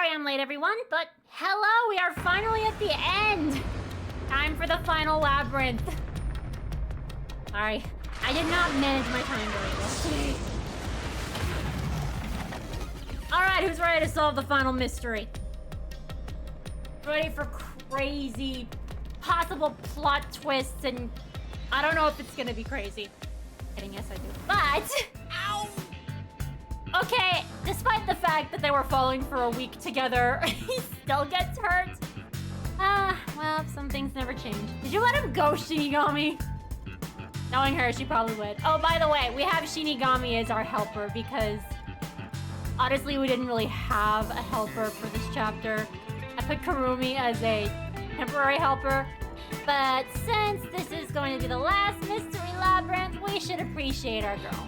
Sorry I'm late, everyone, but hello, we are finally at the end. Time for the final labyrinth. Sorry, I did not manage my time very well today. Alright, who's ready to solve the final mystery? Ready for crazy, possible plot twists, and I don't know if it's gonna be crazy. And yes, I do. But, ow! Okay, despite the fact that they were falling for a week together, he still gets hurt. Well, some things never change. Did you let him go, Shinigami? Knowing her, she probably would. Oh, by the way, we have Shinigami as our helper because honestly, we didn't really have a helper for this chapter. I put Kurumi as a temporary helper, but since this is going to be the last mystery labyrinth, we should appreciate our girl.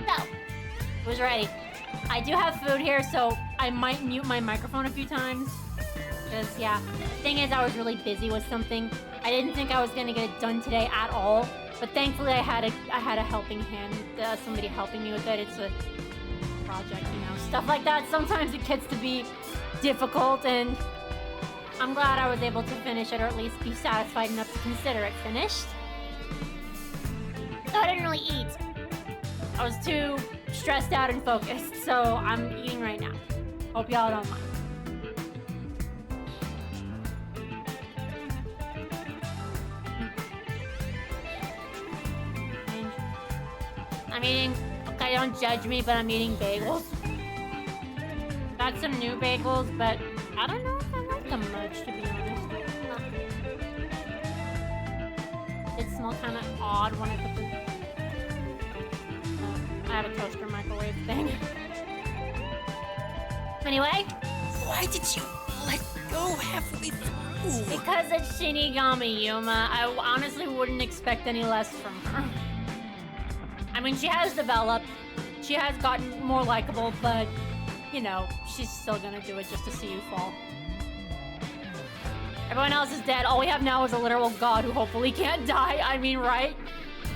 So, who's ready? I do have food here, so I might mute my microphone a few times. Because, yeah, the thing is, I was really busy with something. I didn't think I was going to get it done today at all. But thankfully, I had a helping hand, somebody helping me with it. It's a project, you know, stuff like that. Sometimes it gets to be difficult, and I'm glad I was able to finish it, or at least be satisfied enough to consider it finished. So I didn't really eat. I was too stressed out and focused, so I'm eating right now. Hope y'all don't mind. I'm eating, okay, don't judge me, but I'm eating bagels. Got some new bagels, but I don't know if I like them much, to be honest. It smells kind of odd when I put them. I have a toaster microwave thing. Anyway. Why did you let go halfway through? Because it's Shinigami, Yuma. I honestly wouldn't expect any less from her. I mean, she has developed. She has gotten more likable, but, you know, she's still gonna do it just to see you fall. Everyone else is dead. All we have now is a literal god who hopefully can't die. I mean, right?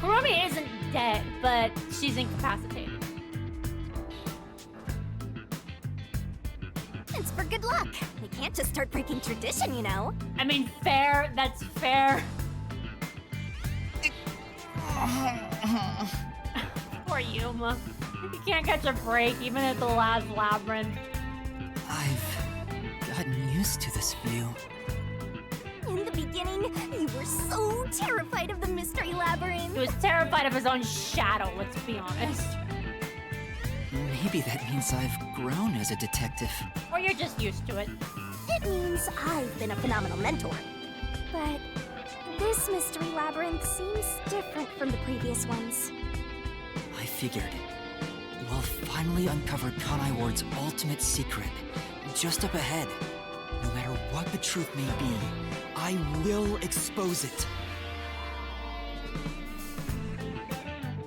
Kurumi isn't dead, but she's incapacitated. It's for good luck. We can't just start breaking tradition, you know. I mean, fair. That's fair. Poor Yuma. You can't catch a break, even at the last labyrinth. I've gotten used to this view. In the beginning, you were so terrified of the mystery labyrinth. He was terrified of his own shadow, let's be honest. Maybe that means I've grown as a detective. Or you're just used to it. It means I've been a phenomenal mentor. But this mystery labyrinth seems different from the previous ones. I figured. We'll finally uncover Kanai Ward's ultimate secret. Just up ahead. No matter what the truth may be, I will expose it.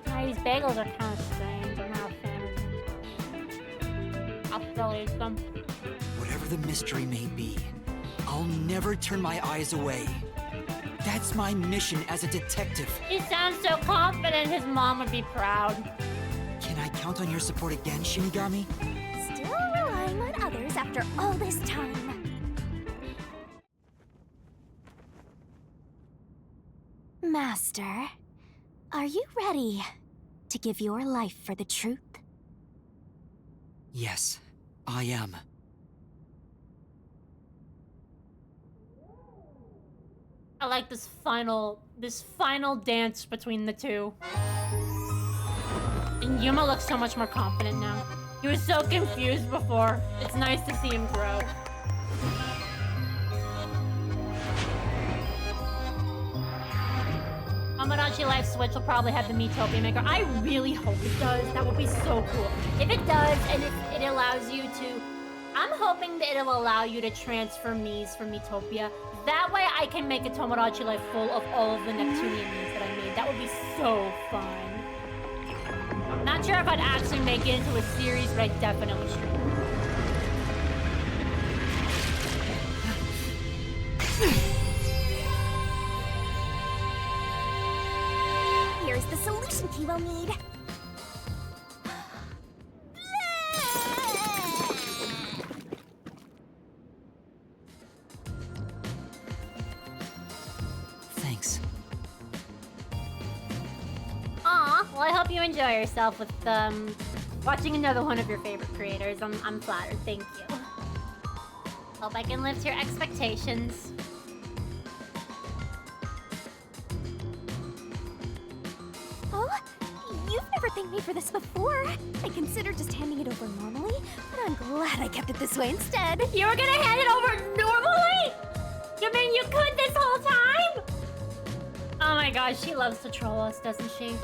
Yeah, these bagels are kind of strange. I'm not a fan of them. I'll still eat them. Whatever the mystery may be, I'll never turn my eyes away. That's my mission as a detective. He sounds so confident his mom would be proud. Can I count on your support again, Shinigami? Still relying on others after all this time. Master, are you ready to give your life for the truth? Yes, I am. I like this final dance between the two. And Yuma looks so much more confident now. He was so confused before. It's nice to see him grow. Tomodachi Life Switch will probably have the Miitopia Maker. I really hope it does. That would be so cool. If it does, and it allows you to... I'm hoping that it'll allow you to transfer Miis from Miitopia. That way I can make a Tomodachi Life full of all of the Neptunian Miis that I made. That would be so fun. Not sure if I'd actually make it into a series, but I definitely should. Here's the solution key we'll need. you enjoy yourself with watching another one of your favorite creators. I'm flattered. Thank you. Hope I can live to your expectations. Oh, you've never thanked me for this before. I considered just handing it over normally, but I'm glad I kept it this way instead. You were gonna hand it over normally? You mean you could this whole time? Oh my gosh, she loves to troll us, doesn't she?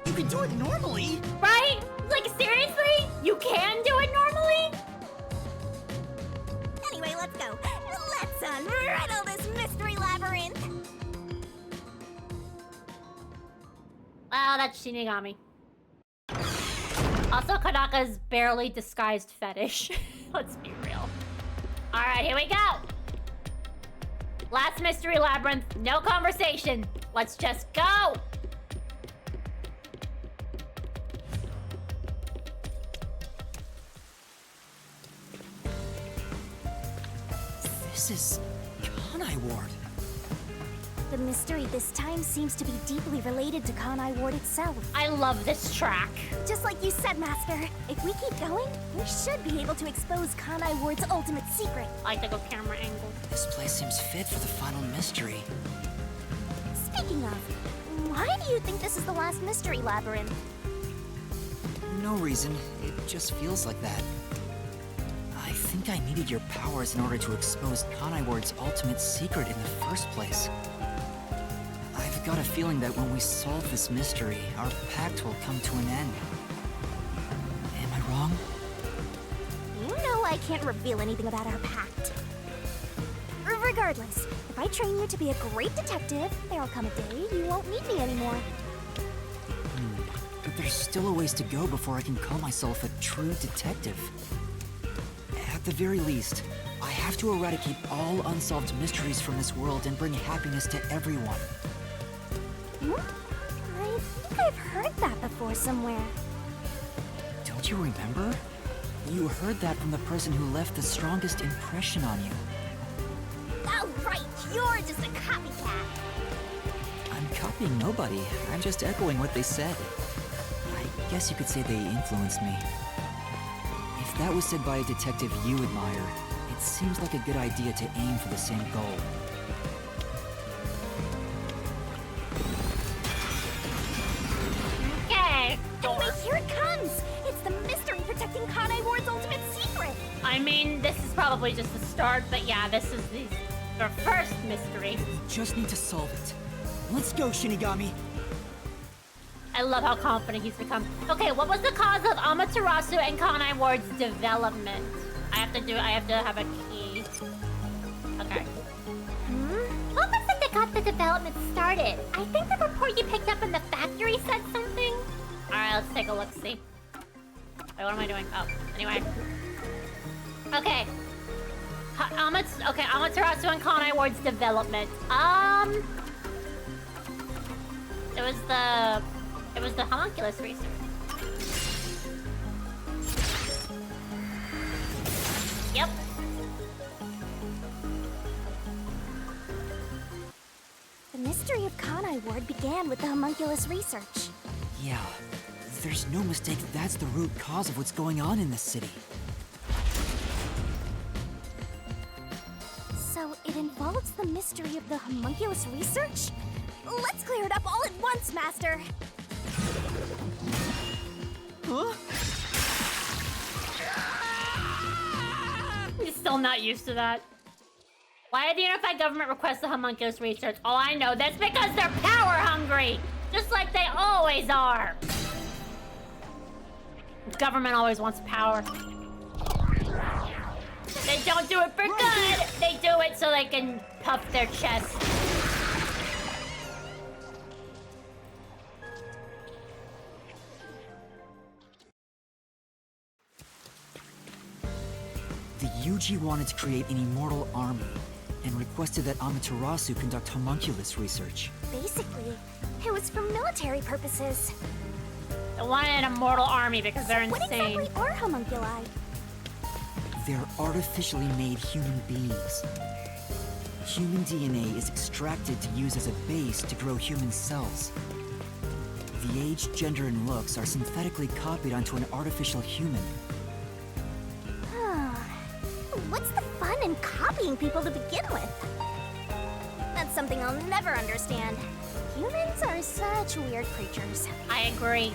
You can do it normally. Right? Like, seriously? You can do it normally? Anyway, let's go. Let's unriddle this mystery labyrinth. Well, that's Shinigami. Also, Konaka's barely disguised fetish. Let's be real. Alright, here we go. Last mystery labyrinth, no conversation. Let's just go. This is Kanai Ward. The mystery this time seems to be deeply related to Kanai Ward itself. I love this track. Just like you said, Master, if we keep going, we should be able to expose Kanai Ward's ultimate secret. I like to go camera angle. This place seems fit for the final mystery. Speaking of, why do you think this is the last mystery labyrinth? No reason. It just feels like that. I think I needed your powers in order to expose Kanai Ward's ultimate secret in the first place. I've got a feeling that when we solve this mystery, our pact will come to an end. Am I wrong? You know I can't reveal anything about our pact. Regardless, if I train you to be a great detective, there'll come a day you won't need me anymore. But there's still a ways to go before I can call myself a true detective. At the very least, I have to eradicate all unsolved mysteries from this world and bring happiness to everyone. I think I've heard that before somewhere. Don't you remember? You heard that from the person who left the strongest impression on you. Oh, right, you're just a copycat. I'm copying nobody. I'm just echoing what they said. I guess you could say they influenced me. If that was said by a detective you admire, it seems like a good idea to aim for the same goal. Okay. Anyway, here it comes! It's the mystery protecting Kanai Ward's ultimate secret! I mean, this is probably just the start, but yeah, this is the first mystery. Just need to solve it. Let's go, Shinigami! I love how confident he's become. Okay, what was the cause of Amaterasu and Kanai Ward's development? I have to have a key. Okay. What was it that got the development started? I think the report you picked up in the factory said something. Alright, let's take a look-see. Wait, what am I doing? Oh, anyway. Okay. Amaterasu and Kanai Ward's development. It was the homunculus research. Yep. The mystery of Kanai Ward began with the homunculus research. Yeah, there's no mistake that's the root cause of what's going on in this city. So it involves the mystery of the homunculus research? Let's clear it up all at once, Master! Huh? He's still not used to that. Why did the unified government request the homunculus research? Oh, I know. That's because they're power hungry! Just like they always are! The government always wants power. They don't do it for good! They do it so they can puff their chest. The Yuji wanted to create an immortal army, and requested that Amaterasu conduct homunculus research. Basically, it was for military purposes. They wanted an immortal army because they're What insane. exactly are homunculi? They're artificially made human beings. Human DNA is extracted to use as a base to grow human cells. The age, gender, and looks are synthetically copied onto an artificial human. What's the fun in copying people to begin with? That's something I'll never understand. Humans are such weird creatures. I agree.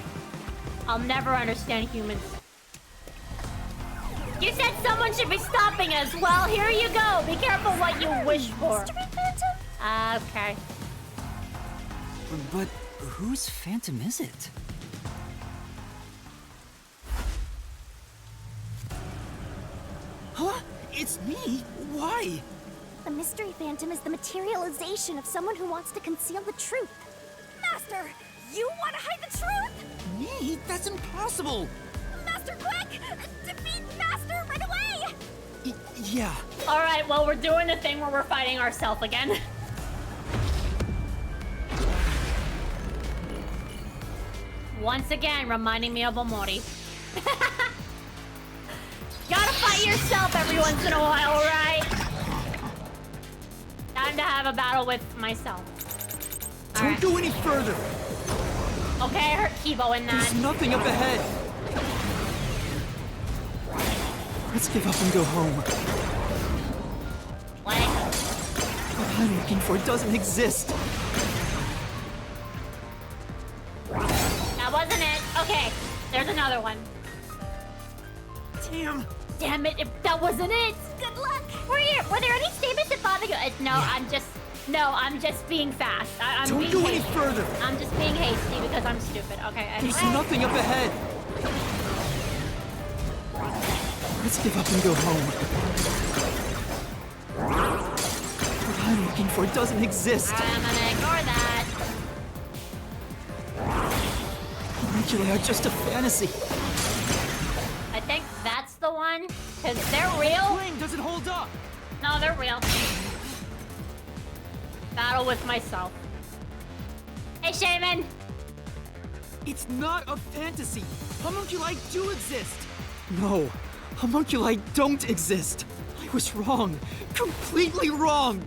I'll never understand humans. You said someone should be stopping us. Well, here you go. Be careful what you wish for. Mystery Phantom? Okay. But whose phantom is it? Huh? It's me? Why? The Mystery Phantom is the materialization of someone who wants to conceal the truth. Master, you want to hide the truth? Me? That's impossible! Master, quick! Defeat Master right away! Yeah. All right. Well, we're doing the thing where we're fighting ourselves again. Once again, reminding me of Omori. Gotta fight yourself every once in a while, right? Time to have a battle with myself. Don't go any further! Okay, I hurt Kibo in that. There's nothing up ahead! Let's give up and go home. What? What I'm looking for doesn't exist. That wasn't it. Okay, there's another one. Damn! Damn it, that wasn't it. Good luck! Were there any statements that bother you? No, Yeah. I'm just being fast. I'm Don't being go any hasty. further! I'm just being hasty because I'm stupid. Okay, anyway. There's nothing up ahead! Let's give up and go home. What I'm looking for doesn't exist. I'm gonna ignore that. Homunculi are just a fantasy. I think that's the one. Because they're real. Flame doesn't hold up! No, they're real. Battle with myself. Hey, Shaman. It's not a fantasy! Homunculi do exist! No, homunculi don't exist! I was wrong. Completely wrong!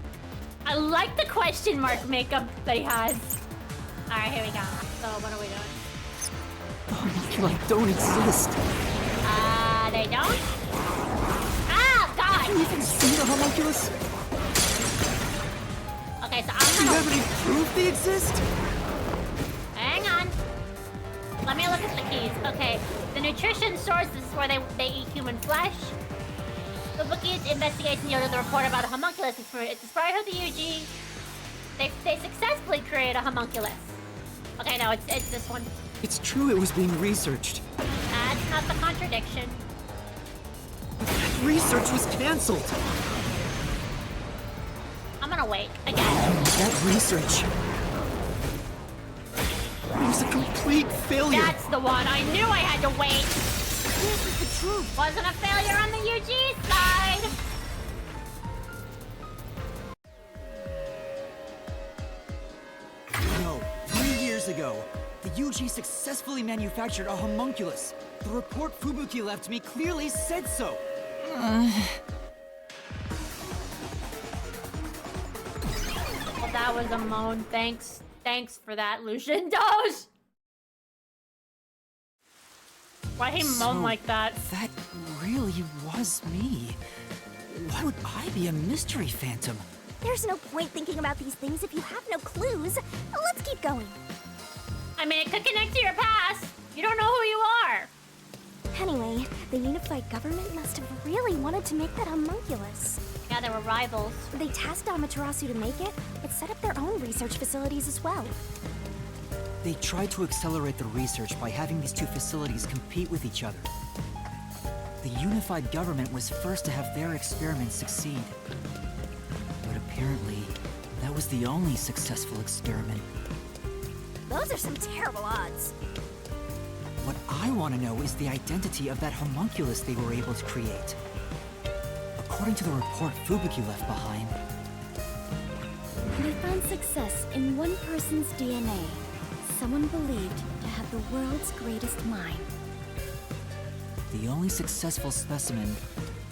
I like the question mark makeup that he has. Alright, here we go. So, what are we doing? Homunculi don't exist! They don't? Ah, Can you God! even see the homunculus? Okay, so Do you I'm have gonna... any proof they exist? Hang on. Let me look at the keys. Okay, the nutrition source is where they eat human flesh. The bookie's investigation yielded the report about a homunculus. It's inspired of the UG. They successfully created a homunculus. Okay, no, it's this one. It's true it was being researched. That's not the contradiction. But that research was cancelled! I'm gonna wait again. That research was a complete failure! That's the one. I knew I had to wait. This is the truth! Wasn't a failure on the UG side. No, 3 years ago, the UG successfully manufactured a homunculus. The report Fubuki left me clearly said so. Well, that was a moan. Thanks for that, Lucian Doge. Why he moan like that? That really was me. Why would I be a mystery phantom? There's no point thinking about these things if you have no clues. Let's keep going. I mean, it could connect to your past. You don't know who you are. Anyway, the unified government must have really wanted to make that homunculus. Yeah, they were rivals. They tasked Amaterasu to make it, but set up their own research facilities as well. They tried to accelerate the research by having these two facilities compete with each other. The unified government was first to have their experiments succeed. But apparently, that was the only successful experiment. Those are some terrible odds. What I want to know is the identity of that homunculus they were able to create. According to the report Fubuki left behind, They found success in one person's DNA. Someone believed to have the world's greatest mind. the only successful specimen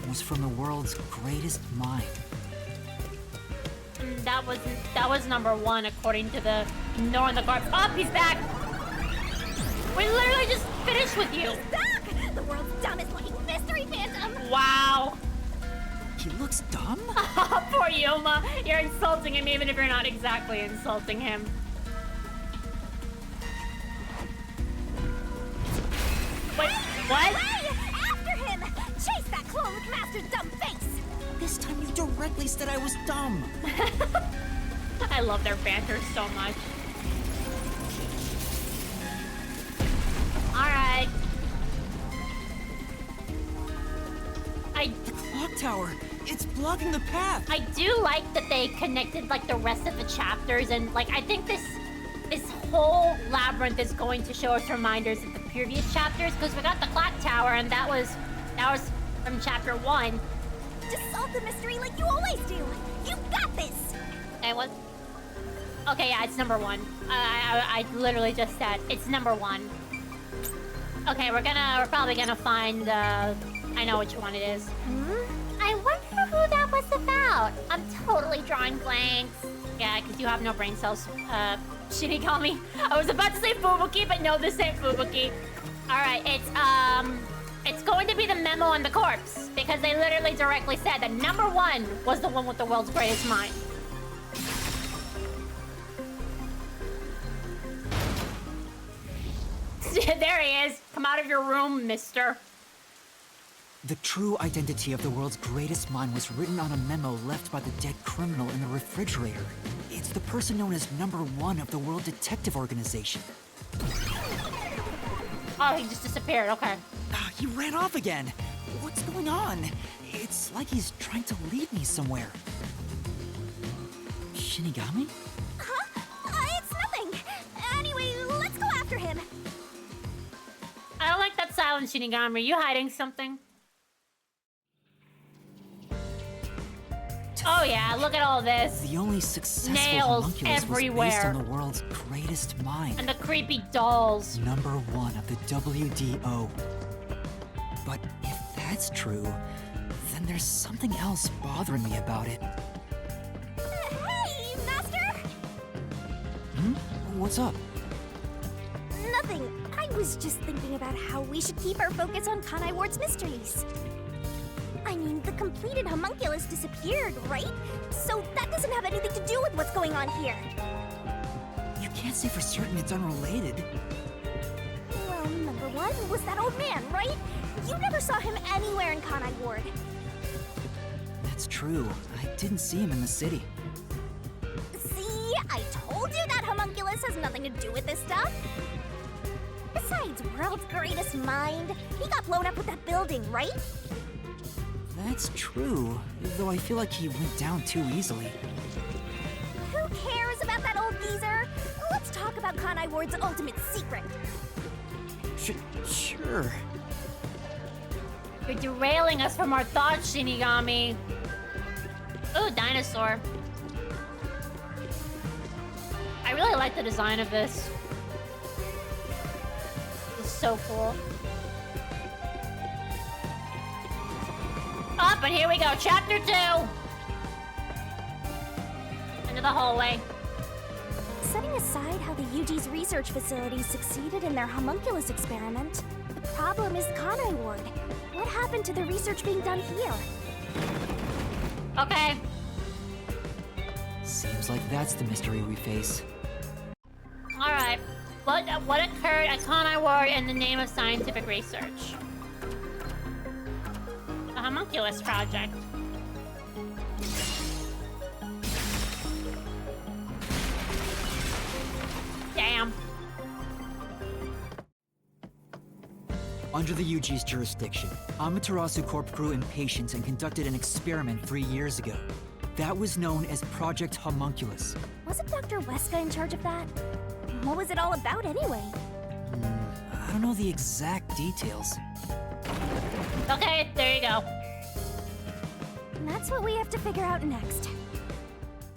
was from the world's greatest mind. That was number one according to the Nor in the Guard. Oh, he's back. We literally just finished with you. Back! The world's dumbest fucking mystery phantom! Wow. He looks dumb? Poor Yuma. You're insulting him even if you're not exactly insulting him. Wait, what? Hey! After him! Chase that clone with Master's dumb face! This time you directly said I was dumb. I love their banter so much. Alright. The clock tower, it's blocking the path. I do like that they connected like the rest of the chapters, and like I think this whole labyrinth is going to show us reminders of the previous chapters, because we got the clock tower and that was from chapter 1. Just solve the mystery like you always do! You got this! Okay, what? Okay, yeah, it's number 1. I literally just said it's number 1. Okay, we're probably gonna find I know which one it is. I wonder who that was about. I'm totally drawing blanks. Yeah, because you have no brain cells, Shinigami. I was about to say Fubuki, but no, this ain't Fubuki. Alright, it's going to be the memo on the corpse, because they literally directly said that number 1 was the one with the world's greatest mind. There he is. Come out of your room, mister. The true identity of the world's greatest mind was written on a memo left by the dead criminal in the refrigerator. It's the person known as number 1 of the World Detective Organization. Oh, he just disappeared. Okay. He ran off again. What's going on? It's like he's trying to lead me somewhere. Shinigami? Huh? It's nothing! Anyway, let's go after him! I don't like that silence, Shinigami. Are you hiding something? Oh yeah, look at all this. The only successful Nails homunculus everywhere. was based on the world's greatest mind. And the creepy dolls. Number 1 of the WDO. But if that's true, then there's something else bothering me about it. Hey, Master! What's up? Nothing. I was just thinking about how we should keep our focus on Kanai Ward's mysteries. I mean, the completed homunculus disappeared, right? So that doesn't have anything to do with what's going on here. You can't say for certain it's unrelated. Well, number 1 was that old man, right? You never saw him anywhere in Kanai Ward. That's true. I didn't see him in the city. See? I told you that homunculus has nothing to do with this stuff. Besides, world's greatest mind. He got blown up with that building, right? That's true, though I feel like he went down too easily. Who cares about that old geezer? Let's talk about Kanai Ward's ultimate secret. Sure. You're derailing us from our thoughts, Shinigami. Ooh, dinosaur. I really like the design of this. It's so cool. Up, and here we go. Chapter 2. Into the hallway. Setting aside how the UG's research facilities succeeded in their homunculus experiment, the problem is Kanai Ward. What happened to the research being done here? Okay. Seems like that's the mystery we face. Alright. What occurred at Kanai Ward in the name of scientific research? The Homunculus Project. Damn. Under the UG's jurisdiction, Amaterasu Corp grew impatient and conducted an experiment 3 years ago. That was known as Project Homunculus. Wasn't Dr. Weska in charge of that? What was it all about anyway? I don't know the exact details. Okay, there you go. And that's what we have to figure out next.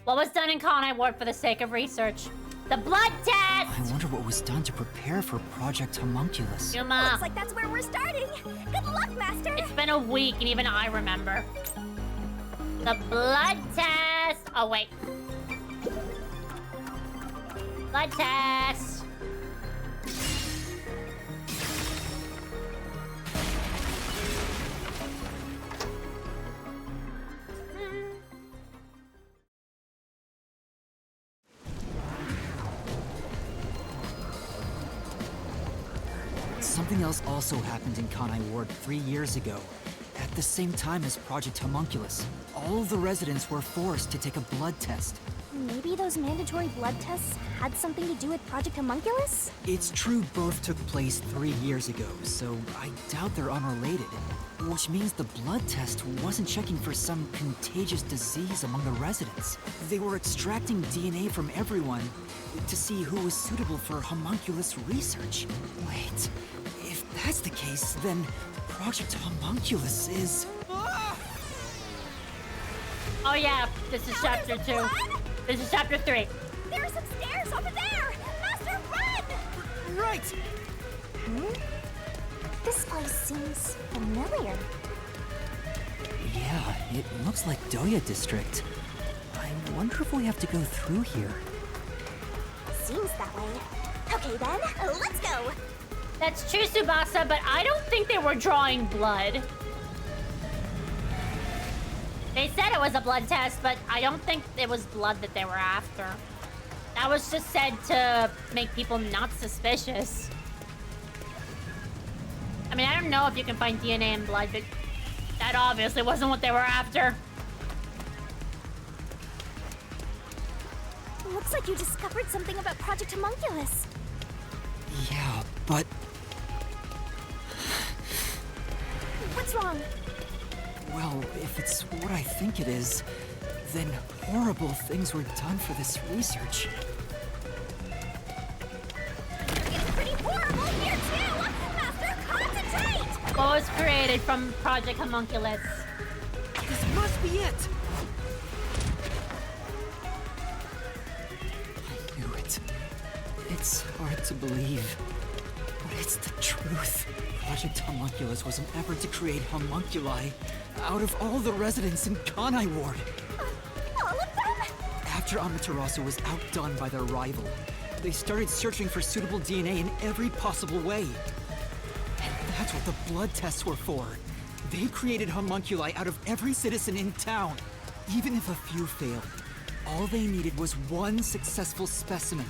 What was done in Kanai Ward for the sake of research? The blood I test! wonder what was done to prepare for Project Homunculus. Yuma, Looks like that's where we're starting. Good luck, Master! it's been a week and even I remember. The blood test! Oh, wait. Blood test! Something else also happened in Kanai Ward 3 years ago. At the same time as Project Homunculus, all of the residents were forced to take a blood test. Maybe those mandatory blood tests had something to do with Project Homunculus? It's true both took place 3 years ago, so I doubt they're unrelated. Which means the blood test wasn't checking for some contagious disease among the residents. They were extracting DNA from everyone to see who was suitable for homunculus research. Wait, if that's the case, then Project Homunculus is... Oh yeah, this is chapter 2. Blood? This is chapter 3. There are some stairs over there! Master, run! Right! This place seems familiar. Yeah, it looks like Doya District. I wonder if we have to go through here. Seems that way. Okay then, let's go! That's true, Tsubasa, but I don't think they were drawing blood. They said it was a blood test, but I don't think it was blood that they were after. That was just said to make people not suspicious. I mean, I don't know if you can find DNA in blood, but that obviously wasn't what they were after. Looks like you discovered something about Project Homunculus. Yeah, but What's wrong? well, if it's what I think it is, then horrible things were done for this research. You're getting pretty horrible here too! Master, concentrate! What was created from Project Homunculus? This must be it! I knew it. It's hard to believe, but it's the truth. Project Homunculus was an effort to create homunculi out of all the residents in Kanai Ward. All of them? After Amaterasu was outdone by their rival, they started searching for suitable DNA in every possible way. And that's what the blood tests were for. They created homunculi out of every citizen in town. Even if a few failed, all they needed was one successful specimen.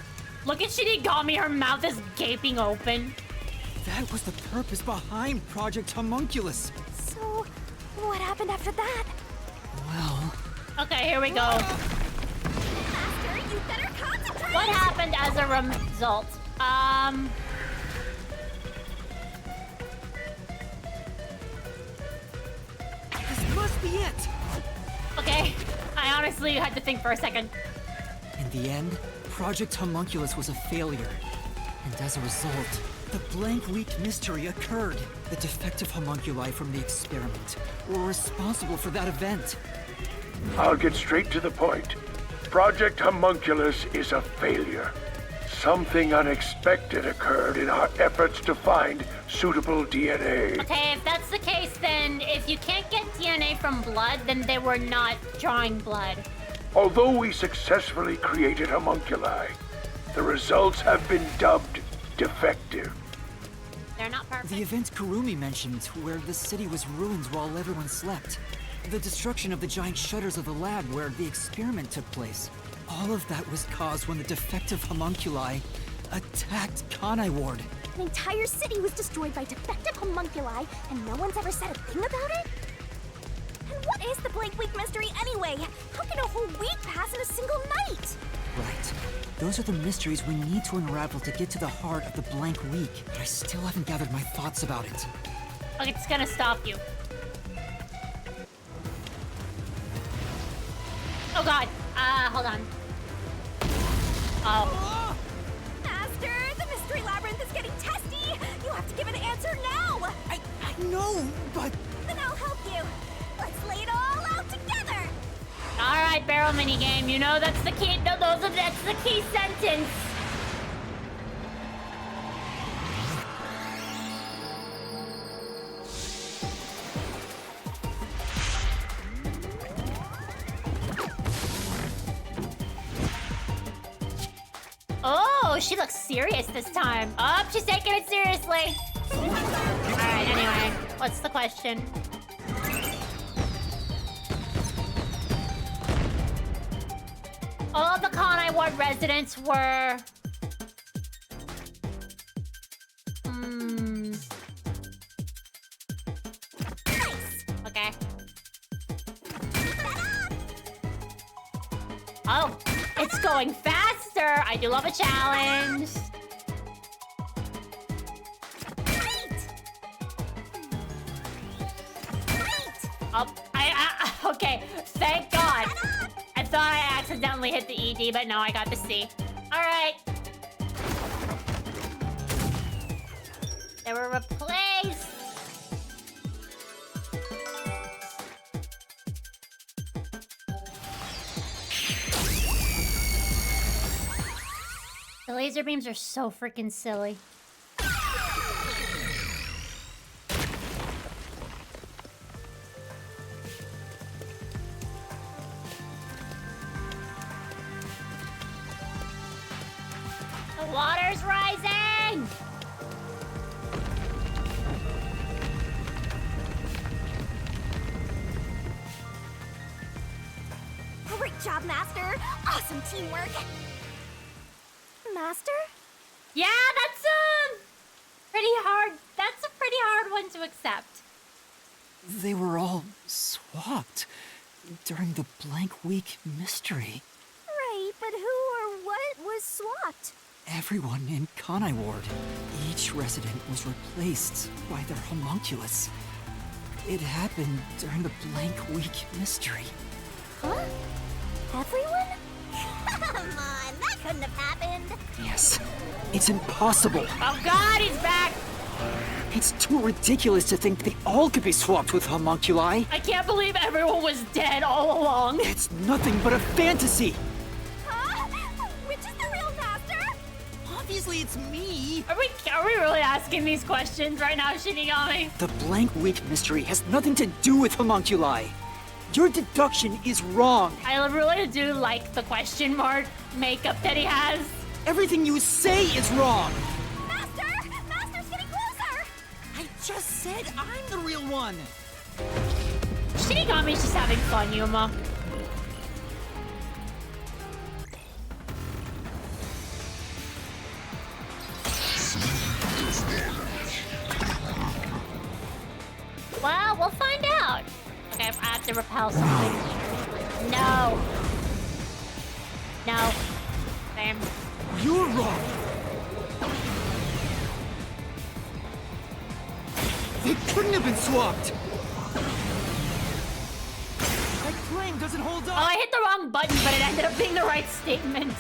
Look at Shinigami, her mouth is gaping open. That was the purpose behind Project Homunculus. So, what happened after that? Well, Okay, here we go. Master, you better concentrate! What happened as a result? this must be it. Okay. I honestly had to think for a second. In the end, Project Homunculus was a failure. And as a result, the blank week mystery occurred. The defective homunculi from the experiment were responsible for that event. I'll get straight to the point. Project Homunculus is a failure. Something unexpected occurred in our efforts to find suitable DNA. Okay, if that's the case, then if you can't get DNA from blood, then they were not drawing blood. Although we successfully created homunculi, the results have been dubbed defective. They're not perfect. The event Kurumi mentioned, where the city was ruined while everyone slept. The destruction of the giant shutters of the lab where the experiment took place. All of that was caused when the defective homunculi attacked Kanai Ward. An entire city was destroyed by defective homunculi, and no one's ever said a thing about it? And what is the blank week mystery anyway? How can a whole week pass in a single night? Right. Those are the mysteries we need to unravel to get to the heart of the blank week. But I still haven't gathered my thoughts about it. Okay, it's gonna stop you. Oh god. Hold on. Oh. Master, the mystery labyrinth is getting testy! You have to give an answer now! I know, but... Then I'll help you. Let's lay it all out together! Alright, barrel minigame. You know that's the key. That's the key sentence. Oh, she looks serious this time. Oh, she's taking it seriously. Alright, anyway. What's the question? All of the Kanai Ward residents were... Oh, it's going faster. I do love a challenge. Oh, okay. Thank God. I thought I accidentally hit the ED, but no, I got the C. All right. They were replaced. The laser beams are so freaking silly. The water's rising! Great job, Master! Awesome teamwork! Master? Yeah, that's pretty hard. That's a pretty hard one to accept. They were all swapped during the Blank Week mystery. Right, but who or what was swapped? Everyone in Kanai Ward. Each resident was replaced by their homunculus. It happened during the Blank Week mystery. Huh? Everyone? Come on, that couldn't have happened. Yes, it's impossible. Oh God, he's back! It's too ridiculous to think they all could be swapped with homunculi. I can't believe everyone was dead all along. It's nothing but a fantasy. Huh? Which is the real Master? Obviously, it's me. Are we really asking these questions right now, Shinigami? The Blank Week mystery has nothing to do with homunculi. Your deduction is wrong. I really do like the question mark makeup that he has. Everything you say is wrong. Master! Master's getting closer! I just said I'm the real one. Shinigami's just having fun, Yuma. Well, we'll find out. Okay, I have to repel something. No. No. Same. You're wrong. They couldn't have been swapped. That claim doesn't hold Oh, up. I hit the wrong button, but it ended up being the right statement.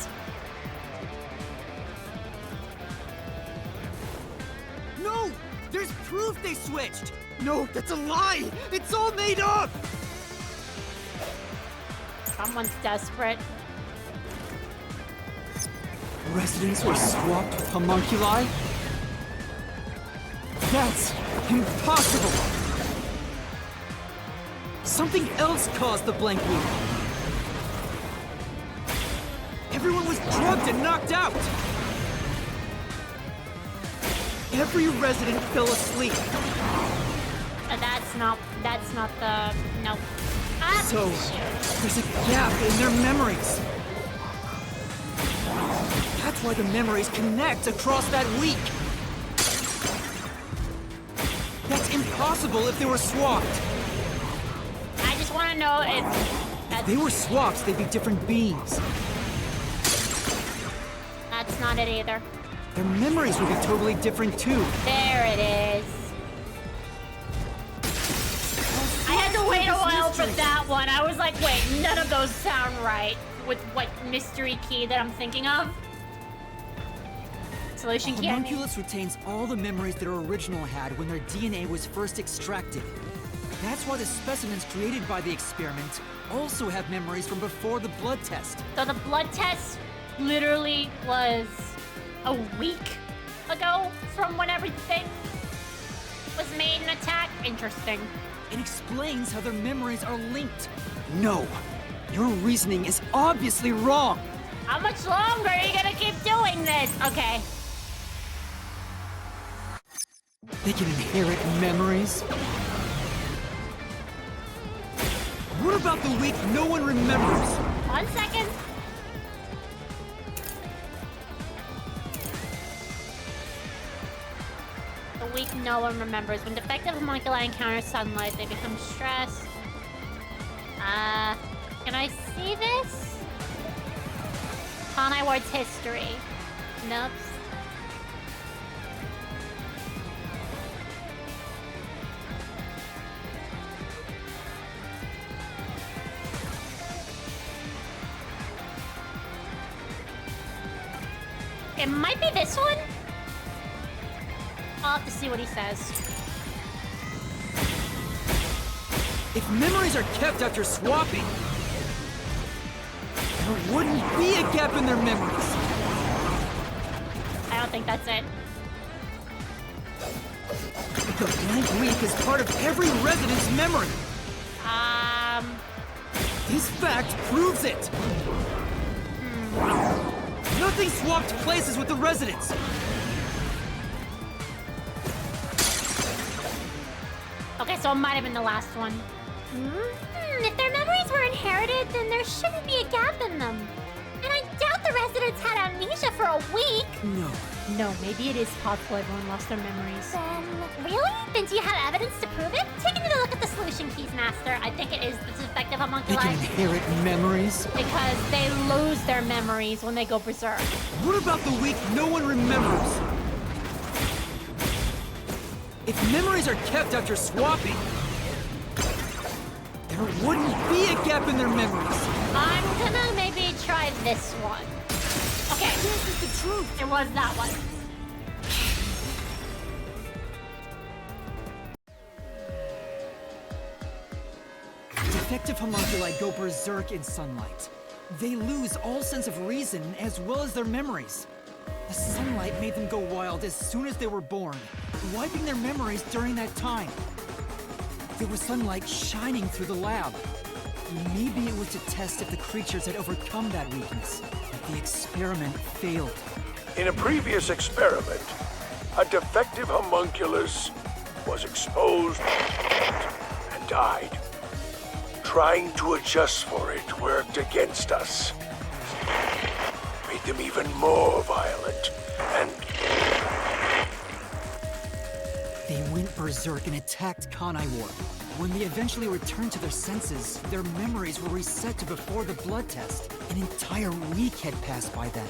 No! There's proof they switched! No, that's a lie! It's all made up! Someone's desperate. Residents were swapped with homunculi? That's impossible! Something else caused the Blank Week. Everyone was drugged and knocked out! Every resident fell asleep. That's not the, no. Ah, So, shoot. there's a gap in their memories. That's why the memories connect across that week. That's impossible if they were swapped. I just want to know if that's, If they were swapped, they'd be different beings. that's not it either. Their memories would be totally different too. There it is. I had to wait a while for that one. I was like, wait, none of those sound right with what mystery key that I'm thinking of. Solution key. I mean. Homunculus retains all the memories their original had when their DNA was first extracted. That's why the specimens created by the experiment also have memories from before the blood test. So the blood test literally was a week ago from when everything was made an attack. Interesting. It explains how their memories are linked. No, your reasoning is obviously wrong. How much longer are you gonna keep doing this? Okay. They can inherit memories. What about the week no one remembers? 1 second. The week no one remembers. When defective homunculi encounter sunlight, they become stressed. Can I see this? Kanai Ward's history. Nope. It might be this one. I'll have to see what he says. If memories are kept after swapping, there wouldn't be a gap in their memories. I don't think that's it. The blank week is part of every resident's memory. This fact proves it. Nothing swapped places with the residents. Okay, so it might have been the last one. If their memories were inherited, then there shouldn't be a gap in them. And I doubt the residents had amnesia for a week. No. Maybe it is possible everyone lost their memories. Then... Really? Then do you have evidence to prove it? Take another look at the solution keys, Master. I think it is the defective They homunculi. can inherit memories. Because they lose their memories when they go berserk. What about the week no one remembers? If memories are kept after swapping, there wouldn't be a gap in their memories. I'm gonna maybe try this one. Okay. This is the truth. It was that one. Defective homunculi go berserk in sunlight. They lose all sense of reason as well as their memories. The sunlight made them go wild as soon as they were born, wiping their memories during that time. There was sunlight shining through the lab. Maybe it was to test if the creatures had overcome that weakness, but the experiment failed. In a previous experiment, a defective homunculus was exposed and died. Trying to adjust for it worked against us. Made them even more violent, and They went berserk and attacked Kanai Ward. When they eventually returned to their senses, their memories were reset to before the blood test. An entire week had passed by then.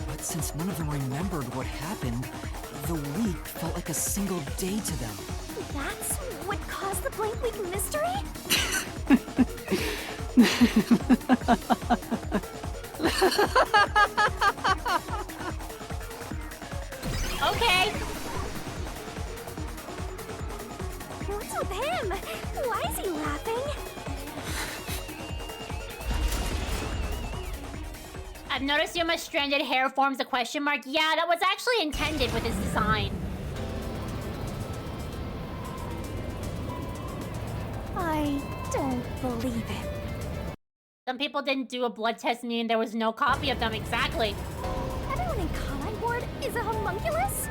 But since none of them remembered what happened, the week felt like a single day to them. That's what caused the blank week mystery? Okay. What's with him? Why is he laughing? I've noticed Yuma's stranded hair forms a question mark. Yeah, that was actually intended with his design. I don't believe it. Some people didn't do a blood test, meaning there was no copy of them exactly. Everyone in Kanai Ward is a homunculus?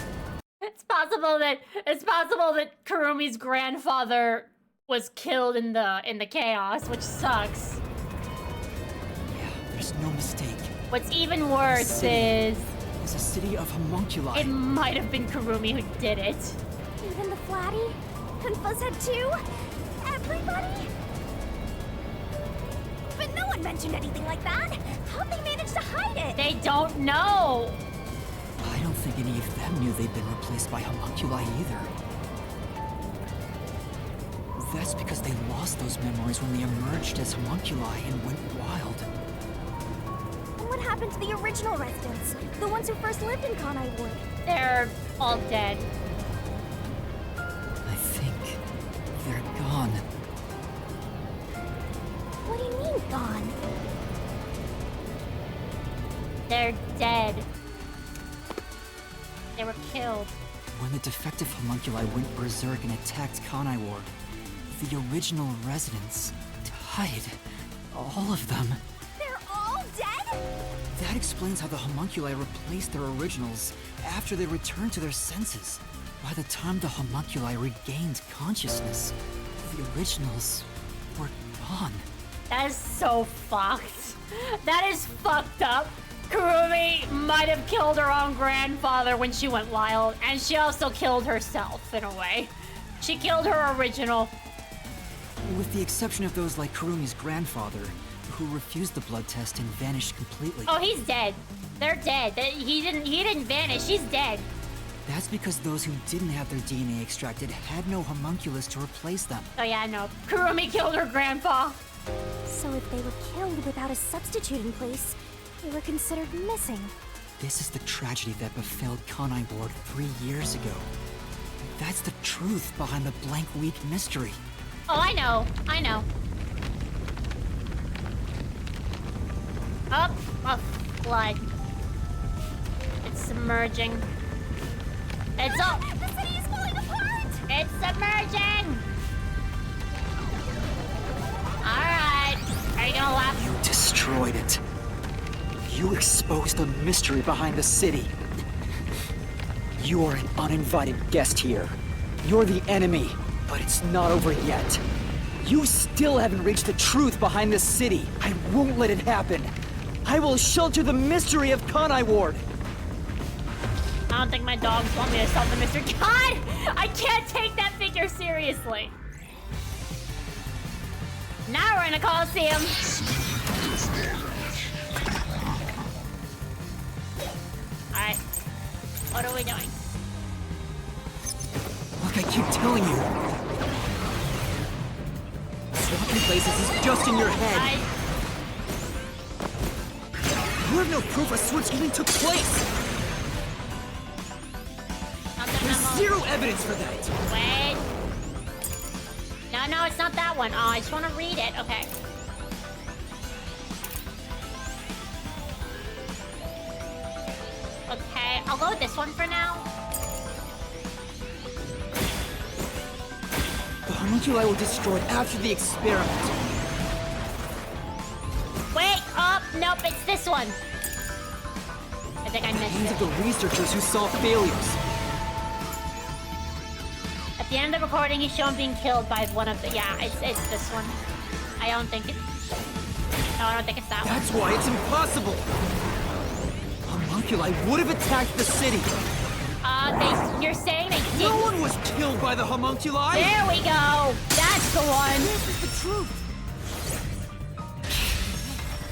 It's possible that Kurumi's grandfather was killed in the chaos, which sucks. Yeah, there's no mistake. What's even worse City. is It's a city of homunculi. it might have been Kurumi who did it. Even the Flatty? And Fuzzhead too? Everybody? But no one mentioned anything like that. How'd they manage to hide it? They don't know. I don't think any of them knew they'd been replaced by homunculi either. That's because they lost those memories when they emerged as homunculi and went wild. And what happened to the original residents? The ones who first lived in Kanai Ward? They're all dead. I think they're gone. What do you mean, gone? They're dead. They were killed. When the defective homunculi went berserk and attacked Kanai Ward, the original residents died. All of them. They're all dead? That explains how the homunculi replaced their originals after they returned to their senses. By the time the homunculi regained consciousness, the originals were gone. That is so fucked. That is fucked up. Kurumi might have killed her own grandfather when she went wild, and she also killed herself, in a way. She killed her original. With the exception of those like Kurumi's grandfather, who refused the blood test and vanished completely. Oh, he's dead. They're dead. He didn't vanish. He's dead. That's because those who didn't have their DNA extracted had no homunculus to replace them. Oh yeah, no. Kurumi killed her grandpa. So if they were killed without a substitute in place, they were considered missing. This is the tragedy that befell Kanai Ward 3 years ago. That's the truth behind the Blank Week mystery. Oh, I know. I know. Up, blood. It's submerging. It's all. The city is falling apart! It's submerging. All right. Are you gonna laugh? You destroyed it. You exposed the mystery behind the city. You are an uninvited guest here. You're the enemy, but it's not over yet. You still haven't reached the truth behind the city. I won't let it happen. I will shelter the mystery of Kanai Ward. I don't think my dogs want me to solve the mystery. God! I can't take that figure seriously. Now we're in a Coliseum. Alright. What are we doing? Look, I keep telling you. Swapping places is just in your head. You have no proof a switch even took place. There's zero evidence for that. Wait. No, it's not that one. Oh, I just want to read it. Okay. Okay, I'll go with this one for now. The homunculi were destroyed after the experiment. Wait, oh, nope, it's this one. I think I missed Hands it. of the researchers who saw failures. At the end of the recording, he's shown being killed by one of the... Yeah, it's this one. I don't think it's... No, I don't think it's that one. That's why it's impossible. Homunculi would have attacked the city. You're saying they didn't... No one was killed by the homunculi. There we go. That's the one. This is the truth.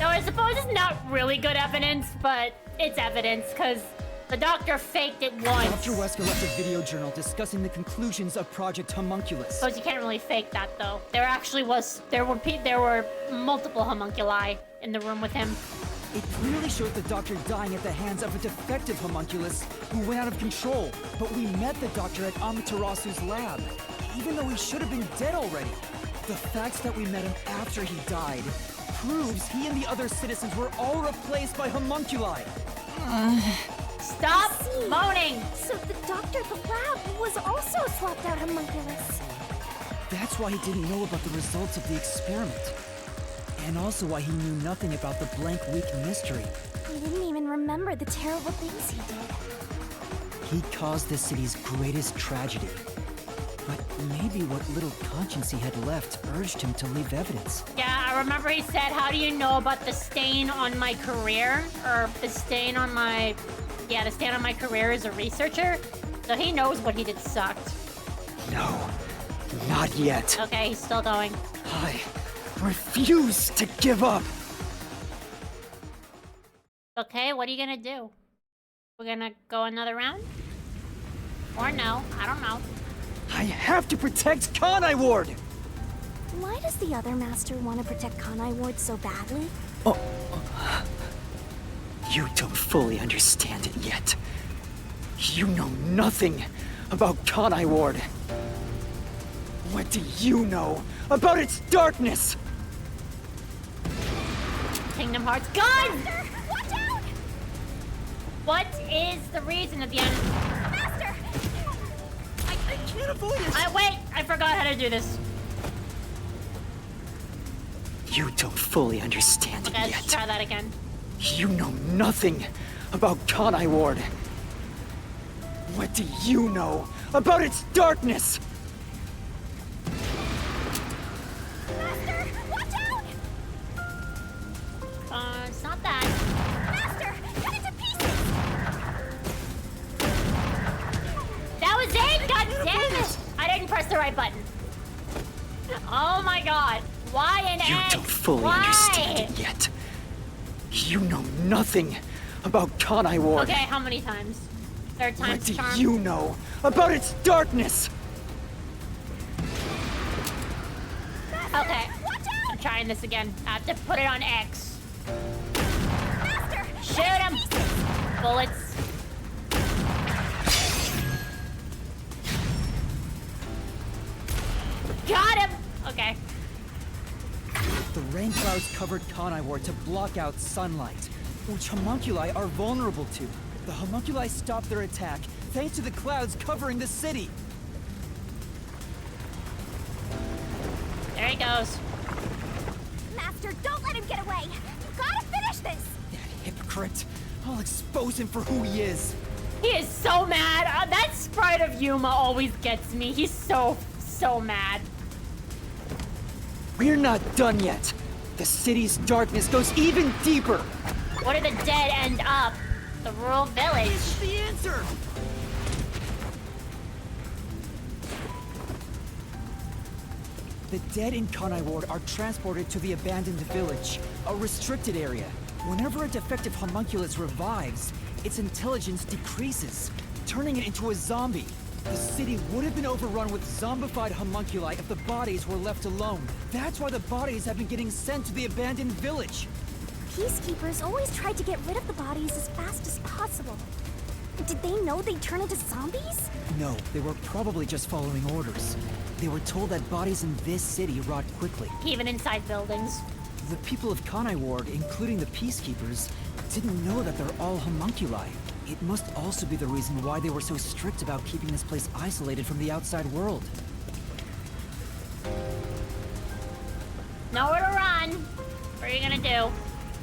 No, I suppose it's not really good evidence, but it's evidence, because the doctor faked it once. Dr. Wesker left a video journal discussing the conclusions of Project Homunculus. Suppose you can't really fake that, though. There actually was... There were multiple homunculi in the room with him. It clearly showed the doctor dying at the hands of a defective homunculus who went out of control. But we met the doctor at Amaterasu's lab, even though he should have been dead already. The fact that we met him after he died proves he and the other citizens were all replaced by homunculi. Stop moaning! So the doctor at the lab was also a swapped out homunculus. That's why he didn't know about the results of the experiment. And also why he knew nothing about the Blank Week mystery. He didn't even remember the terrible things he did. He caused the city's greatest tragedy. But maybe what little conscience he had left urged him to leave evidence. Yeah, I remember he said, how do you know about the stain on my career? Or the stain on my... Yeah, the stain on my career as a researcher. So he knows what he did sucked. No, not yet. Okay, he's still going. I refuse to give up. Okay, what are you gonna do? We're gonna go another round? Or no, I don't know. I have to protect Kanai Ward! Why does the other master want to protect Kanai Ward so badly? You don't fully understand it yet. You know nothing about Kanai Ward. What do you know about its darkness? Kingdom Hearts gun! Master, watch out! What is the reason at the end? Master! I can't avoid it! Wait, I forgot how to do this. You don't fully understand Okay, it let's yet. try that again. You know nothing about Kanai Ward. What do you know about its darkness? Master, watch out! It's not that. Master, cut it to pieces! That was it! God damn it! I didn't press the right button. Oh my god. Why an You X? don't fully Why? understand it yet. You know nothing about Kanai Ward? Okay, how many times? Third What time's do charm? you know about its darkness? Okay, Watch out! I'm trying this again. I have to put it on X. Master! Shoot him! Bullets. Got him! Okay. The rain clouds covered Kanai Ward to block out sunlight, which homunculi are vulnerable to. The homunculi stopped their attack thanks to the clouds covering the city. There he goes. Master, don't let him get away! You gotta finish this! That hypocrite. I'll expose him for who he is. He is so mad. That sprite of Yuma always gets me. He's so mad. We're not done yet. The city's darkness goes even deeper. Where did the dead end up? The rural village. This is the answer. The dead in Kanai Ward are transported to the abandoned village, a restricted area. Whenever a defective homunculus revives, its intelligence decreases, turning it into a zombie. The city would have been overrun with zombified homunculi if the bodies were left alone. That's why the bodies have been getting sent to the abandoned village. Peacekeepers always tried to get rid of the bodies as fast as possible. Did they know they'd turn into zombies? No, they were probably just following orders. They were told that bodies in this city rot quickly. Even inside buildings. The people of Kanai Ward, including the Peacekeepers, didn't know that they're all homunculi. It must also be the reason why they were so strict about keeping this place isolated from the outside world. Nowhere to run. What are you gonna do?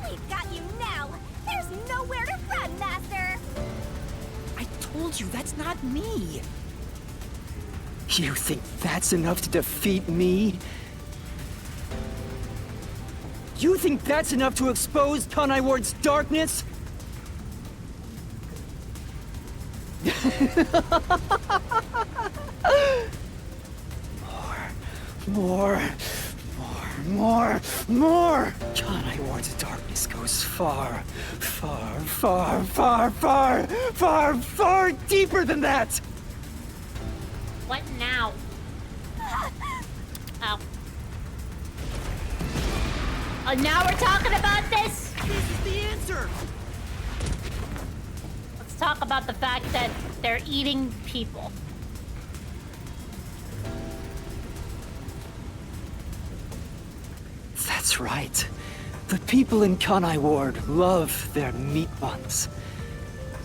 We've got you now! There's nowhere to run, Master! I told you, that's not me! You think that's enough to defeat me? You think that's enough to expose Kanai Ward's darkness? More! Kanai Ward's darkness goes far deeper than that! What now? Oh. Oh, now we're talking about this? This is the answer! Let's talk about the fact that they're eating people. That's right. The people in Kanai Ward love their meat buns.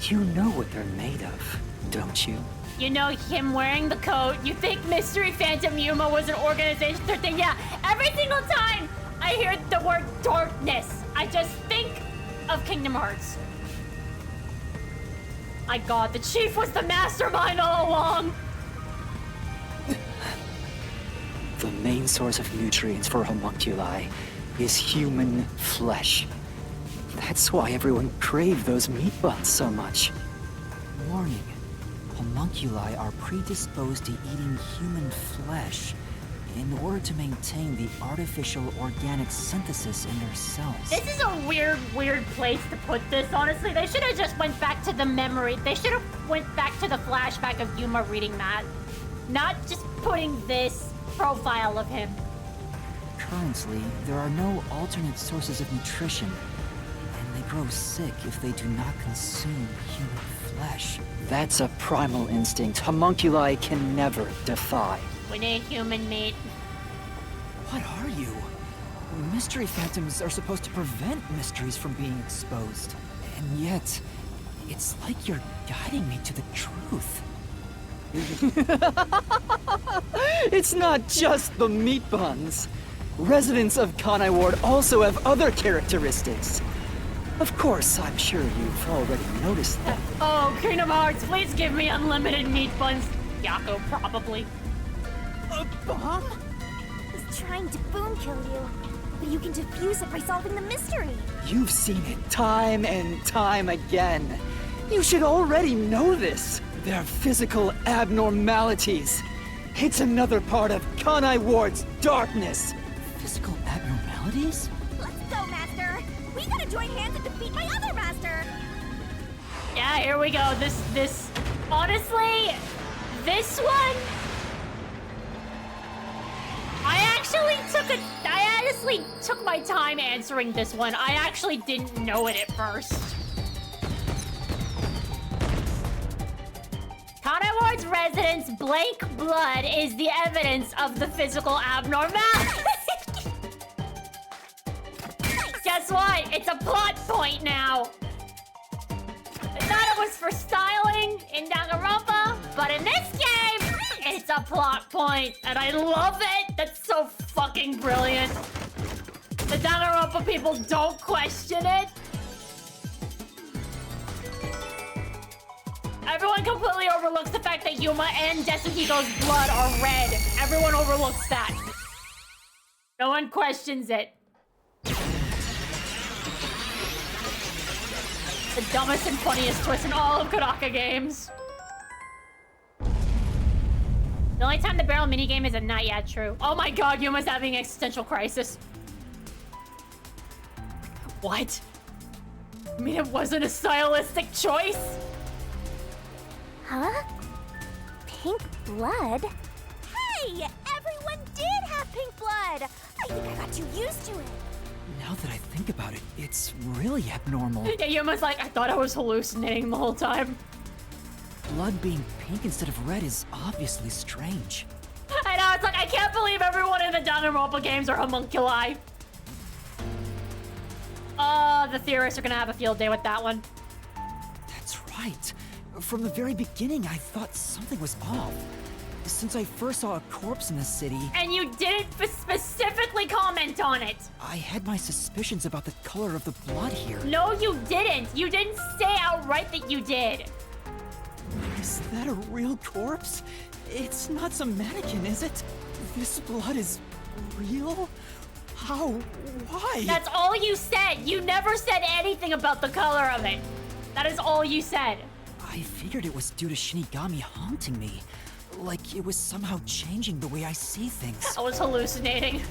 You know what they're made of, don't you? You know him wearing the coat. You think Mystery Phantom Yuma was an organization or thing? Yeah, every single time I hear the word darkness, I just think of Kingdom Hearts. My god, the chief was the mastermind all along! The main source of nutrients for homunculi is human flesh. That's why everyone craved those meat buns so much. Warning. Homunculi are predisposed to eating human flesh in order to maintain the artificial organic synthesis in their cells. This is a weird place to put this, honestly. They should have just went back to the memory. They should have went back to the flashback of Yuma reading that. Not just putting this profile of him. Currently, there are no alternate sources of nutrition, and they grow sick if they do not consume human flesh. That's a primal instinct homunculi can never defy. We need human meat. What are you? Mystery Phantoms are supposed to prevent mysteries from being exposed. And yet, it's like you're guiding me to the truth. It's not just the meat buns. Residents of Kanai Ward also have other characteristics. Of course, I'm sure you've already noticed them. Oh, Kingdom Hearts, please give me unlimited meat buns. Yako, probably. A bomb? He's trying to boom kill you, but you can defuse it by solving the mystery. You've seen it time and time again. You should already know this. They're physical abnormalities. It's another part of Kanai Ward's darkness. Physical abnormalities? Let's go, Master! We gotta join hands and defeat my other Master! Yeah, here we go. This, honestly, this one, I honestly took my time answering this one. I actually didn't know it at first. Conai Ward's residence blank blood is the evidence of the physical abnormality. Guess what? It's a plot point now. I thought it was for styling in Danganronpa, but in this game, it's a plot point, and I love it. That's so fucking brilliant. The Danganronpa people don't question it. Everyone completely overlooks the fact that Yuma and Yasuhiko's blood are red. Everyone overlooks that. No one questions it. The dumbest and funniest twist in all of Kodaka games. The only time the barrel minigame is a not yet true. Oh my god, Yuma's having an existential crisis. What? I mean, it wasn't a stylistic choice? Huh? Pink blood? Hey! Everyone did have pink blood! I think I got too used to it. Now that I think about it, it's really abnormal. Yeah, Yuma's like, I thought I was hallucinating the whole time. Blood being pink instead of red is obviously strange. I know, it's like, I can't believe everyone in the Danganronpa games are homunculi. The theorists are gonna have a field day with that one. That's right. From the very beginning, I thought something was off. Since I first saw a corpse in the city... And you didn't specifically comment on it. I had my suspicions about the color of the blood here. No, you didn't. You didn't say outright that you did. Is that a real corpse? It's not some mannequin, is it? This blood is real? How? Why? That's all you said. You never said anything about the color of it. That is all you said. I figured it was due to Shinigami haunting me. Like it was somehow changing the way I see things. I was hallucinating.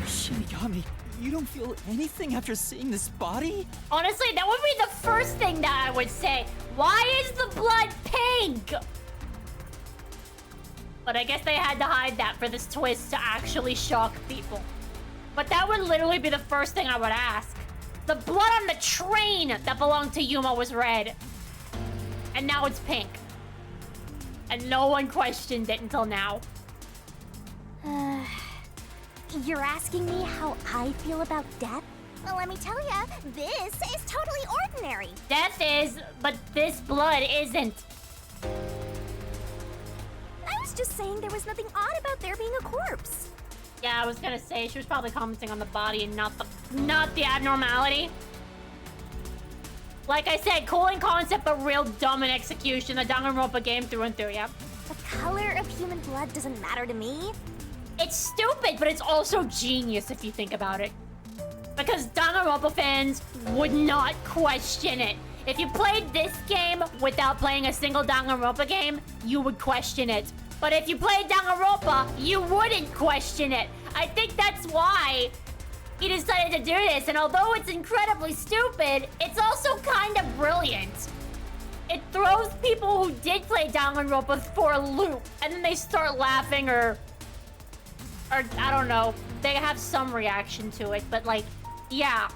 Shinigami, you don't feel anything after seeing this body? Honestly, that would be the first thing that I would say. Why is the blood pink? But I guess they had to hide that for this twist to actually shock people. But that would literally be the first thing I would ask. The blood on the train that belonged to Yuma was red. And now it's pink. And no one questioned it until now. You're asking me how I feel about death? Well, let me tell ya, this is totally ordinary. Death is, but this blood isn't. I was just saying there was nothing odd about there being a corpse. Yeah, I was gonna say she was probably commenting on the body and not the abnormality. Like I said, cool in concept, but real dumb in execution. The Danganronpa game through and through, yeah. The color of human blood doesn't matter to me. It's stupid, but it's also genius if you think about it. Because Danganronpa fans would not question it. If you played this game without playing a single Danganronpa game, you would question it. But if you played Danganronpa, you wouldn't question it. I think that's why he decided to do this. And although it's incredibly stupid, it's also kind of brilliant. It throws people who did play Danganronpa for a loop. And then they start laughing or I don't know. They have some reaction to it, but like, yeah.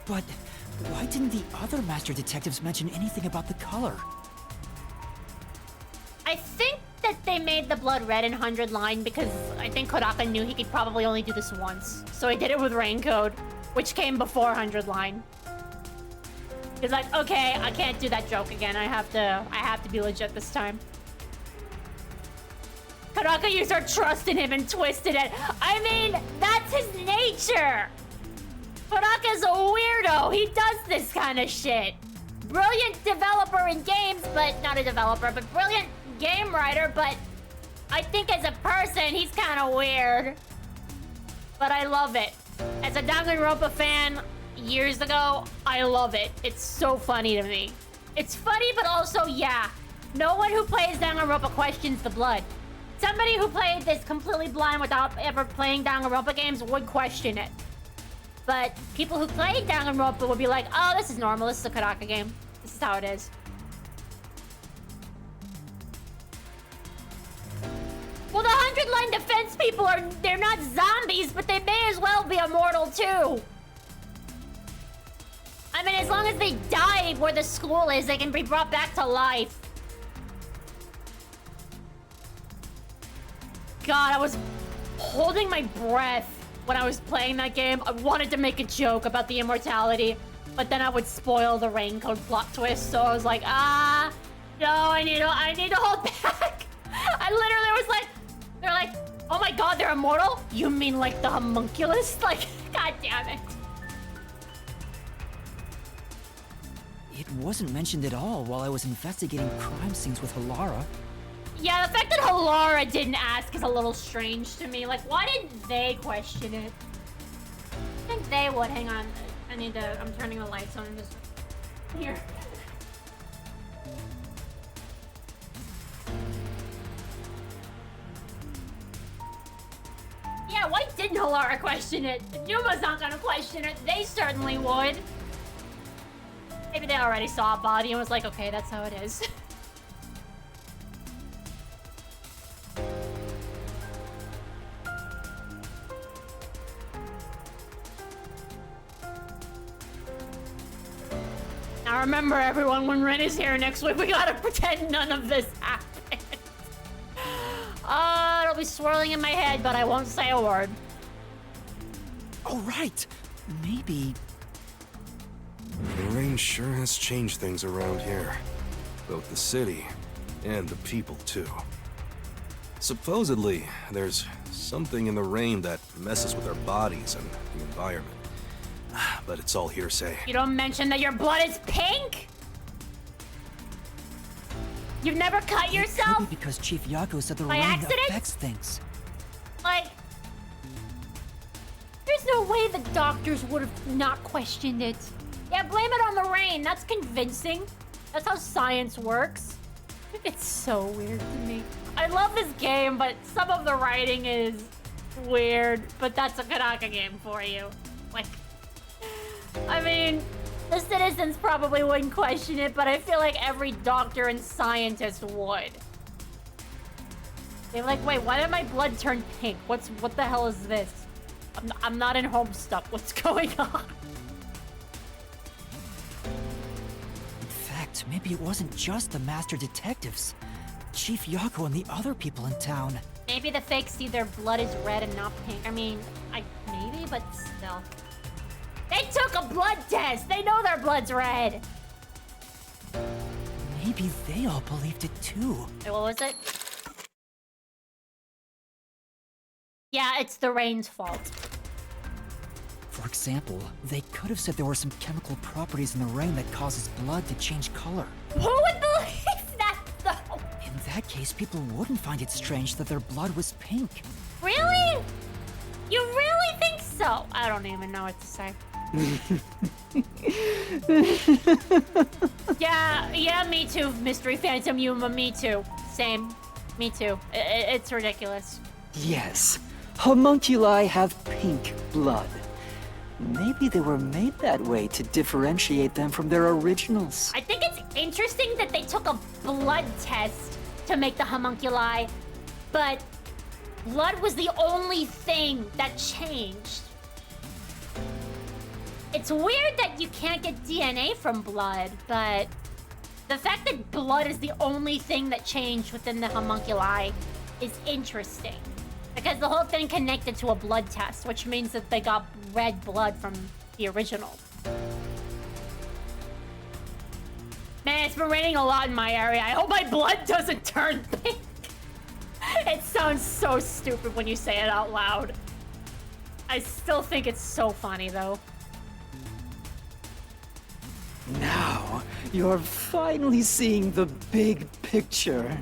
But why didn't the other master detectives mention anything about the color? I think that they made the blood red in 100 line because I think Kodaka knew he could probably only do this once. So he did it with Rain Code, which came before 100 line. He's like, okay, I can't do that joke again. I have to be legit this time. Kodaka used her trust in him and twisted it. I mean, that's his nature. Kodaka's a weirdo. He does this kind of shit. Brilliant developer in games, but not a developer, but brilliant game writer, but I think as a person, he's kind of weird. But I love it. As a Danganronpa fan years ago, I love it. It's so funny to me. It's funny, but also, yeah. No one who plays Danganronpa questions the blood. Somebody who played this completely blind without ever playing Danganronpa games would question it. But people who play Danganronpa would be like, oh, this is normal. This is a Karaka game. This is how it is. Well, the 100-line defense people they're not zombies, but they may as well be immortal too. I mean, as long as they die where the school is, they can be brought back to life. God, I was holding my breath when I was playing that game. I wanted to make a joke about the immortality, but then I would spoil the raincoat plot twist, so I was like, no, I need to hold back. I literally was like, they're like, oh my god, they're immortal? You mean like the homunculus? Like, god damn it. It wasn't mentioned at all while I was investigating crime scenes with Halara. Yeah, the fact that Halara didn't ask is a little strange to me. Like, why didn't they question it? I think they would. Hang on. I'm turning the lights on. Just here. Yeah, why didn't Halara question it? If Yuma's not gonna question it, they certainly would. Maybe they already saw a body and was like, okay, that's how it is. Now remember, everyone, when Ren is here next week, we gotta pretend none of this happened. It'll be swirling in my head, but I won't say a word. Oh, right. Maybe... The rain sure has changed things around here. Both the city and the people, too. Supposedly, there's something in the rain that messes with our bodies and the environment. But it's all hearsay. You don't mention that your blood is pink? You've never cut yourself? Could be because Chief Yako said the By rain accident? affects things. Like, there's no way the doctors would have not questioned it. Yeah, blame it on the rain. That's convincing. That's how science works. It's so weird to me. I love this game, but some of the writing is weird. But that's a Karaka game for you. Like, I mean, the citizens probably wouldn't question it, but I feel like every doctor and scientist would. They're like, wait, why did my blood turn pink? What the hell is this? I'm not in Homestuck. What's going on? In fact, maybe it wasn't just the master detectives. Chief Yako and the other people in town. Maybe the fakes see their blood is red and not pink. I mean, maybe, but still. They took a blood test! They know their blood's red! Maybe they all believed it too. Wait, what was it? Yeah, it's the rain's fault. For example, they could have said there were some chemical properties in the rain that causes blood to change color. Who would believe that, though? In that case, people wouldn't find it strange that their blood was pink. Really? You really think so? I don't even know what to say. Yeah, me too, Mystery Phantom Yuma, me too. Same. Me too. It's ridiculous. Yes, homunculi have pink blood. Maybe they were made that way to differentiate them from their originals. I think it's interesting that they took a blood test to make the homunculi, but blood was the only thing that changed. It's weird that you can't get DNA from blood, but the fact that blood is the only thing that changed within the homunculi is interesting. Because the whole thing connected to a blood test, which means that they got red blood from the original. Man, it's been raining a lot in my area. I hope my blood doesn't turn pink. It sounds so stupid when you say it out loud. I still think it's so funny, though. Now, you're finally seeing the big picture.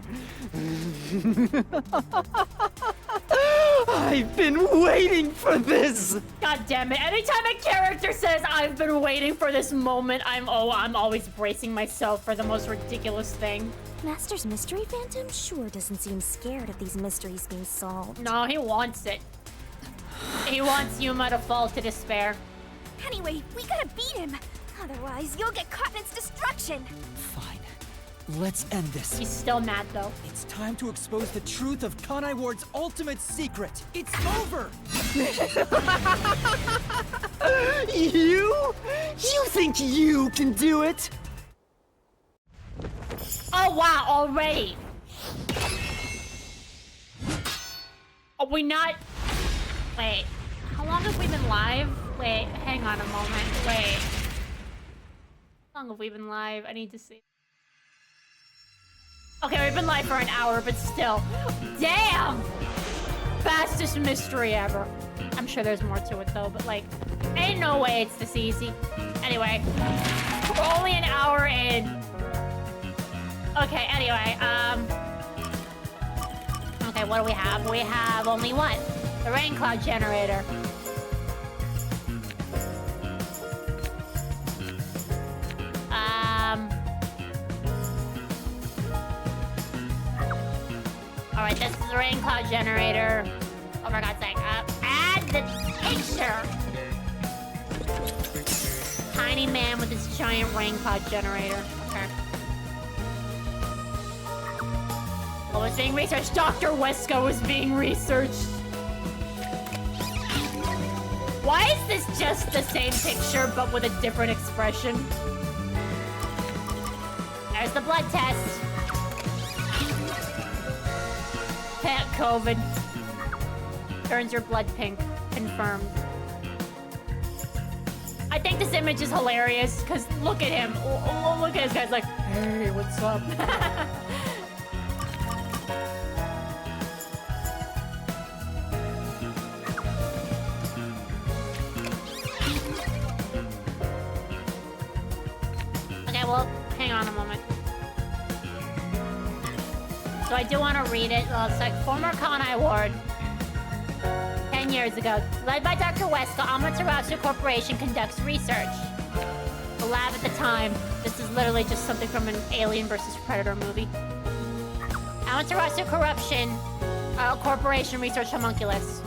I've been waiting for this! God damn it. Anytime a character says, I've been waiting for this moment, I'm always bracing myself for the most ridiculous thing. Master's Mystery Phantom sure doesn't seem scared of these mysteries being solved. No, he wants it. He wants Yuma to fall to despair. Anyway, we gotta beat him. Otherwise, you'll get caught in its destruction. Fine. Let's end this. He's still mad though. It's time to expose the truth of Kanai Ward's ultimate secret. It's over! You? You think you can do it? Oh wow, already. Are we not? Wait, how long have we been live? Wait, hang on a moment. Wait. How long have we been live? I need to see. Okay, we've been live for an hour, but still. Damn! Fastest mystery ever. I'm sure there's more to it though, but like, ain't no way it's this easy. Anyway, we're only an hour in. Okay, anyway, okay, what do we have? We have only one. The rain cloud generator. Alright, this is the rain cloud generator. Oh, for God's sake. Add the picture! Tiny man with his giant rain cloud generator. Okay. What was being researched? Dr. Wesker was being researched. Why is this just the same picture but with a different expression? There's the blood test. Pet COVID. Turns your blood pink. Confirmed. I think this image is hilarious because look at him. Look at this guy's like, hey, what's up? Okay, well, hang on a moment. So I do want to read it. Well, it's like former Kanai Ward. 10 years ago, led by Dr. Wesker, Amaterasu Corporation conducts research. The lab at the time. This is literally just something from an Alien vs. Predator movie. Amaterasu Corporation research homunculus.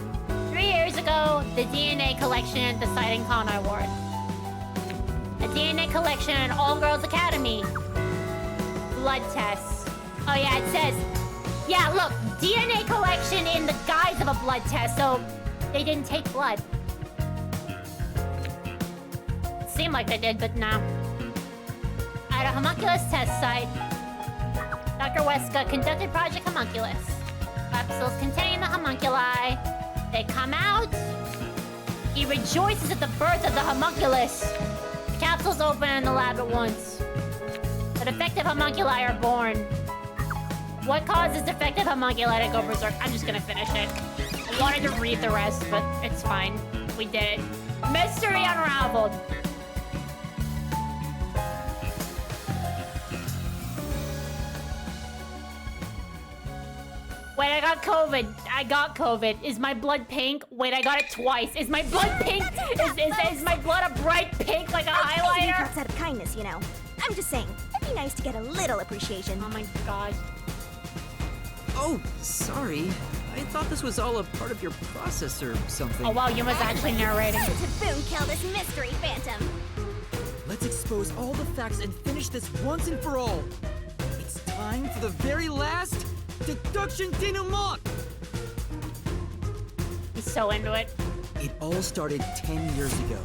3 years ago, the DNA collection at the site in Kanai Ward. A DNA collection at All Girls Academy. Blood tests. Oh yeah, it says, yeah, look, DNA collection in the guise of a blood test, so they didn't take blood. Seemed like they did, but no. At a homunculus test site, Dr. Wesker conducted Project Homunculus. Capsules containing the homunculi. They come out. He rejoices at the birth of the homunculus. The capsules open in the lab at once. The defective homunculi are born. What causes defective homunculi to go berserk? I'm just gonna finish it. I wanted to read the rest, but it's fine. We did it. Mystery unraveled. Wait, I got COVID. I got COVID. Is my blood pink? Wait, I got it twice. Is my blood pink? Is my blood a bright pink like a highlighter? That's out of kindness, you know. I'm just saying, it'd be nice to get a little appreciation. Oh my god. Oh, sorry. I thought this was all a part of your process or something. Oh wow, Yuma's actually narrating. Time to boom kill this mystery phantom. Let's expose all the facts and finish this once and for all. It's time for the very last deduction denouement! He's so into it. It all started 10 years ago.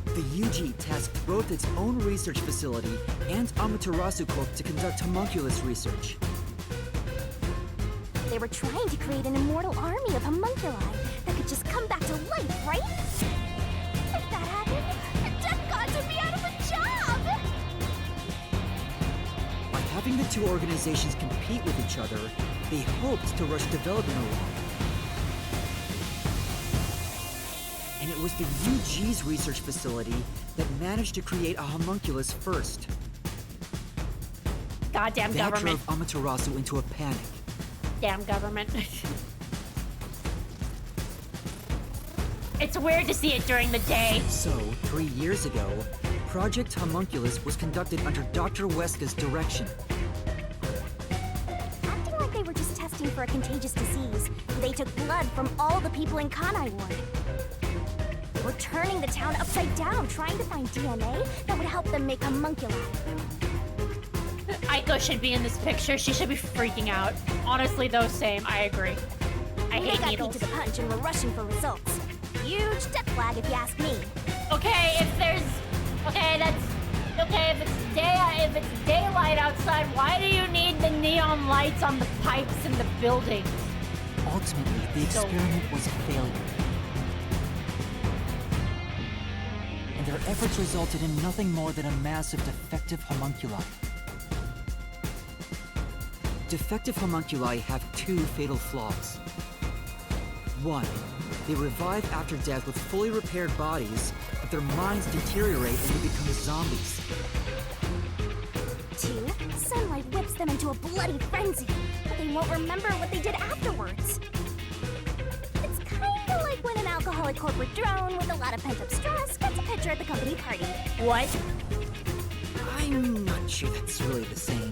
The UG tasked both its own research facility and Amaterasu Corp to conduct homunculus research. They were trying to create an immortal army of homunculi that could just come back to life, right? If that happened, the death gods would be out of a job! By having the two organizations compete with each other, they hoped to rush development along. And it was the UG's research facility that managed to create a homunculus first. Goddamn That government. drove Amaterasu into a panic. Damn government. It's weird to see it during the day. So, 3 years ago, Project Homunculus was conducted under Dr. Wesker's direction. Acting like they were just testing for a contagious disease, they took blood from all the people in Kanai Ward. were turning the town upside down, trying to find DNA that would help them make homunculi. Aiko should be in this picture. She should be freaking out. Honestly, though, same. I agree. I They hate got needles. beat to the punch and were rushing for results. Huge death flag, if you ask me. Okay, if there's... Okay, that's... Okay, if it's daylight outside, why do you need the neon lights on the pipes in the buildings? Ultimately, the experiment was a failure. And their efforts resulted in nothing more than a mass of defective homunculi. Defective homunculi have two fatal flaws. One, they revive after death with fully repaired bodies, but their minds deteriorate and they become zombies. Two, sunlight whips them into a bloody frenzy, but they won't remember what they did afterwards. It's kinda like when an alcoholic corporate drone with a lot of pent-up stress gets a picture at the company party. What? I'm not sure that's really the same.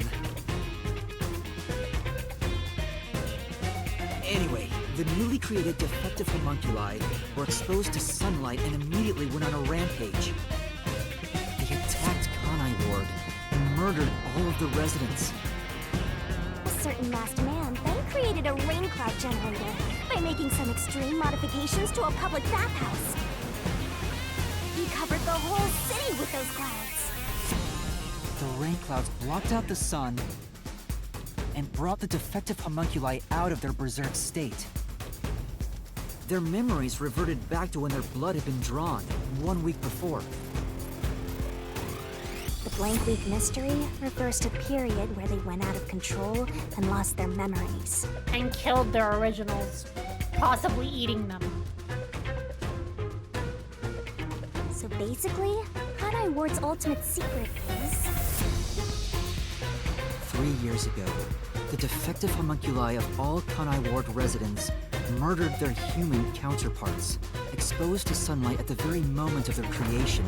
Anyway, the newly created defective homunculi were exposed to sunlight and immediately went on a rampage. They attacked Kanai Ward and murdered all of the residents. A certain masked man then created a rain cloud generator by making some extreme modifications to a public bathhouse. He covered the whole city with those clouds. The rain clouds blocked out the sun and brought the defective homunculi out of their berserk state. Their memories reverted back to when their blood had been drawn 1 week before. The blank week mystery refers to a period where they went out of control and lost their memories. And killed their originals, possibly eating them. So basically, Kanai Ward's ultimate secret is... 3 years ago, the defective homunculi of all Kanai Ward residents murdered their human counterparts. Exposed to sunlight at the very moment of their creation,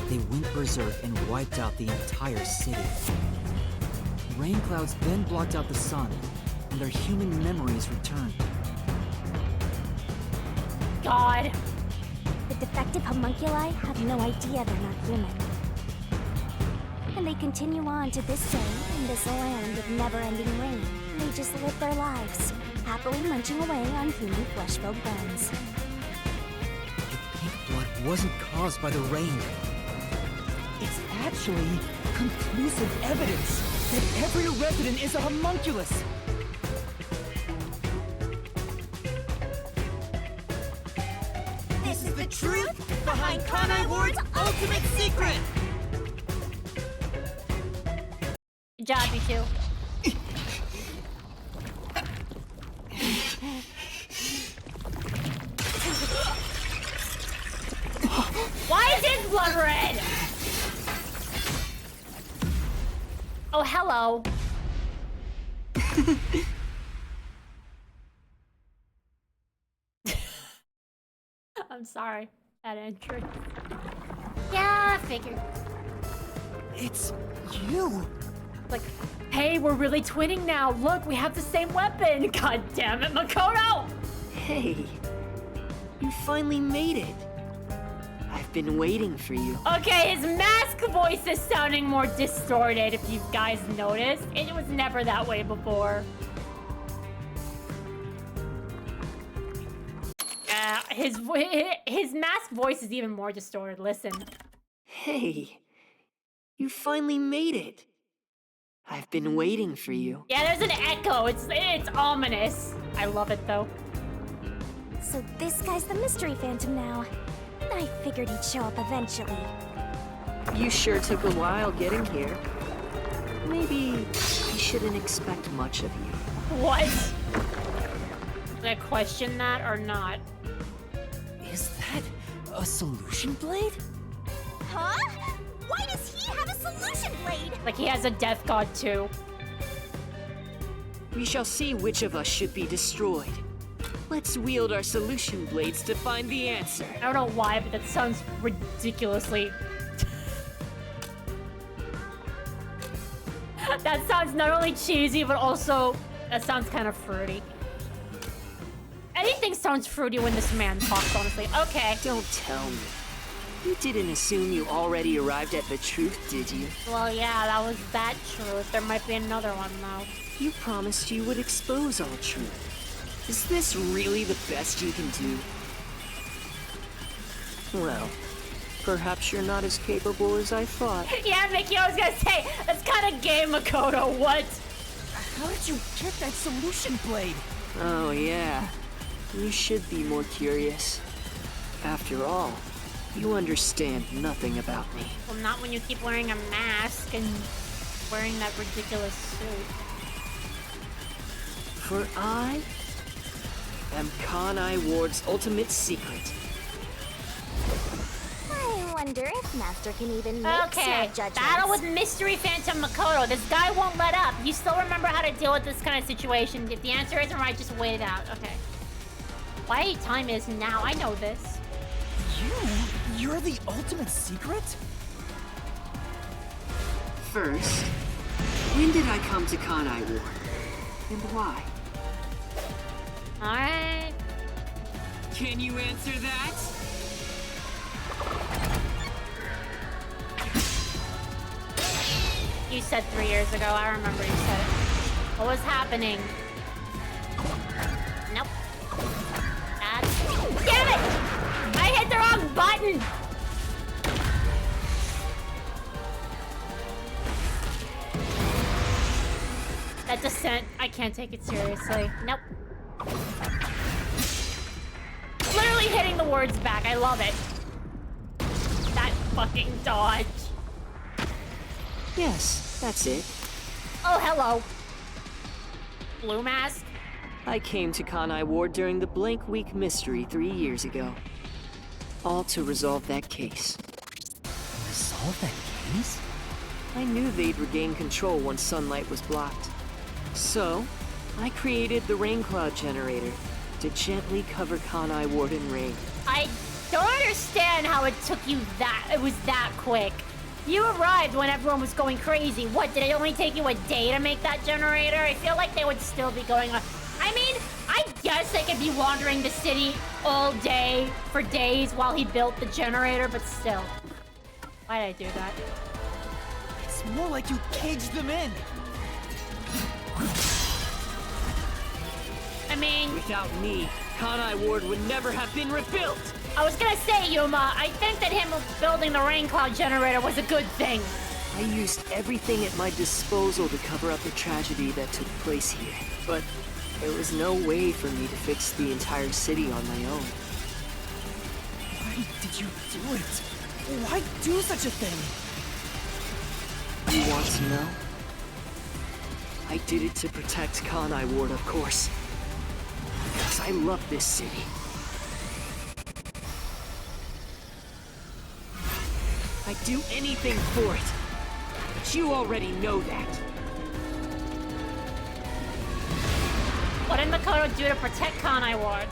they went berserk and wiped out the entire city. Rain clouds then blocked out the sun, and their human memories returned. God. The defective homunculi have no idea they're not human. And they continue on to this day in this land of never-ending rain. They just live their lives, happily munching away on human flesh-filled bones. The pink blood wasn't caused by the rain. It's actually conclusive evidence that every resident is a homunculus. This is the truth behind Kanai Ward's ultimate secret! Good job, you two. Why is his blood red? Oh, hello. I'm sorry. That entrance. Yeah, I figured. It's you! Like, hey, we're really twinning now. Look, we have the same weapon. God damn it, Makoto! Hey, you finally made it. I've been waiting for you. Okay, his mask voice is sounding more distorted, if you guys noticed. It was never that way before. His mask voice is even more distorted. Listen. Hey, you finally made it. I've been waiting for you. Yeah, there's an echo. It's ominous. I love it though. So this guy's the Mystery Phantom now. I figured he'd show up eventually. You sure took a while getting here. Maybe I shouldn't expect much of you. What? Did I question that or not? Is that a solution blade? Huh? Why does he have a solution blade? Like he has a death god too. We shall see which of us should be destroyed. Let's wield our solution blades to find the answer. I don't know why, but that sounds ridiculously... That sounds not only cheesy, but also... That sounds kind of fruity. Anything sounds fruity when this man talks, honestly. Okay. Don't tell me. You didn't assume you already arrived at the truth, did you? Well, yeah, that was that truth. There might be another one, though. You promised you would expose all truth. Is this really the best you can do? Well, perhaps you're not as capable as I thought. Yeah, Mickey, I was gonna say, that's kind of gay, Makoto. What? How did you get that solution blade? Oh, yeah. You should be more curious. After all, you understand nothing about me. Well, not when you keep wearing a mask and wearing that ridiculous suit. For I am Kanai Ward's ultimate secret. I wonder if Master can even make Okay, snap judgments. battle with Mystery Phantom Makoto. This guy won't let up. You still remember how to deal with this kind of situation. If the answer isn't right, just wait it out. Okay. Why time is now? I know this. You're the ultimate secret? First, when did I come to Kanai Ward? And why? Alright. Can you answer that? You said 3 years ago. I remember you said it. What was happening? Nope. Damn it! I hit the wrong button! That descent, I can't take it seriously. Nope. Literally hitting the words back. I love it. That fucking dodge. Yes, that's it. Oh, hello. Blue mask? I came to Kanai Ward during the Blank Week mystery 3 years ago. All to resolve that case. Resolve that case? I knew they'd regain control once sunlight was blocked. So, I created the rain cloud generator to gently cover Kanai Ward in rain. I don't understand how it took you it was that quick. You arrived when everyone was going crazy. What, did it only take you a day to make that generator? I feel like they would still be going on. I mean, I guess they could be wandering the city all day for days while he built the generator, but still. Why did I do that? It's more like you caged them in. I mean, Without me, Kanai Ward would never have been rebuilt! I was gonna say, Yuma, I think that him building the rain cloud generator was a good thing. I used everything at my disposal to cover up the tragedy that took place here. But there was no way for me to fix the entire city on my own. Why did you do it? Why do such a thing? You want to know? I did it to protect Kanai Ward, of course. Because I love this city. I'd do anything for it. But you already know that. What did Makoto do to protect Kanai Ward?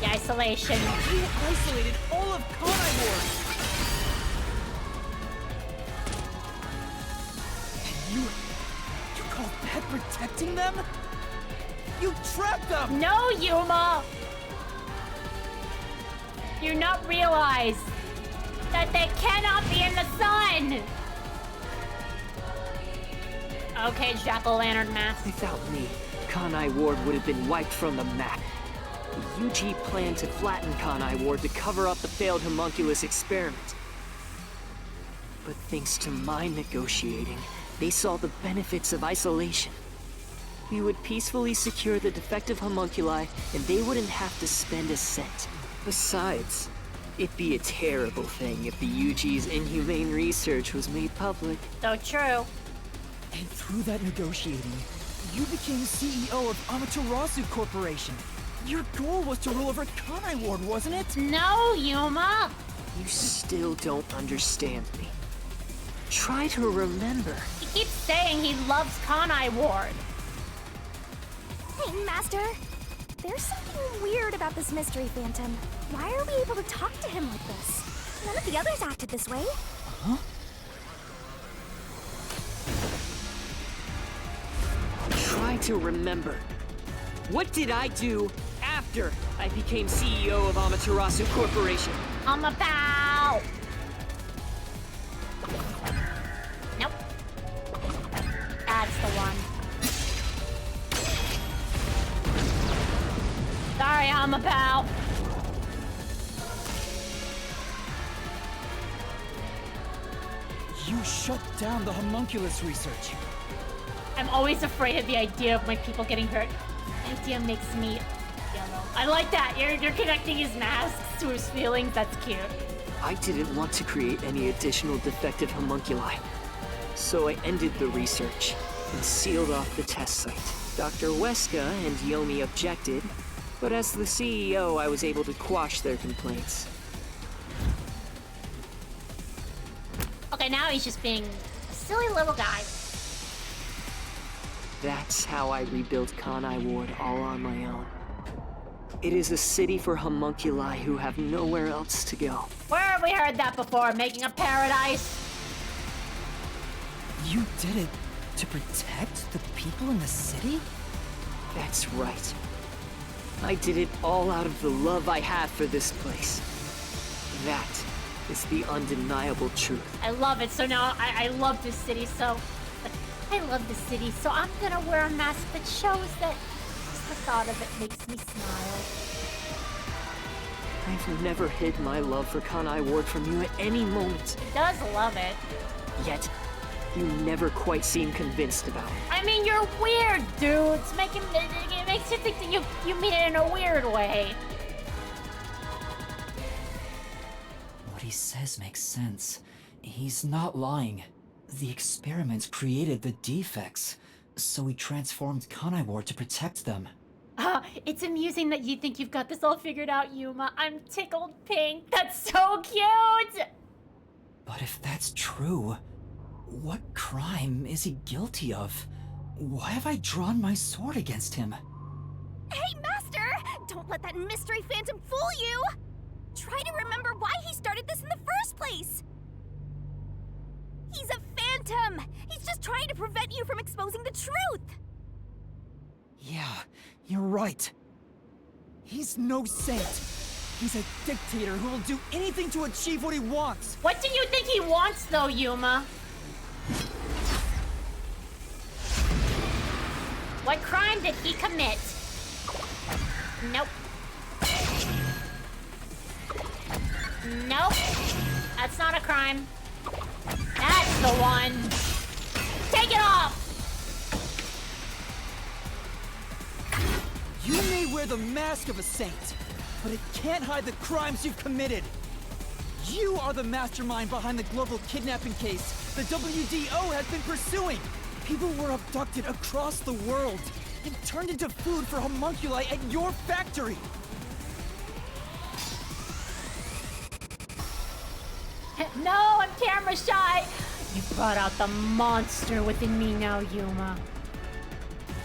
The isolation. You isolated all of Kanai Ward. And you call that protecting them? You trapped them! No, Yuma! You not realize that they cannot be in the sun! Okay, Jack-o'-lantern mask. Without me, Kanai Ward would have been wiped from the map. The UG planned to flatten Kanai Ward to cover up the failed homunculus experiment. But thanks to my negotiating, they saw the benefits of isolation. We would peacefully secure the defective homunculi, and they wouldn't have to spend a cent. Besides, it'd be a terrible thing if the UG's inhumane research was made public. So true. And through that negotiating, you became CEO of Amaterasu Corporation. Your goal was to rule over Kanai Ward, wasn't it? No, Yuma! You still don't understand me. Try to remember. He keeps saying he loves Kanai Ward. Hey, Master. There's something weird about this Mystery Phantom. Why are we able to talk to him like this? None of the others acted this way. Huh? to remember. What did I do after I became CEO of Amaterasu Corporation? I'm about. Nope. That's the one. Sorry, I'm about. You shut down the homunculus research. I'm always afraid of the idea of my people getting hurt. The idea makes me yellow. I like that. You're connecting his masks to his feelings. That's cute. I didn't want to create any additional defective homunculi. So I ended the research and sealed off the test site. Dr. Weska and Yomi objected, but as the CEO, I was able to quash their complaints. Okay, now he's just being a silly little guy. That's how I rebuilt Kanai Ward all on my own. It is a city for homunculi who have nowhere else to go. Where have we heard that before? Making a paradise? You did it to protect the people in the city? That's right. I did it all out of the love I have for this place. That is the undeniable truth. I love it. So now I love this city. So I love the city. So I'm gonna wear a mask that shows that just the thought of it makes me smile. I've never hid my love for Kanai Ward from you at any moment. He does love it. Yet, you never quite seem convinced about it. I mean, you're weird, dude. It makes you think that you mean it in a weird way. What he says makes sense. He's not lying. The experiments created the defects, so we transformed Kanai Ward to protect them. It's amusing that you think you've got this all figured out, Yuma. I'm tickled pink. That's so cute! But if that's true, what crime is he guilty of? Why have I drawn my sword against him? Hey, Master! Don't let that mystery phantom fool you! Try to remember why he started this in the first place! He's a phantom! He's just trying to prevent you from exposing the truth! Yeah, you're right. He's no saint. He's a dictator who will do anything to achieve what he wants. What do you think he wants, though, Yuma? What crime did he commit? Nope. Nope. That's not a crime. That's the one. Take it off! You may wear the mask of a saint, but it can't hide the crimes you've committed. You are the mastermind behind the global kidnapping case the WDO has been pursuing. People were abducted across the world and turned into food for homunculi at your factory. No, I'm camera shy. You brought out the monster within me now, Yuma.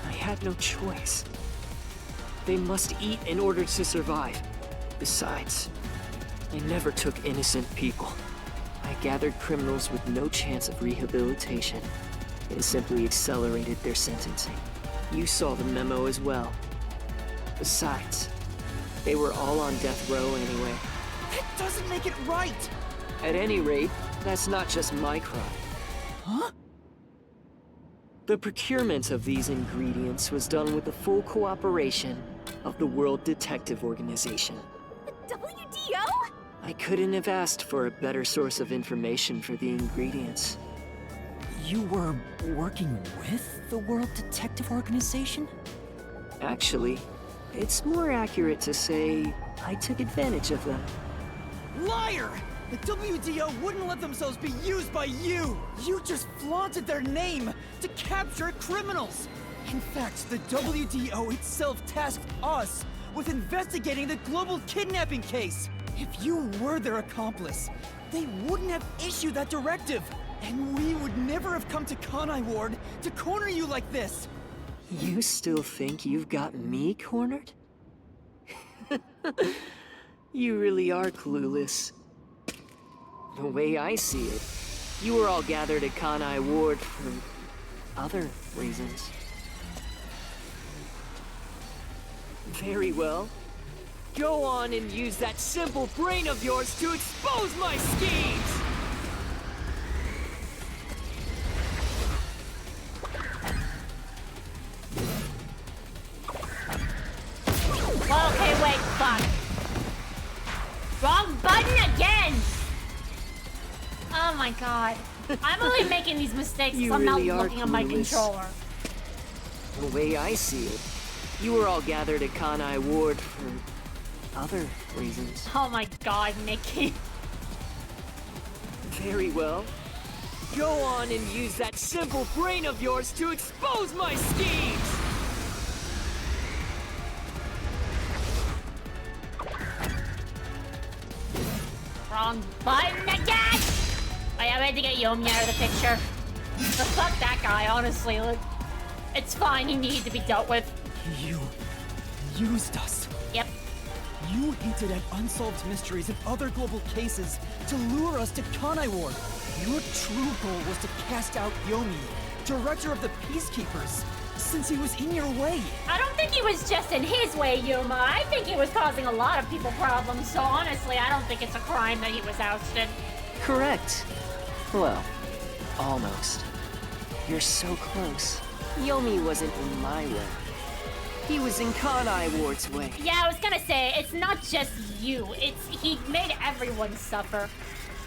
I had no choice. They must eat in order to survive. Besides, I never took innocent people. I gathered criminals with no chance of rehabilitation and simply accelerated their sentencing. You saw the memo as well. Besides, they were all on death row anyway. That doesn't make it right. At any rate, that's not just my crime. Huh? The procurement of these ingredients was done with the full cooperation of the World Detective Organization. The WDO? I couldn't have asked for a better source of information for the ingredients. You were working with the World Detective Organization? Actually, it's more accurate to say I took advantage of them. Liar! The WDO wouldn't let themselves be used by you! You just flaunted their name to capture criminals! In fact, the WDO itself tasked us with investigating the global kidnapping case! If you were their accomplice, they wouldn't have issued that directive! And we would never have come to Kanai Ward to corner you like this! You still think you've got me cornered? You really are clueless. The way I see it, you were all gathered at Kanai Ward for other reasons. Very well. Go on and use that simple brain of yours to expose my schemes! Well, okay, wait, fuck. Wrong button again! Oh my god. I'm only making these mistakes because You I'm really not are looking at my clueless. controller. The way I see it, you were all gathered at Kanai Ward for other reasons. Oh my god, Mickey. Very well. Go on and use that simple brain of yours to expose my schemes! Wrong button again! I had to get Yomi out of the picture. But fuck that guy, honestly. Look, it's fine, he needed to be dealt with. You used us. Yep. You hinted at unsolved mysteries and other global cases to lure us to Kanai Ward. Your true goal was to cast out Yomi, director of the Peacekeepers, since he was in your way. I don't think he was just in his way, Yuma. I think he was causing a lot of people problems, so honestly, I don't think it's a crime that he was ousted. Correct. Well, almost. You're so close. Yomi wasn't in my way. He was in Kanai Ward's way. Yeah, I was gonna say, it's not just you. He made everyone suffer.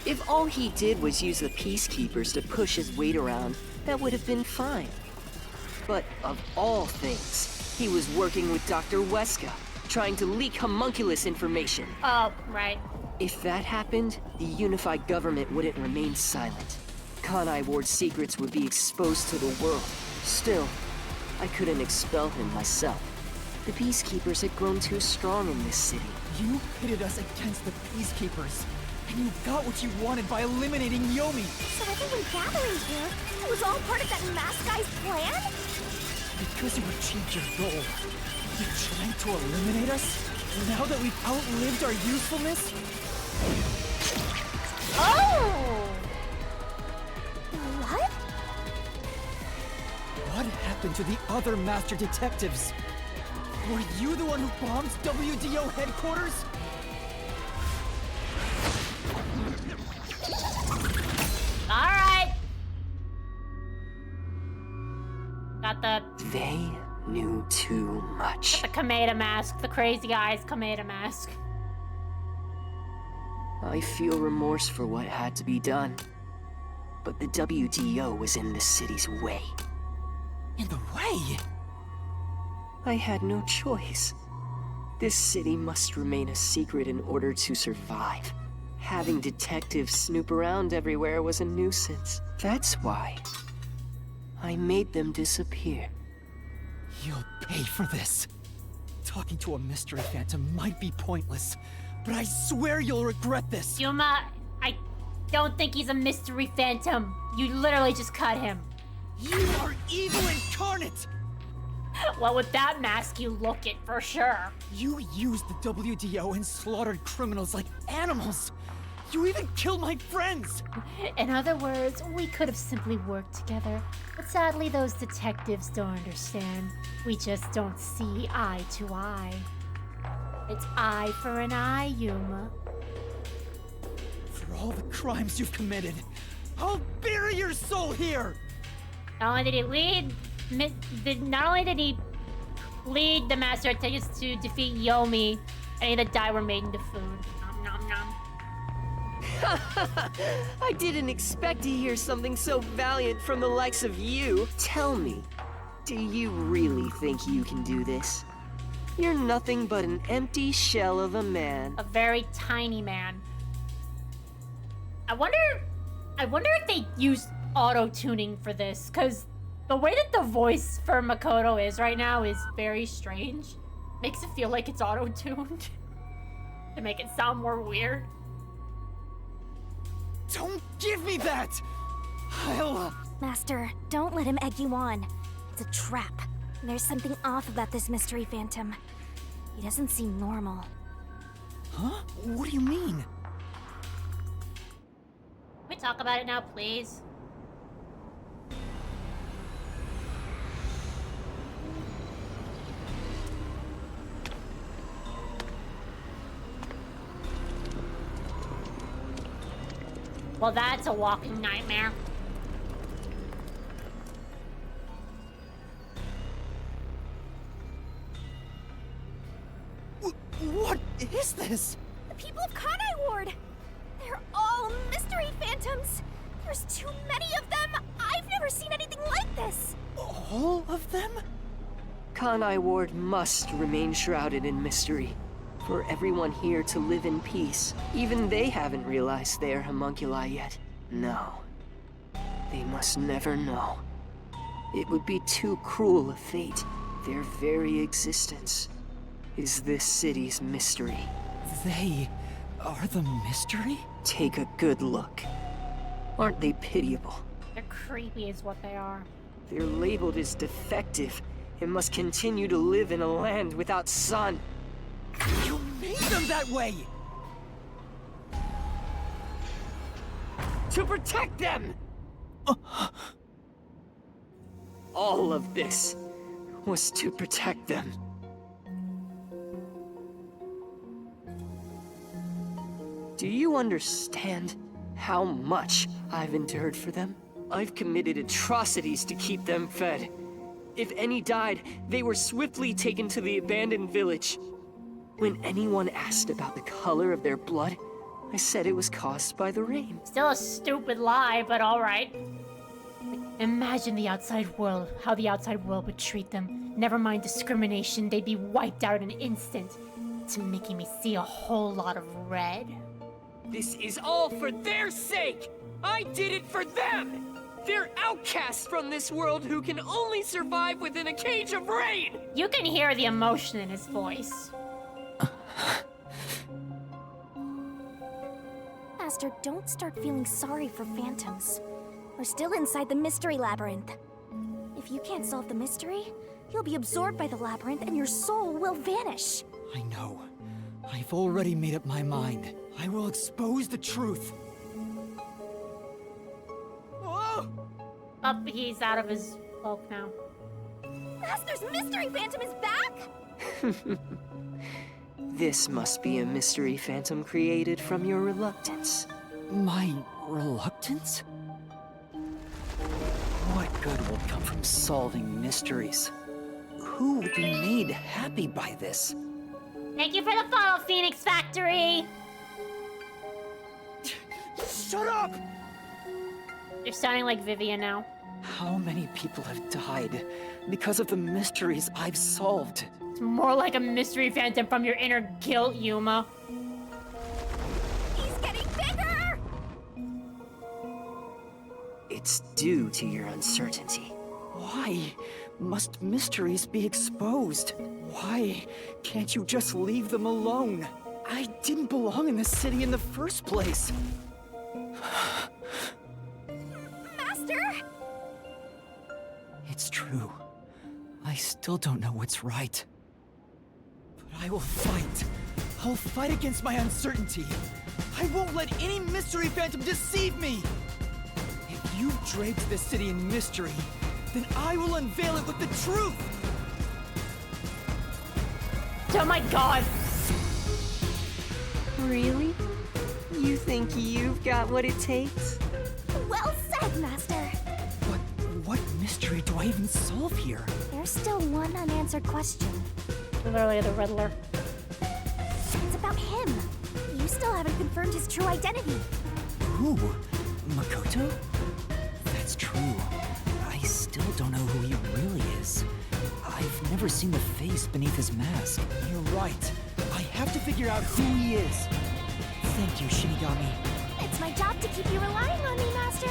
If all he did was use the Peacekeepers to push his weight around, that would have been fine. But of all things, he was working with Dr. Weska, trying to leak homunculus information. Oh, right. If that happened, the unified government wouldn't remain silent. Kanai Ward's secrets would be exposed to the world. Still, I couldn't expel him myself. The Peacekeepers had grown too strong in this city. You pitted us against the Peacekeepers, and you got what you wanted by eliminating Yomi. So everyone gathering here, it was all part of that masked guy's plan? Because you achieved your goal, you're trying to eliminate us? Now that we've outlived our usefulness? Oh! What? What happened to the other master detectives? Were you the one who bombed WDO headquarters? Alright. Got the They knew too much. Kameda mask, the crazy eyes Kameda mask. I feel remorse for what had to be done. But the WDO was in the city's way. In the way? I had no choice. This city must remain a secret in order to survive. Having detectives snoop around everywhere was a nuisance. That's why I made them disappear. You'll pay for this. Talking to a mystery phantom might be pointless, but I swear you'll regret this. Yuma, I don't think he's a mystery phantom. You literally just cut him. You are evil incarnate! Well, with that mask, you look it for sure. You used the WDO and slaughtered criminals like animals. You even killed my friends. In other words, we could have simply worked together. But sadly, those detectives don't understand. We just don't see eye to eye. It's eye for an eye, Yuma. For all the crimes you've committed, I'll bury your soul here. Not only did he lead the Master Detectives to defeat Yomi, any that die were made into food. Nom nom nom. I didn't expect to hear something so valiant from the likes of you. Tell me, do you really think you can do this? You're nothing but an empty shell of a man. A very tiny man. I wonder if they used auto-tuning for this, because the way that the voice for Makoto is right now is very strange. Makes it feel like it's auto-tuned to make it sound more weird. Don't give me that! I'll... Master, don't let him egg you on. It's a trap. There's something off about this mystery phantom. He doesn't seem normal. Huh? What do you mean? Can we talk about it now, please? Well, that's a walking nightmare. What is this? The people of Kanai Ward! They're all mystery phantoms! There's too many of them! I've never seen anything like this! All of them? Kanai Ward must remain shrouded in mystery. For everyone here to live in peace. Even they haven't realized they are homunculi yet. No. They must never know. It would be too cruel a fate. Their very existence is this city's mystery. They are the mystery? Take a good look. Aren't they pitiable? They're creepy is what they are. They're labeled as defective and must continue to live in a land without sun. You made them that way! To protect them! All of this was to protect them. Do you understand how much I've endured for them? I've committed atrocities to keep them fed. If any died, they were swiftly taken to the abandoned village. When anyone asked about the color of their blood, I said it was caused by the rain. Still a stupid lie, but alright. Imagine the outside world, how the outside world would treat them. Never mind discrimination, they'd be wiped out in an instant. It's making me see a whole lot of red. This is all for their sake! I did it for them! They're outcasts from this world who can only survive within a cage of rain! You can hear the emotion in his voice. Master, don't start feeling sorry for phantoms. We're still inside the mystery labyrinth. If you can't solve the mystery, you'll be absorbed by the labyrinth and your soul will vanish. I know. I've already made up my mind. I will expose the truth. Whoa! Up, he's out of his bulk now. Master's mystery phantom is back? This must be a mystery phantom created from your reluctance. My reluctance? What good will come from solving mysteries? Who would be made happy by this? Thank you for the follow, Phoenix Factory! Shut up! You're sounding like Vivian now. How many people have died because of the mysteries I've solved? It's more like a mystery phantom from your inner guilt, Yuma. He's getting bigger! It's due to your uncertainty. Why must mysteries be exposed? Why can't you just leave them alone? I didn't belong in this city in the first place. Master! It's true. I still don't know what's right. But I will fight. I'll fight against my uncertainty. I won't let any mystery phantom deceive me! If you draped this city in mystery, then I will unveil it with the truth! Oh my god! Really? You think you've got what it takes? Well said, Master. But what mystery do I even solve here? There's still one unanswered question. Literally the Riddler. It's about him. You still haven't confirmed his true identity. Who? Makoto? That's true. I still don't know who he really is. I've never seen the face beneath his mask. You're right. I have to figure out who he is. Thank you, Shinigami. It's my job to keep you relying on me, Master.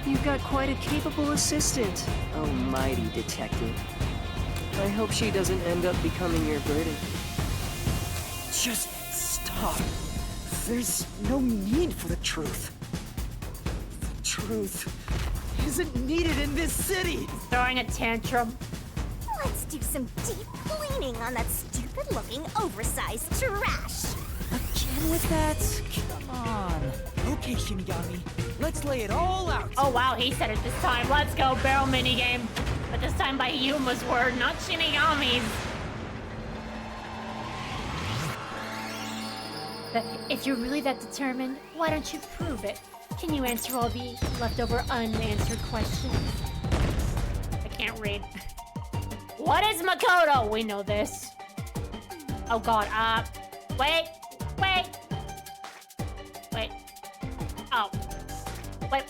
You've got quite a capable assistant, oh mighty detective. I hope she doesn't end up becoming your burden. Just stop. There's no need for the truth. The truth isn't needed in this city. Throwing a tantrum. Let's do some deep cleaning on that stupid-looking, oversized trash. Again with that? Come on. Okay, Shinigami. Let's lay it all out. Oh wow, he said it this time. Let's go, barrel minigame. But this time by Yuma's word, not Shinigami's. But if you're really that determined, why don't you prove it? Can you answer all the leftover unanswered questions? I can't read. What is Makoto? We know this. Oh god, wait. Oh. Wait.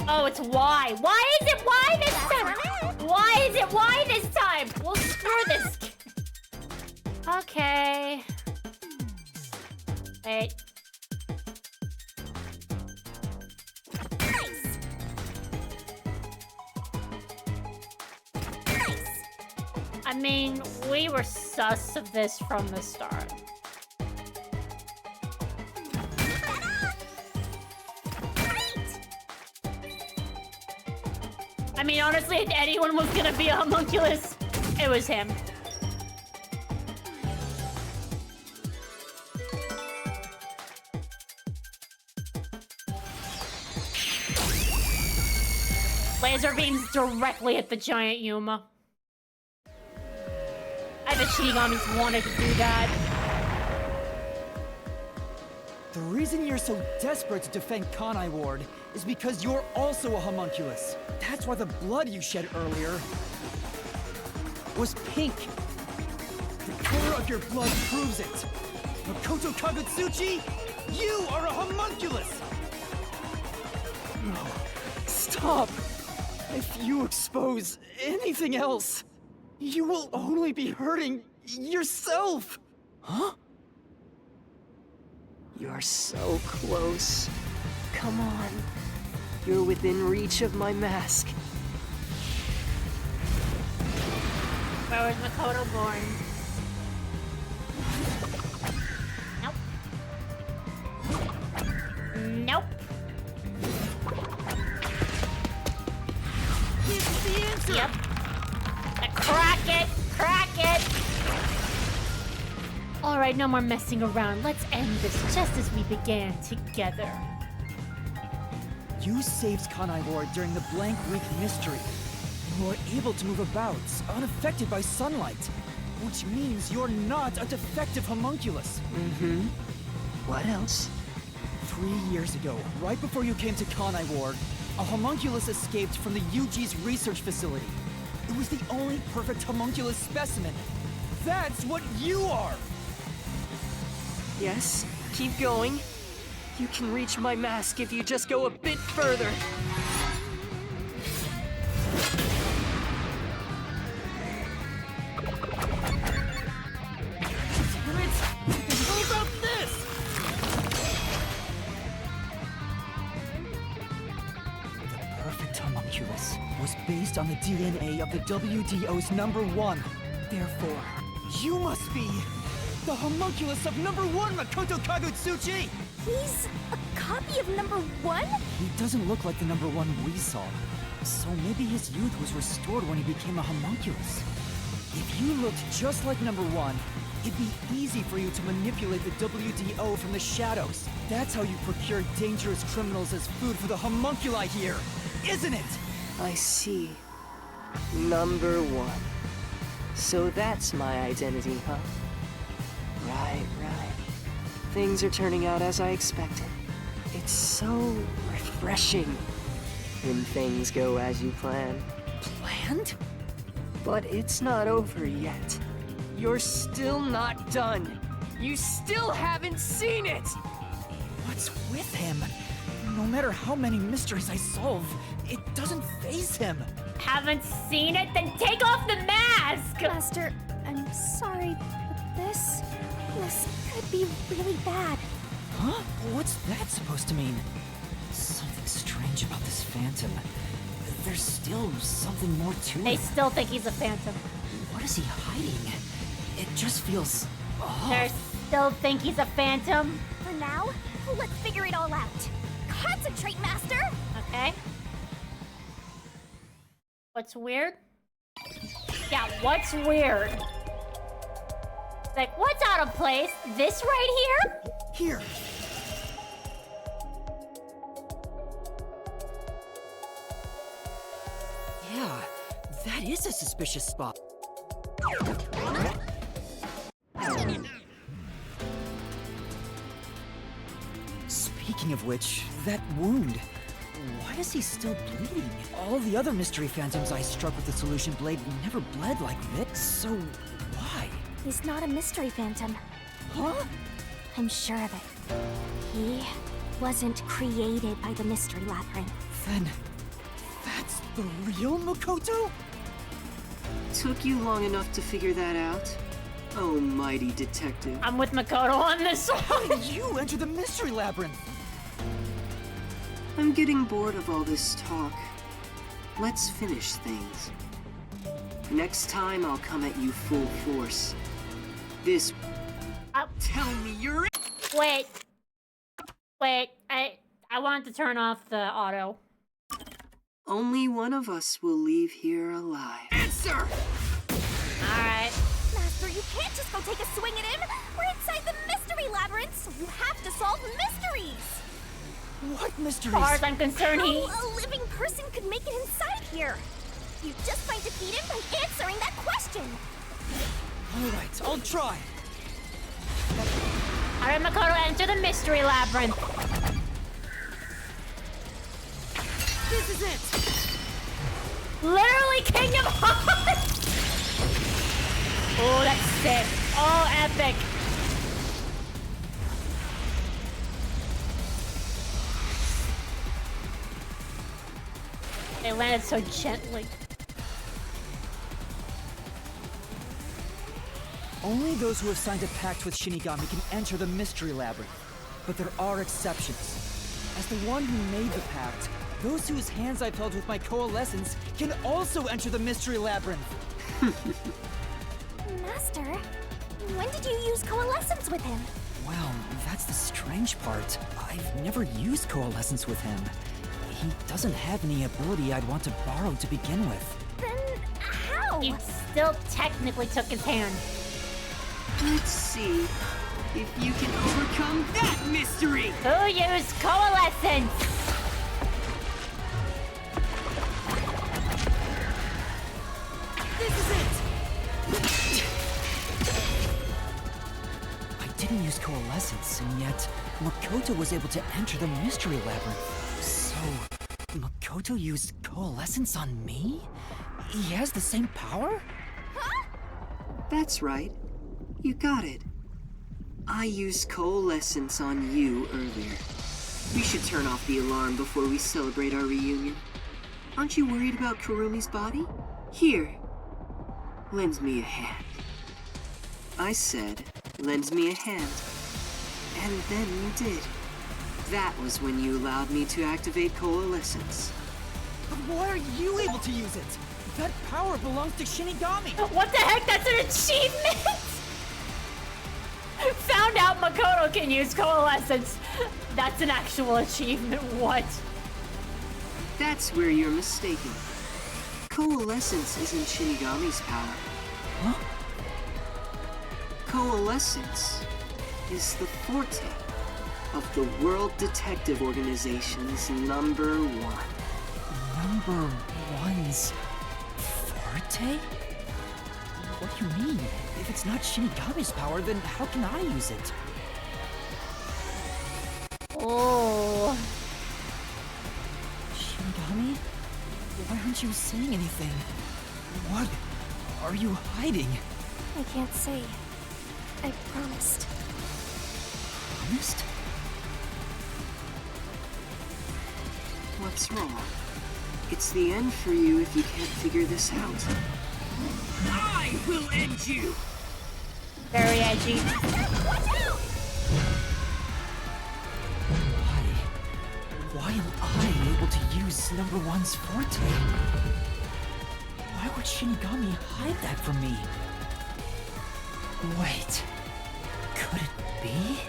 Oh, it's Y. Why is it Y this time? Why is it Y this time? Well, screw this. Okay. Wait. Nice. Nice. I mean, we were sus of this from the start. I mean, honestly, if anyone was gonna be a homunculus, it was him. Laser beams directly at the giant Yuma. I bet Shinigamis wanted to do that. The reason you're so desperate to defend Kanai Ward is because you're also a homunculus. That's why the blood you shed earlier was pink. The color of your blood proves it. Makoto Kagutsuchi, you are a homunculus! No, stop. If you expose anything else, you will only be hurting yourself. Huh? You're so close. Come on. You're within reach of my mask. Where was Makoto born? Nope. Nope. Here's the answer! Yep. Crack it! Crack it! Alright, no more messing around. Let's end this just as we began together. You saved Kanai Ward during the Blank Week mystery. You were able to move about, unaffected by sunlight. Which means you're not a defective homunculus. Mm-hmm. What else? 3 years ago, right before you came to Kanai Ward, a homunculus escaped from the UG's research facility. It was the only perfect homunculus specimen. That's what you are! Yes, keep going. You can reach my mask if you just go a bit further. Damn it! What about this? The perfect homunculus was based on the DNA of the WDO's #1. Therefore, you must be the homunculus of #1 Makoto Kagutsuchi! He's a copy of #1? He doesn't look like the #1 we saw. So maybe his youth was restored when he became a homunculus. If you looked just like #1, it'd be easy for you to manipulate the WDO from the shadows. That's how you procure dangerous criminals as food for the homunculi here, isn't it? I see. #1. So that's my identity, huh? Right. Things are turning out as I expected. It's so refreshing when things go as you plan. Planned? But it's not over yet. You're still not done. You still haven't seen it! What's with him? No matter how many mysteries I solve, it doesn't faze him. Haven't seen it? Then take off the mask! Master, I'm sorry, but this could be really bad. Huh? What's that supposed to mean? Something strange about this phantom. There's still something more to They it. still think he's a phantom. What is he hiding? It just feels off. They still think he's a phantom. For now, let's figure it all out. Concentrate, Master! Okay. What's weird? Yeah, what's weird? Like, what's out of place? This right here? Here. Yeah, that is a suspicious spot. Speaking of of which, that wound. Why is he still bleeding? All the other mystery phantoms I struck with the solution blade never bled like this. So, why? He's not a mystery phantom. Huh? I'm sure of it. He wasn't created by the Mystery Labyrinth. Then, that's the real Makoto? Took you long enough to figure that out? Oh, mighty detective. I'm with Makoto on this one. You entered the Mystery Labyrinth! I'm getting bored of all this talk. Let's finish things. Next time, I'll come at you full force. This... Tell me you're... Wait. Wait, I wanted to turn off the auto. Only one of us will leave here alive. Answer! Alright. Master, you can't just go take a swing at him! We're inside the Mystery Labyrinth, so you have to solve mysteries! What As mysteries? far as I'm concerned, How he... a living person could make it inside here? You just might defeat him by answering that question! Alright, I'll try. Alright, Makoto, enter the mystery labyrinth. This is it! Literally King of Hearts! Oh, that's sick. Oh, epic. They landed so gently. Only those who have signed a pact with Shinigami can enter the Mystery Labyrinth. But there are exceptions. As the one who made the pact, those whose hands I've held with my coalescence can also enter the Mystery Labyrinth. Master, when did you use coalescence with him? Well, that's the strange part. I've never used coalescence with him. He doesn't have any ability I'd want to borrow to begin with. Then how? You still technically took his hand. Let's see if you can overcome that mystery! Who used coalescence? This is it! I didn't use coalescence, and yet Makoto was able to enter the mystery labyrinth. So, Makoto used coalescence on me? He has the same power? That's right. You got it. I used coalescence on you earlier. We should turn off the alarm before we celebrate our reunion. Aren't you worried about Kurumi's body? Here. Lend me a hand. I said, lend me a hand. And then you did. That was when you allowed me to activate coalescence. But why are you able to use it? That power belongs to Shinigami! What the heck? That's an achievement! Found out Makoto can use coalescence. That's an actual achievement. What? That's where you're mistaken. Coalescence isn't Shinigami's power. Huh? Coalescence is the forte of the World Detective Organization's number one. Number one's forte? What do you mean? If it's not Shinigami's power, then how can I use it? Oh. Shinigami? Why aren't you saying anything? What are you hiding? I can't say. I promised. Promised? What's wrong? It's the end for you if you can't figure this out. I will end you! Very edgy. Why am I able to use number one's forte? Why would Shinigami hide that from me? Wait, could it be?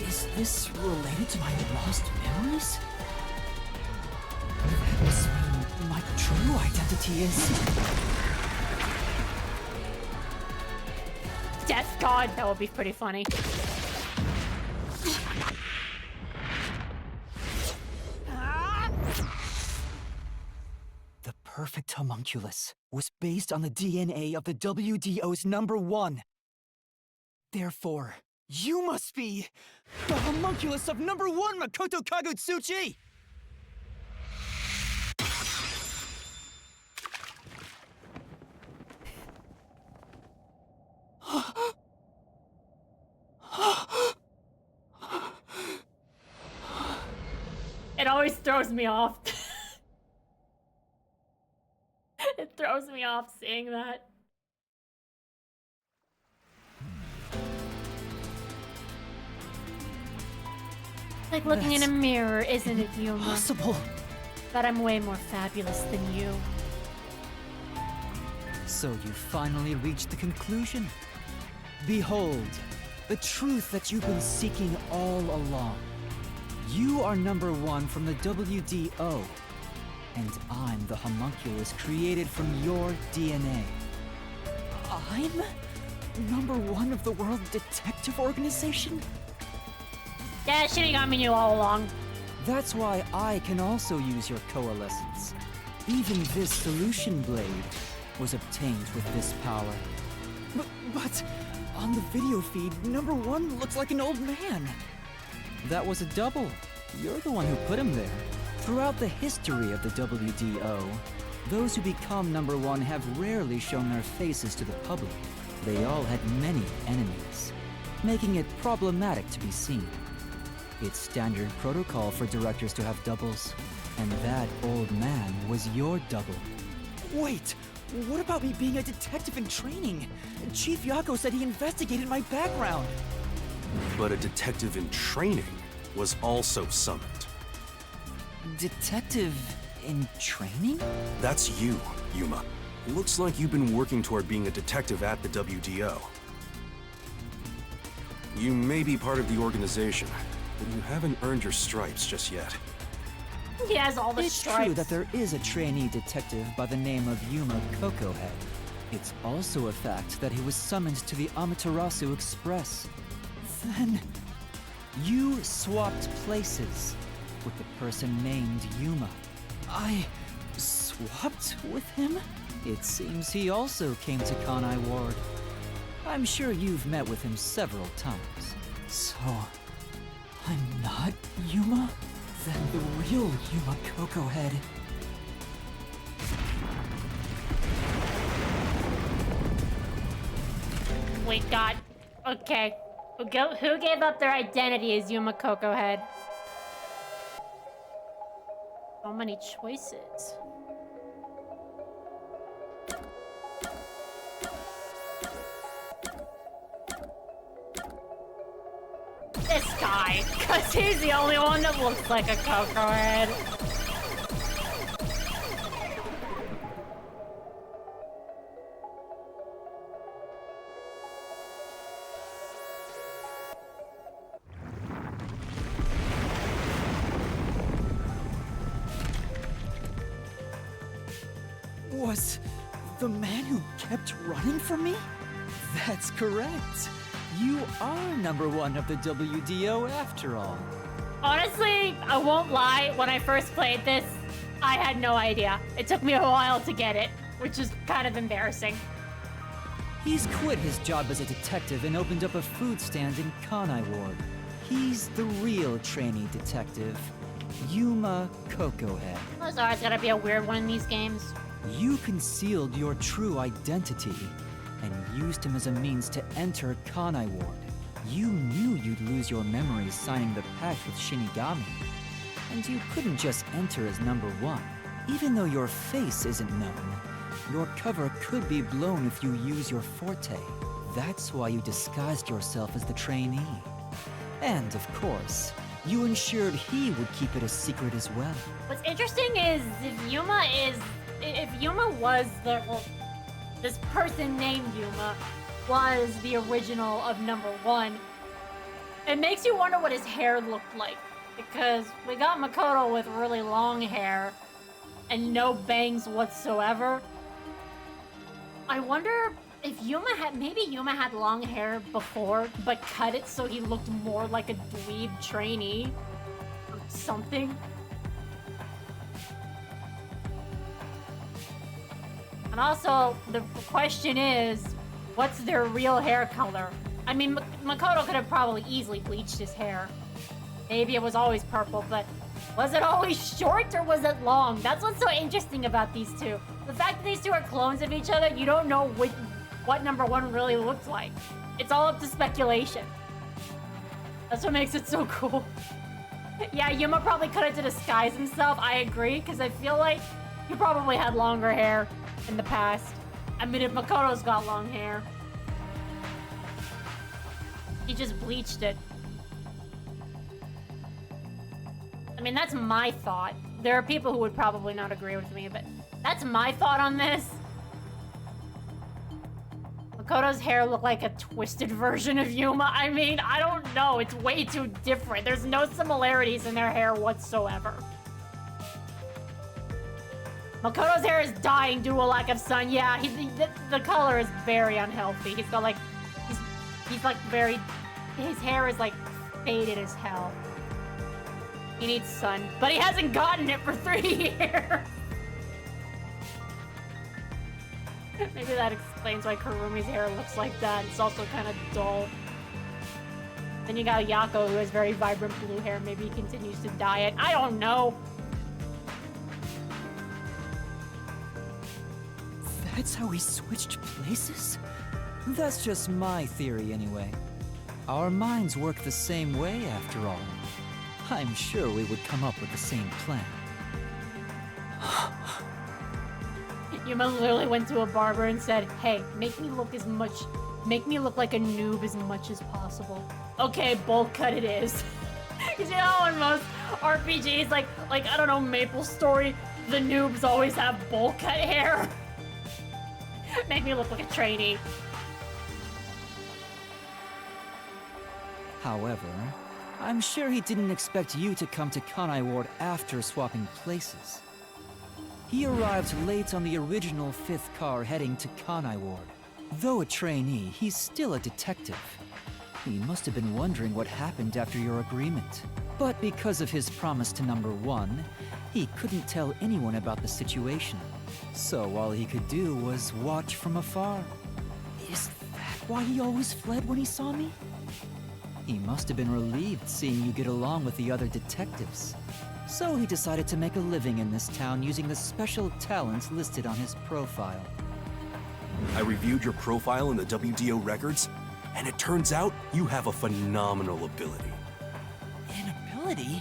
Is this related to my lost memories? That must mean my true identity is... Death God. That would be pretty funny. The perfect homunculus was based on the DNA of the WDO's number one. Therefore, You must be the homunculus of #1 Makoto Kagutsuchi! It always throws me off. It throws me off seeing that. Like looking in a mirror, isn't it, Yuma? Possible. But I'm way more fabulous than you. So you finally reached the conclusion. Behold, the truth that you've been seeking all along. You are #1 from the WDO, and I'm the homunculus created from your DNA. I'm #1 of the World Detective Organization? Yeah, Shinigami knew all along. That's why I can also use your coalescence. Even this solution blade was obtained with this power. But on the video feed, #1 looks like an old man. That was a double. You're the one who put him there. Throughout the history of the WDO, those who become #1 have rarely shown their faces to the public. They all had many enemies, making it problematic to be seen. It's standard protocol for directors to have doubles, and that old man was your double. Wait, what about me being a detective in training? Chief Yako said he investigated my background. But a detective in training was also summoned. Detective in training? That's you, Yuma. Looks like you've been working toward being a detective at the WDO. You may be part of the organization, but you haven't earned your stripes just yet. He has all the It's stripes. true that there is a trainee detective by the name of Yuma Kokohead. It's also a fact that he was summoned to the Amaterasu Express. Then You swapped places with the person named Yuma. I swapped with him? It seems he also came to Kanai Ward. I'm sure you've met with him several times. So, I'm not Yuma? Then the real Yuma Kokohead. We got... Okay. Who gave up their identity as Yuma Kokohead? So many choices. This guy, because he's the only one that looks like a Kokohead. Was the man who kept running from me? That's correct. You are #1 of the WDO after all. Honestly, I won't lie, when I first played this, I had no idea. It took me a while to get it, which is kind of embarrassing. He's quit his job as a detective and opened up a food stand in Kanai Ward. He's the real trainee detective, Yuma Kokohead. There's always gotta be a weird one in these games. You concealed your true identity and used him as a means to enter Kanai Ward. You knew you'd lose your memories signing the pact with Shinigami. And you couldn't just enter as #1. Even though your face isn't known, your cover could be blown if you use your forte. That's why you disguised yourself as the trainee. And of course, you ensured he would keep it a secret as well. What's interesting is if Yuma was this person named Yuma was the original of #1, it makes you wonder what his hair looked like. Because we got Makoto with really long hair and no bangs whatsoever. I wonder if maybe Yuma had long hair before, but cut it so he looked more like a dweeb trainee or something. And also, the question is, what's their real hair color? I mean, Makoto could have probably easily bleached his hair. Maybe it was always purple, but was it always short or was it long? That's what's so interesting about these two. The fact that these two are clones of each other, you don't know what number one really looks like. It's all up to speculation. That's what makes it so cool. Yeah, Yuma probably cut it to disguise himself. I agree, because I feel like he probably had longer hair in the past. I mean, if Makoto's got long hair, he just bleached it. I mean, that's my thought. There are people who would probably not agree with me, but that's my thought on this. Makoto's hair looked like a twisted version of Yuma. I mean, I don't know. It's way too different. There's no similarities in their hair whatsoever. Makoto's hair is dying due to a lack of sun. Yeah, the color is very unhealthy. He's got like, he's like very, his hair is like faded as hell. He needs sun, but he hasn't gotten it for 3 years. Maybe that explains why Kurumi's hair looks like that. It's also kind of dull. Then you got Yako, who has very vibrant blue hair. Maybe he continues to dye it. I don't know. That's how we switched places? That's just my theory anyway. Our minds work the same way after all. I'm sure we would come up with the same plan. Yuma literally went to a barber and said, hey, make me look like a noob as much as possible. Okay, bowl cut it is. You know how in most RPGs, like, I don't know, Maple Story, the noobs always have bowl cut hair? Make me look like a trainee. However, I'm sure he didn't expect you to come to Kanai Ward after swapping places. He arrived late on the original 5th car heading to Kanai Ward. Though a trainee, he's still a detective. He must have been wondering what happened after your agreement. But because of his promise to number 1, he couldn't tell anyone about the situation. So all he could do was watch from afar. Is that why he always fled when he saw me? He must have been relieved seeing you get along with the other detectives. So he decided to make a living in this town using the special talents listed on his profile. I reviewed your profile in the WDO records, and it turns out you have a phenomenal ability. An ability?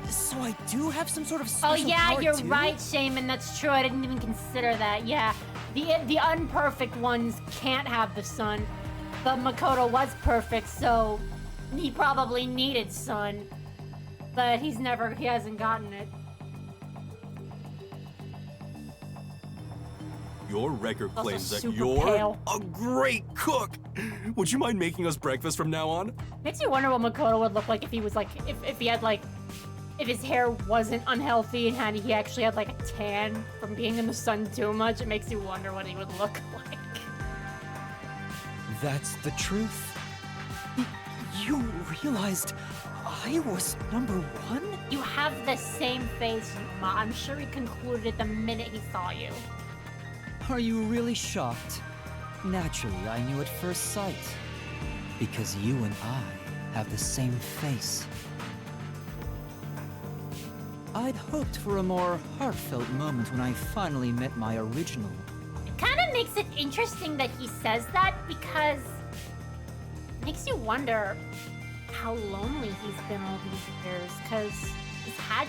So I do have some sort of Oh special yeah, power you're too? right, Shaman. That's true. I didn't even consider that. Yeah, the unperfect ones can't have the sun, but Makoto was perfect, so he probably needed sun, but he hasn't gotten it. Your record Also claims that super you're pale. a great cook. Would you mind making us breakfast from now on? Makes you wonder what Makoto would look like if he was like, if he had like, if his hair wasn't unhealthy and he actually had like a tan from being in the sun too much. It makes you wonder what he would look like. That's the truth. You realized I was number 1? You have the same face, Yuma. I'm sure he concluded it the minute he saw you. Are you really shocked? Naturally, I knew at first sight. Because you and I have the same face. I'd hoped for a more heartfelt moment when I finally met my original. It kind of makes it interesting that he says that because it makes you wonder how lonely he's been all these years, because he's had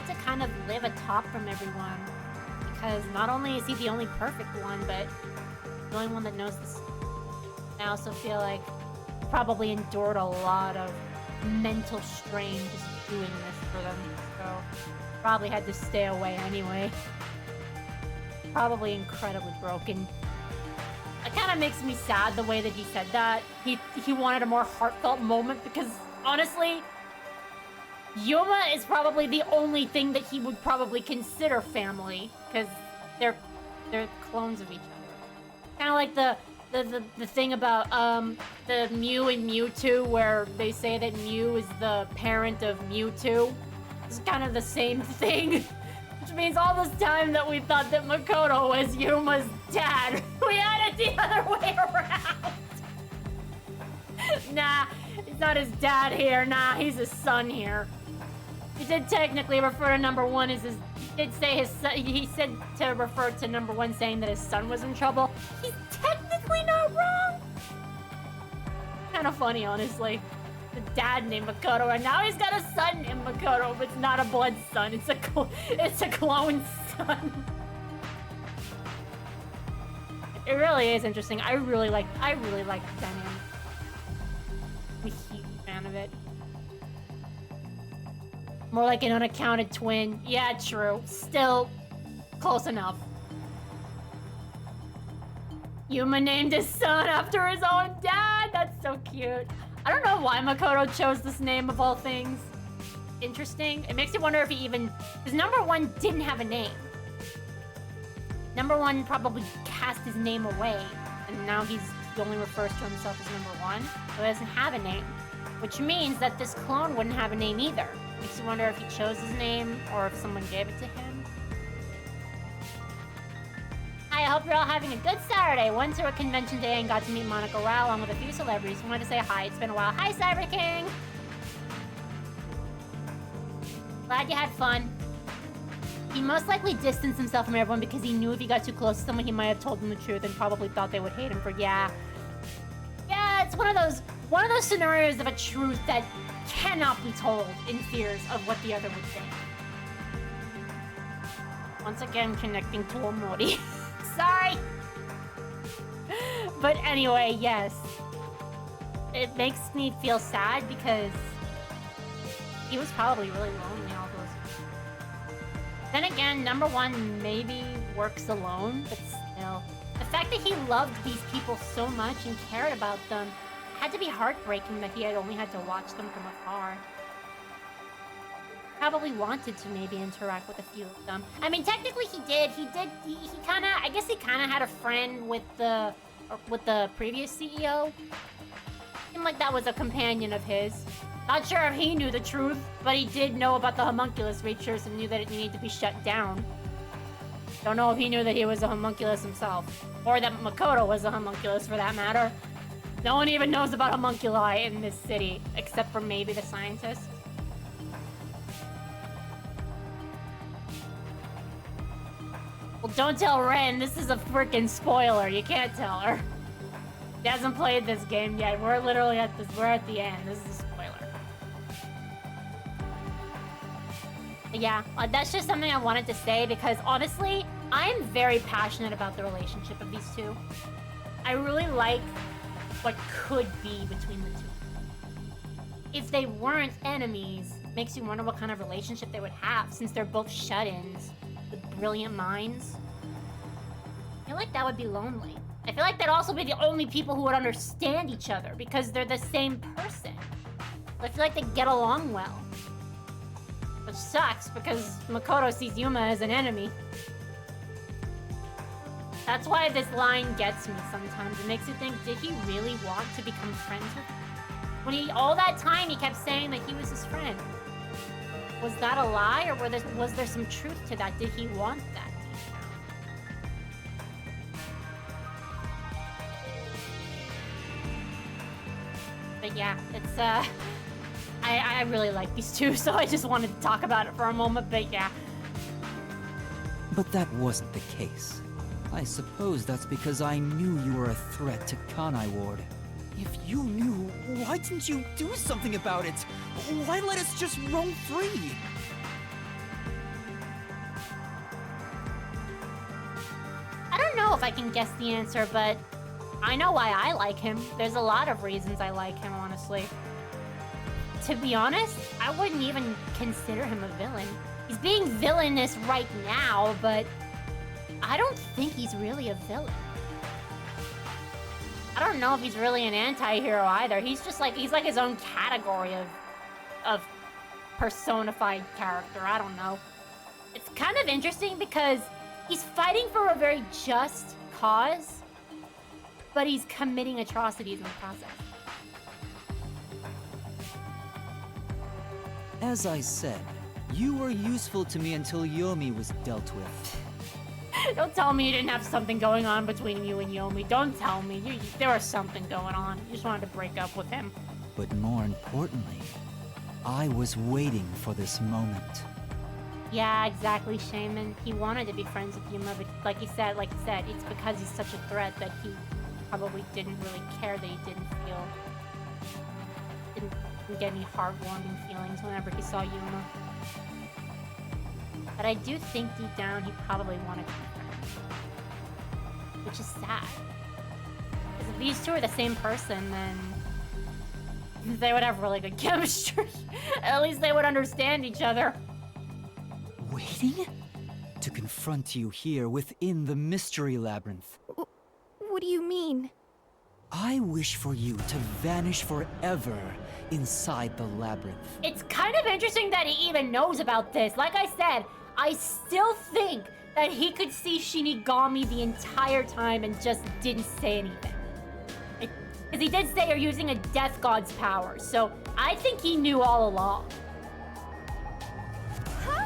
to kind of live atop from everyone, because not only is he the only perfect one, but the only one that knows this. I also feel like he probably endured a lot of mental strain just doing this for them, so probably had to stay away anyway. Probably incredibly broken. It kind of makes me sad the way that he said that. He wanted a more heartfelt moment because, honestly, Yuma is probably the only thing that he would probably consider family, because they're clones of each other. Kind of like the thing about the Mew and Mewtwo, where they say that Mew is the parent of Mewtwo. It's kind of the same thing. Which means all this time that we thought that Makoto was Yuma's dad, we had it the other way around. Nah, he's not his dad here. Nah, he's his son here. He did technically refer to number one as his... He did say his son... He said to refer to number one saying that his son was in trouble. He's technically not wrong. Kind of funny, honestly. The dad named Makoto, and now he's got a son named Makoto, but it's not a blood son. It's a clone son. It really is interesting. I really like the dynamic. I'm a huge fan of it. More like an unaccounted twin. Yeah, true. Still close enough. Yuma named his son after his own dad. That's so cute. I don't know why Makoto chose this name of all things. Interesting. It makes you wonder if he even... Because number one didn't have a name. Number one probably cast his name away. And now he only refers to himself as number one. So he doesn't have a name. Which means that this clone wouldn't have a name either. Makes you wonder if he chose his name or if someone gave it to him. Hi, I hope you're all having a good Saturday. Went to a convention day and got to meet Monica Rao along with a few celebrities. Wanted to say hi. It's been a while. Hi, Cyber King. Glad you had fun. He most likely distanced himself from everyone because he knew if he got too close to someone, he might have told them the truth and probably thought they would hate him for yeah. Yeah, it's one of those scenarios of a truth that cannot be told in fears of what the other would think. Once again, connecting to Omori. Sorry! But anyway, yes. It makes me feel sad because he was probably really lonely all those years. Then again, number one maybe works alone, but still. The fact that he loved these people so much and cared about them had to be heartbreaking that he had only had to watch them from afar. Probably wanted to maybe interact with a few of them. I mean, technically he did. He kinda, I guess he kinda had a friend with the previous CEO. Seemed like that was a companion of his. Not sure if he knew the truth, but he did know about the homunculus creatures and knew that it needed to be shut down. Don't know if he knew that he was a homunculus himself. Or that Makoto was a homunculus for that matter. No one even knows about homunculi in this city, except for maybe the scientists. Well, don't tell Ren, this is a freaking spoiler. You can't tell her. She hasn't played this game yet. We're literally at the end. This is a spoiler. But yeah, that's just something I wanted to say because honestly, I am very passionate about the relationship of these two. I really like what could be between the two. If they weren't enemies, makes you wonder what kind of relationship they would have since they're both shut-ins with brilliant minds. I feel like that would be lonely. I feel like they'd also be the only people who would understand each other because they're the same person. I feel like they get along well. Which sucks because Makoto sees Yuma as an enemy. That's why this line gets me sometimes. It makes you think, did he really want to become friends with him? When all that time he kept saying that he was his friend. Was that a lie or was there some truth to that? Did he want that? But yeah, it's I really like these two, so I just wanted to talk about it for a moment, but yeah. But that wasn't the case. I suppose that's because I knew you were a threat to Kanai Ward. If you knew, why didn't you do something about it? Why let us just roam free? I don't know if I can guess the answer, but I know why I like him. There's a lot of reasons I like him, honestly. To be honest, I wouldn't even consider him a villain. He's being villainous right now, but I don't think he's really a villain. I don't know if he's really an anti-hero either. He's just like, he's like his own category of personified character. I don't know. It's kind of interesting because he's fighting for a very just cause, but he's committing atrocities in the process. As I said, you were useful to me until Yomi was dealt with. Don't tell me you didn't have something going on between you and Yomi. Don't tell me. There was something going on. You just wanted to break up with him. But more importantly, I was waiting for this moment. Yeah, exactly, Shaman. He wanted to be friends with Yuma, but like you said, it's because he's such a threat that he probably didn't really care that he didn't get any heartwarming feelings whenever he saw Yuma. But I do think deep down he probably wanted to be friends. Which is sad. Because if these two are the same person, then they would have really good chemistry. At least they would understand each other. Waiting? To confront you here within the Mystery Labyrinth. What do you mean? I wish for you to vanish forever inside the labyrinth. It's kind of interesting that he even knows about this. Like I said, I still think that he could see Shinigami the entire time and just didn't say anything. Because he did say you're using a Death God's power, so I think he knew all along. Huh?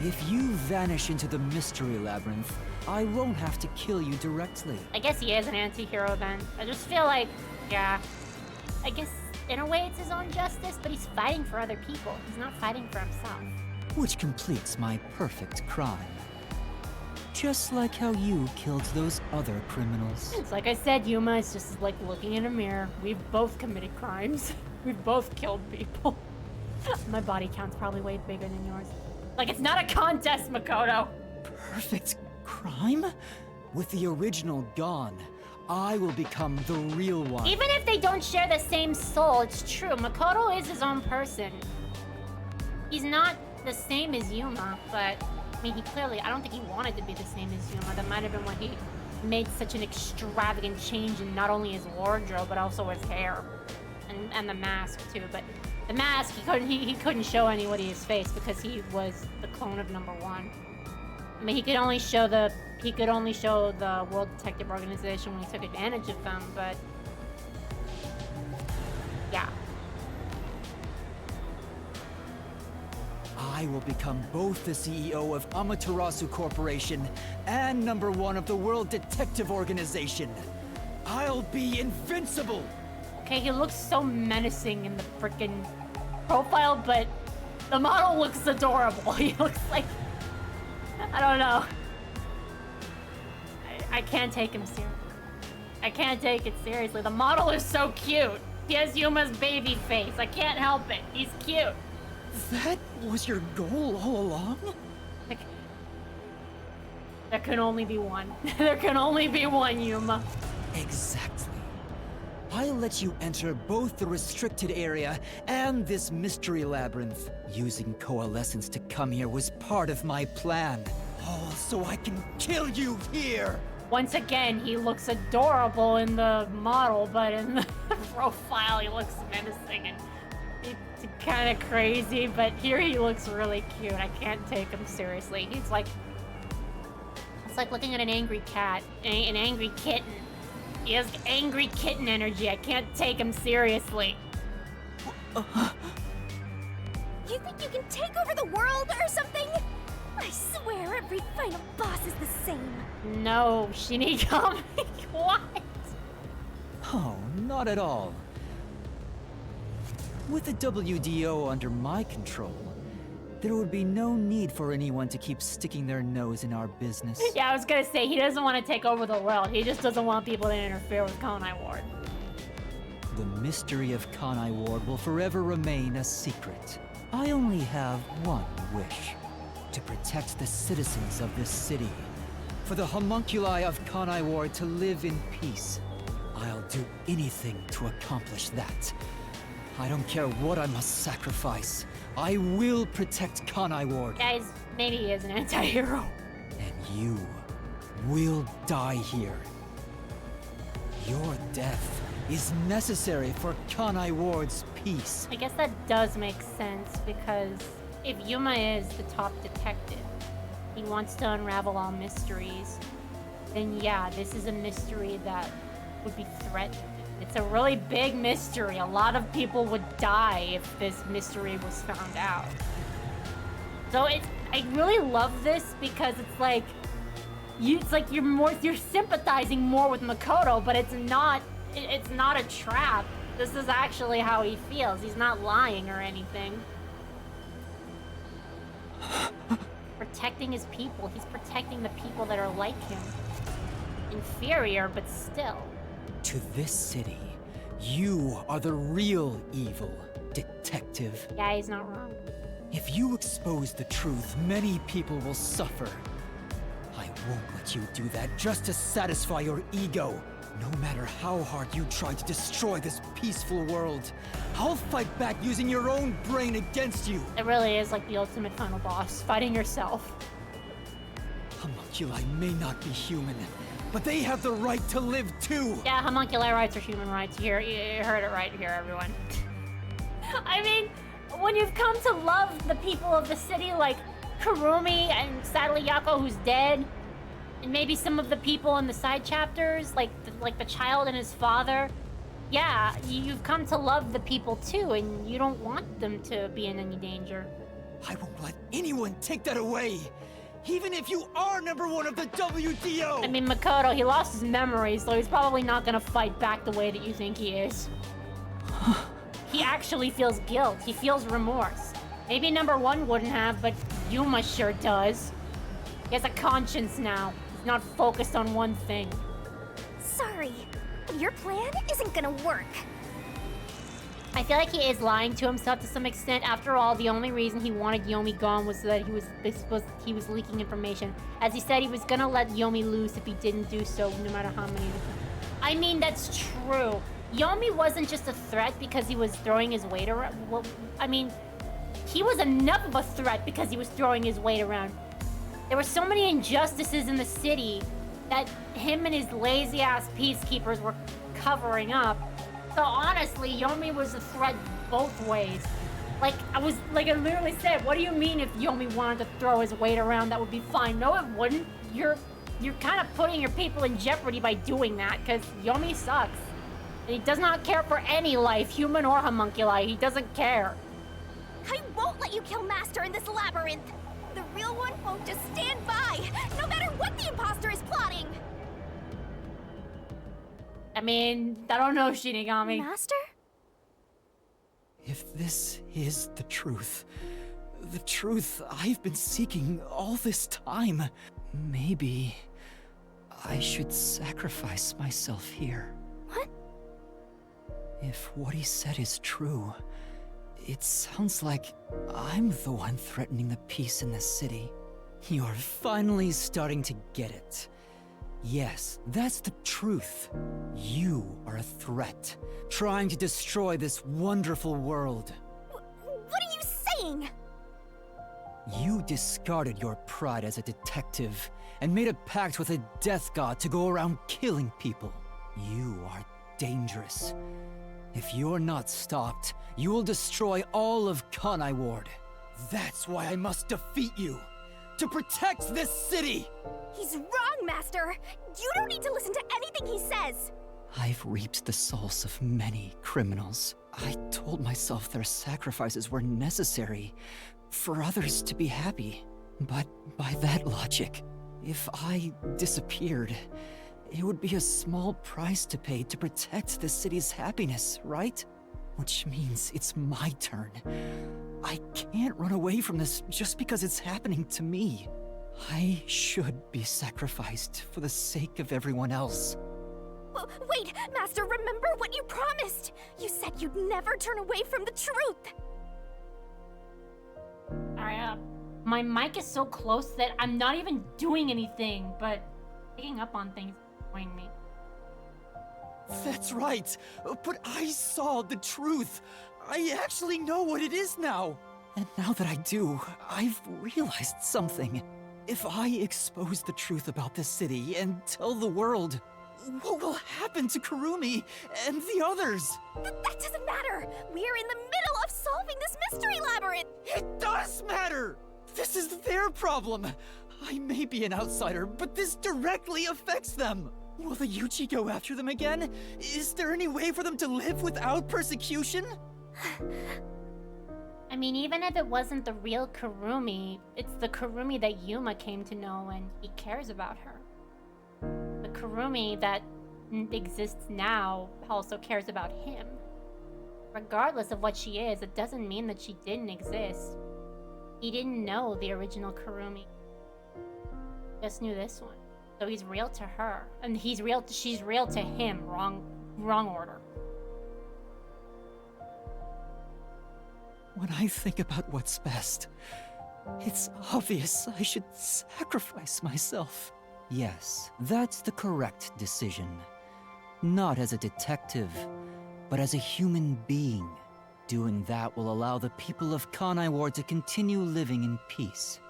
If you vanish into the Mystery Labyrinth, I won't have to kill you directly. I guess he is an anti-hero then. I just feel like, yeah. I guess in a way it's his own justice, but he's fighting for other people. He's not fighting for himself. Which completes my perfect crime. Just like how you killed those other criminals. It's like I said, Yuma, it's just like looking in a mirror. We've both committed crimes. We've both killed people. My body count's probably way bigger than yours. Like, it's not a contest, Makoto. Perfect crime? With the original gone, I will become the real one. Even if they don't share the same soul, it's true. Makoto is his own person. He's not the same as Yuma, but I mean, I don't think he wanted to be the same as Yuma. That might have been why he made such an extravagant change in not only his wardrobe, but also his hair. And the mask, too. But the mask, he couldn't show anybody his face because he was the clone of number 1. I mean, he could only show the World Detective Organization when he took advantage of them, but yeah. I will become both the CEO of Amaterasu Corporation and number 1 of the World Detective Organization. I'll be invincible! Okay, he looks so menacing in the frickin' profile, but the model looks adorable. He looks like, I don't know. I can't take him seriously. I can't take it seriously. The model is so cute. He has Yuma's baby face. I can't help it. He's cute. That was your goal all along? Like, there can only be one. There can only be one, Yuma. Exactly. I'll let you enter both the restricted area and this mystery labyrinth. Using Coalescence to come here was part of my plan. All so I can kill you here! Once again, he looks adorable in the model, but in the profile he looks menacing and it's kind of crazy, but here he looks really cute. I can't take him seriously. It's like looking at an angry cat, an angry kitten. He has angry kitten energy. I can't take him seriously. You think you can take over the world or something? I swear every final boss is the same. No, Shinigami. What? Oh, not at all. With the WDO under my control, there would be no need for anyone to keep sticking their nose in our business. Yeah, I was gonna say, he doesn't want to take over the world. He just doesn't want people to interfere with Kanai Ward. The mystery of Kanai Ward will forever remain a secret. I only have one wish. To protect the citizens of this city. For the homunculi of Kanai Ward to live in peace. I'll do anything to accomplish that. I don't care what I must sacrifice. I will protect Kanai Ward. Guys, maybe he is an anti-hero. And you will die here. Your death is necessary for Kanai Ward's peace. I guess that does make sense, because if Yuma is the top detective, he wants to unravel all mysteries, then yeah, this is a mystery that would be threatened. It's a really big mystery. A lot of people would die if this mystery was found out. So I really love this because it's like, it's like you're sympathizing more with Makoto, but it's not a trap. This is actually how he feels. He's not lying or anything. Protecting his people. He's protecting the people that are like him. Inferior, but still. To this city, you are the real evil, detective. Yeah, he's not wrong. If you expose the truth, many people will suffer. I won't let you do that just to satisfy your ego. No matter how hard you try to destroy this peaceful world, I'll fight back using your own brain against you. It really is like the ultimate final boss, fighting yourself. Homunculi may not be human, but they have the right to live too. Yeah, homunculi rights are human rights. You heard it right here, everyone. I mean, when you've come to love the people of the city like Kurumi and sadly Yako, who's dead, and maybe some of the people in the side chapters, like the child and his father, yeah, you've come to love the people too, and you don't want them to be in any danger. I won't let anyone take that away, even if you are #1 of the WDO! I mean, Makoto, he lost his memory, so he's probably not gonna fight back the way that you think he is. He actually feels guilt. He feels remorse. Maybe #1 wouldn't have, but Yuma sure does. He has a conscience now. He's not focused on one thing. Sorry, your plan isn't gonna work. I feel like he is lying to himself to some extent. After all, the only reason he wanted Yomi gone was so that he was leaking information. As he said, he was gonna let Yomi loose if he didn't do so, no matter how many. I mean, that's true. Yomi wasn't just a threat because he was throwing his weight around. Well, I mean, he was enough of a threat because he was throwing his weight around. There were so many injustices in the city that him and his lazy-ass peacekeepers were covering up. So honestly, Yomi was a threat both ways. Like I literally said, what do you mean if Yomi wanted to throw his weight around? That would be fine. No, it wouldn't. You're kind of putting your people in jeopardy by doing that, because Yomi sucks. And he does not care for any life, human or homunculi. He doesn't care. I won't let you kill Master in this labyrinth. The real one won't just stand by, no matter what the imposter is plotting. I mean, I don't know, Shinigami. Master? If this is the truth I've been seeking all this time, maybe I should sacrifice myself here. What? If what he said is true, it sounds like I'm the one threatening the peace in this city. You're finally starting to get it. Yes, that's the truth. You are a threat, trying to destroy this wonderful world. What are you saying? You discarded your pride as a detective and made a pact with a death god to go around killing people. You are dangerous. If you're not stopped, you will destroy all of Kanai Ward. That's why I must defeat you, to protect this city! He's wrong, Master! You don't need to listen to anything he says! I've reaped the souls of many criminals. I told myself their sacrifices were necessary for others to be happy. But by that logic, if I disappeared, it would be a small price to pay to protect the city's happiness, right? Which means it's my turn. I can't run away from this just because it's happening to me. I should be sacrificed for the sake of everyone else. Wait, Master, remember what you promised! You said you'd never turn away from the truth! Alright, my mic is so close that I'm not even doing anything, but picking up on things is annoying me. That's right, but I saw the truth. I actually know what it is now. And now that I do, I've realized something. If I expose the truth about this city and tell the world, what will happen to Kurumi and the others? That doesn't matter! We're in the middle of solving this mystery labyrinth! It does matter! This is their problem. I may be an outsider, but this directly affects them. Will the Yuchi go after them again? Is there any way for them to live without persecution? I mean, even if it wasn't the real Kurumi, it's the Kurumi that Yuma came to know and he cares about her. The Kurumi that exists now also cares about him. Regardless of what she is, it doesn't mean that she didn't exist. He didn't know the original Kurumi. Just knew this one. So he's real to her. And she's real to him. Wrong order. When I think about what's best, it's obvious I should sacrifice myself. Yes, that's the correct decision. Not as a detective, but as a human being. Doing that will allow the people of Kanai Ward to continue living in peace.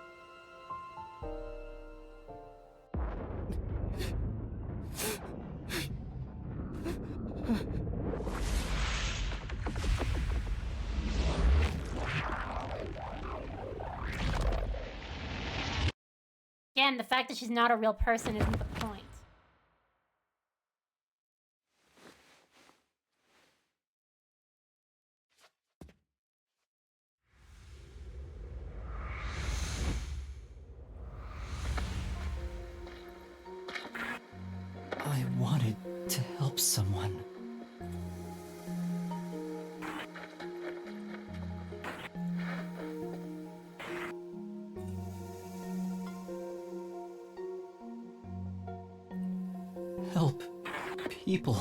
Again, the fact that she's not a real person isn't the point. I wanted to help someone. Help people.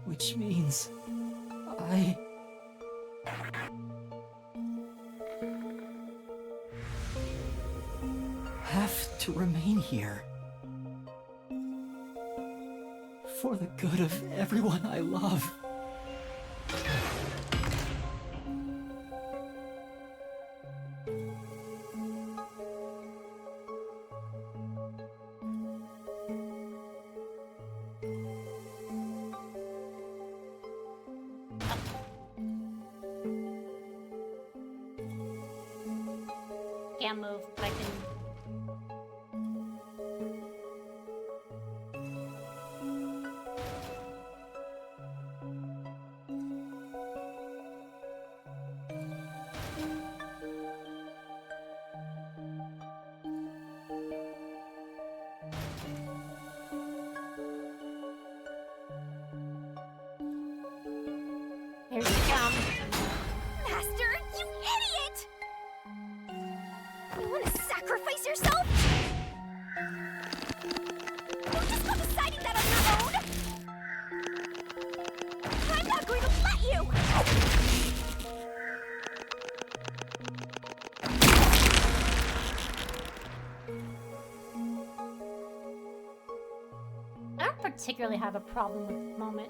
Which means I have to remain here. For the good of everyone I love. Can't move, but I can. Here she comes. Master, you idiot! You want to sacrifice yourself? Don't just go deciding that on your own! I'm not going to let you! I don't particularly have a problem with the moment.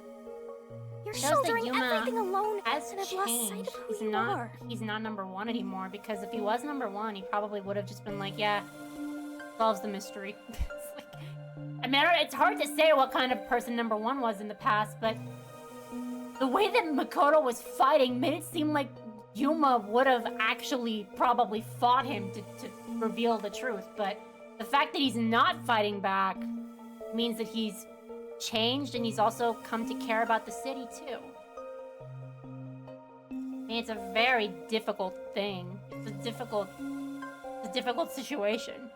You're Shows that shouldering Yuma everything alone, has and I've lost sight changed. of who you are. He's not number one anymore, because if he was number one, he probably would have just been like, yeah, solves the mystery. It's like, I mean, it's hard to say what kind of person number one was in the past, but the way that Makoto was fighting made it seem like Yuma would have actually probably fought him to reveal the truth, but the fact that he's not fighting back means that he's changed, and he's also come to care about the city too. I mean, it's a very difficult thing. It's a difficult situation.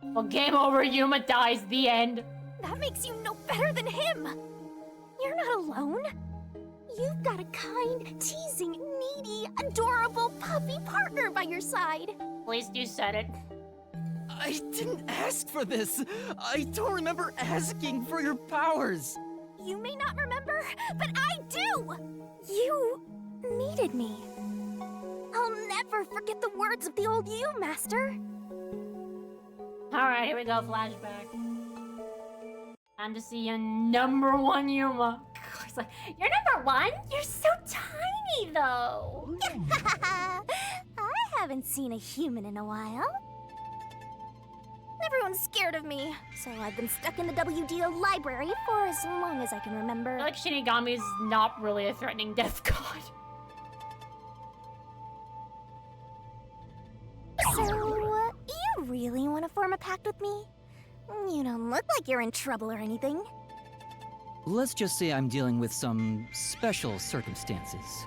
Well, game over, Yuma dies, the end. That makes you no better than him! You're not alone. You've got a kind, teasing, needy, adorable puppy partner by your side. At least you said it. I didn't ask for this. I don't remember asking for your powers. You may not remember, but I do! You needed me. I'll never forget the words of the old you, Master. Alright, here we go, flashback. Time to see your number one Yuma. He's like, you're number one? You're so tiny, though. I haven't seen a human in a while. Everyone's scared of me, so I've been stuck in the WDO library for as long as I can remember. I feel like Shinigami is not really a threatening death god. a pact with me? You don't look like you're in trouble or anything. Let's just say I'm dealing with some special circumstances,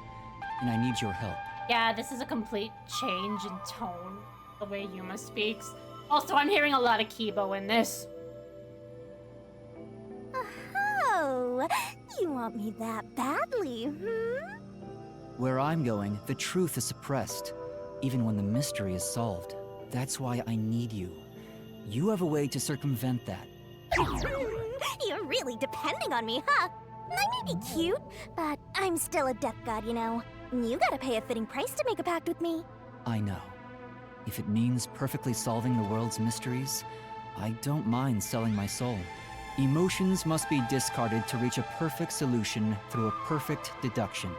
and I need your help. Yeah, this is a complete change in tone, the way Yuma speaks. Also, I'm hearing a lot of Kibo in this. Oh, you want me that badly, hmm? Where I'm going, the truth is suppressed, even when the mystery is solved. That's why I need you. You have a way to circumvent that. You're really depending on me, huh? I may be cute, but I'm still a death god, you know. You gotta pay a fitting price to make a pact with me. I know. If it means perfectly solving the world's mysteries, I don't mind selling my soul. Emotions must be discarded to reach a perfect solution through a perfect deduction.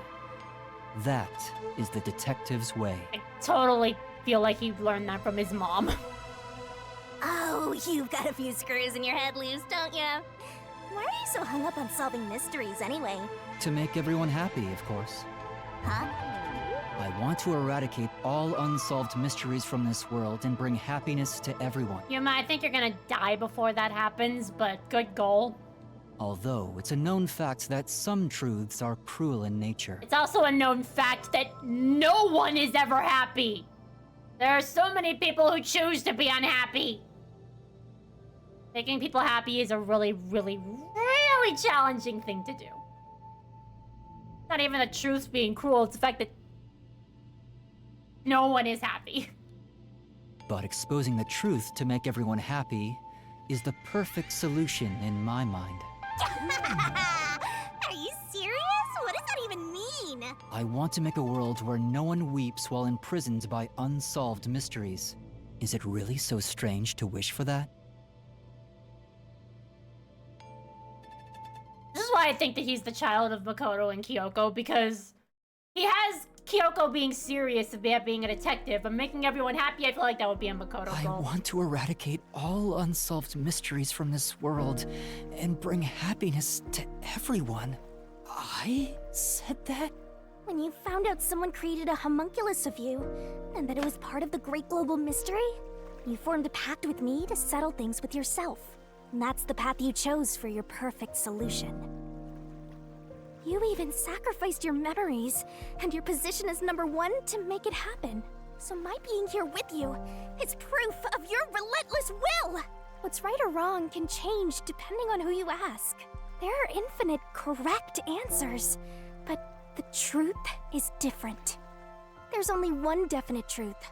That is the detective's way. I totally feel like he learned that from his mom. Oh, you've got a few screws in your head loose, don't ya? Why are you so hung up on solving mysteries anyway? To make everyone happy, of course. Huh? I want to eradicate all unsolved mysteries from this world and bring happiness to everyone. Yuma, I think you're gonna die before that happens, but good goal. Although it's a known fact that some truths are cruel in nature. It's also a known fact that no one is ever happy. There are so many people who choose to be unhappy. Making people happy is a really, really, really challenging thing to do. Not even the truth being cruel, it's the fact that no one is happy. But exposing the truth to make everyone happy is the perfect solution in my mind. Are you serious? What does that even mean? I want to make a world where no one weeps while imprisoned by unsolved mysteries. Is it really so strange to wish for that? This is why I think that he's the child of Makoto and Kyoko, because he has Kyoko being serious about being a detective, but making everyone happy, I feel like that would be a Makoto I goal. want to eradicate all unsolved mysteries from this world and bring happiness to everyone. I said that? When you found out someone created a homunculus of you, and that it was part of the great global mystery, you formed a pact with me to settle things with yourself. And that's the path you chose for your perfect solution. You even sacrificed your memories and your position as #1 to make it happen. So my being here with you is proof of your relentless will! What's right or wrong can change depending on who you ask. There are infinite correct answers, but the truth is different. There's only one definite truth,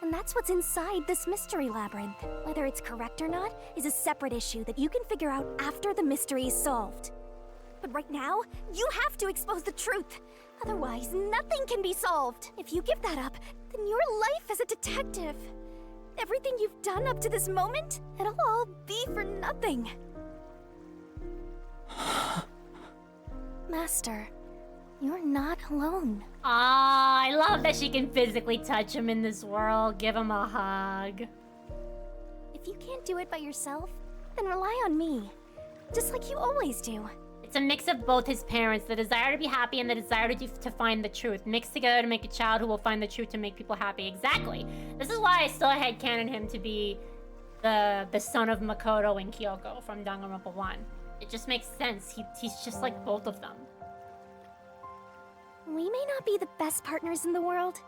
and that's what's inside this mystery labyrinth. Whether it's correct or not is a separate issue that you can figure out after the mystery is solved. But right now, you have to expose the truth. Otherwise, nothing can be solved. If you give that up, then your life as a detective, everything you've done up to this moment, it'll all be for nothing. Master, you're not alone. Ah, I love that she can physically touch him in this world, give him a hug. If you can't do it by yourself, then rely on me. Just like you always do. It's a mix of both his parents, the desire to be happy and the desire to find the truth, mixed together to make a child who will find the truth to make people happy. Exactly. This is why I still headcanon him to be the son of Makoto and Kyoko from Danganronpa 1. It just makes sense. He's just like both of them. We may not be the best partners in the world,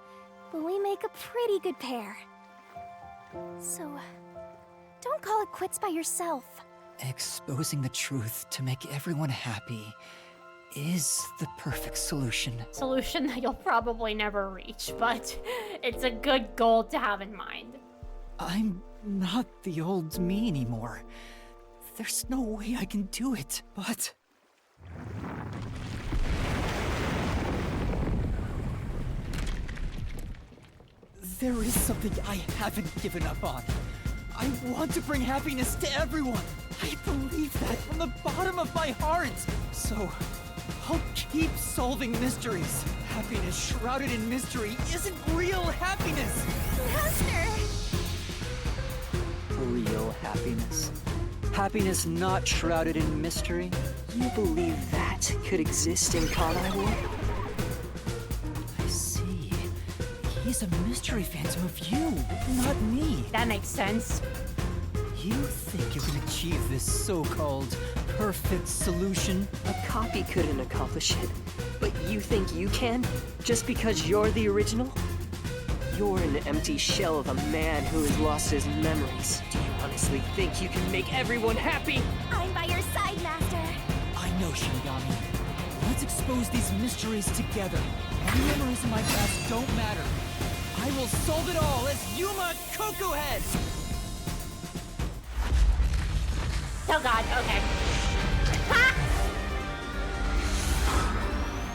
but we make a pretty good pair. So, don't call it quits by yourself. Exposing the truth to make everyone happy is the perfect solution. Solution that you'll probably never reach, but it's a good goal to have in mind. I'm not the old me anymore. There's no way I can do it, but... There is something I haven't given up on. I want to bring happiness to everyone. I believe that from the bottom of my heart. So, I'll keep solving mysteries. Happiness shrouded in mystery isn't real happiness. Master! Real happiness. Happiness not shrouded in mystery. You believe that could exist in Kanai Ward? I see. He's a mystery phantom of you, not me. That makes sense. You think you can achieve this so-called perfect solution? A copy couldn't accomplish it, but you think you can? Just because you're the original? You're an empty shell of a man who has lost his memories. Do you honestly think you can make everyone happy? I'm by your side, Master. I know, Shinigami. Let's expose these mysteries together. My memories of my past don't matter. I will solve it all as Yuma Coco Head! Oh god, okay. Ha!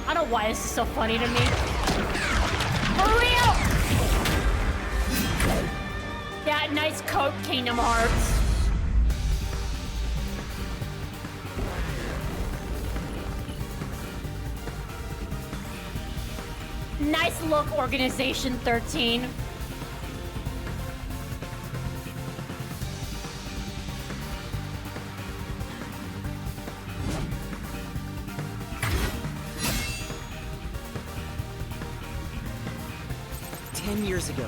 I don't know why this is so funny to me. For real! Yeah, nice coat, Kingdom Hearts. Nice look, Organization 13. Years ago,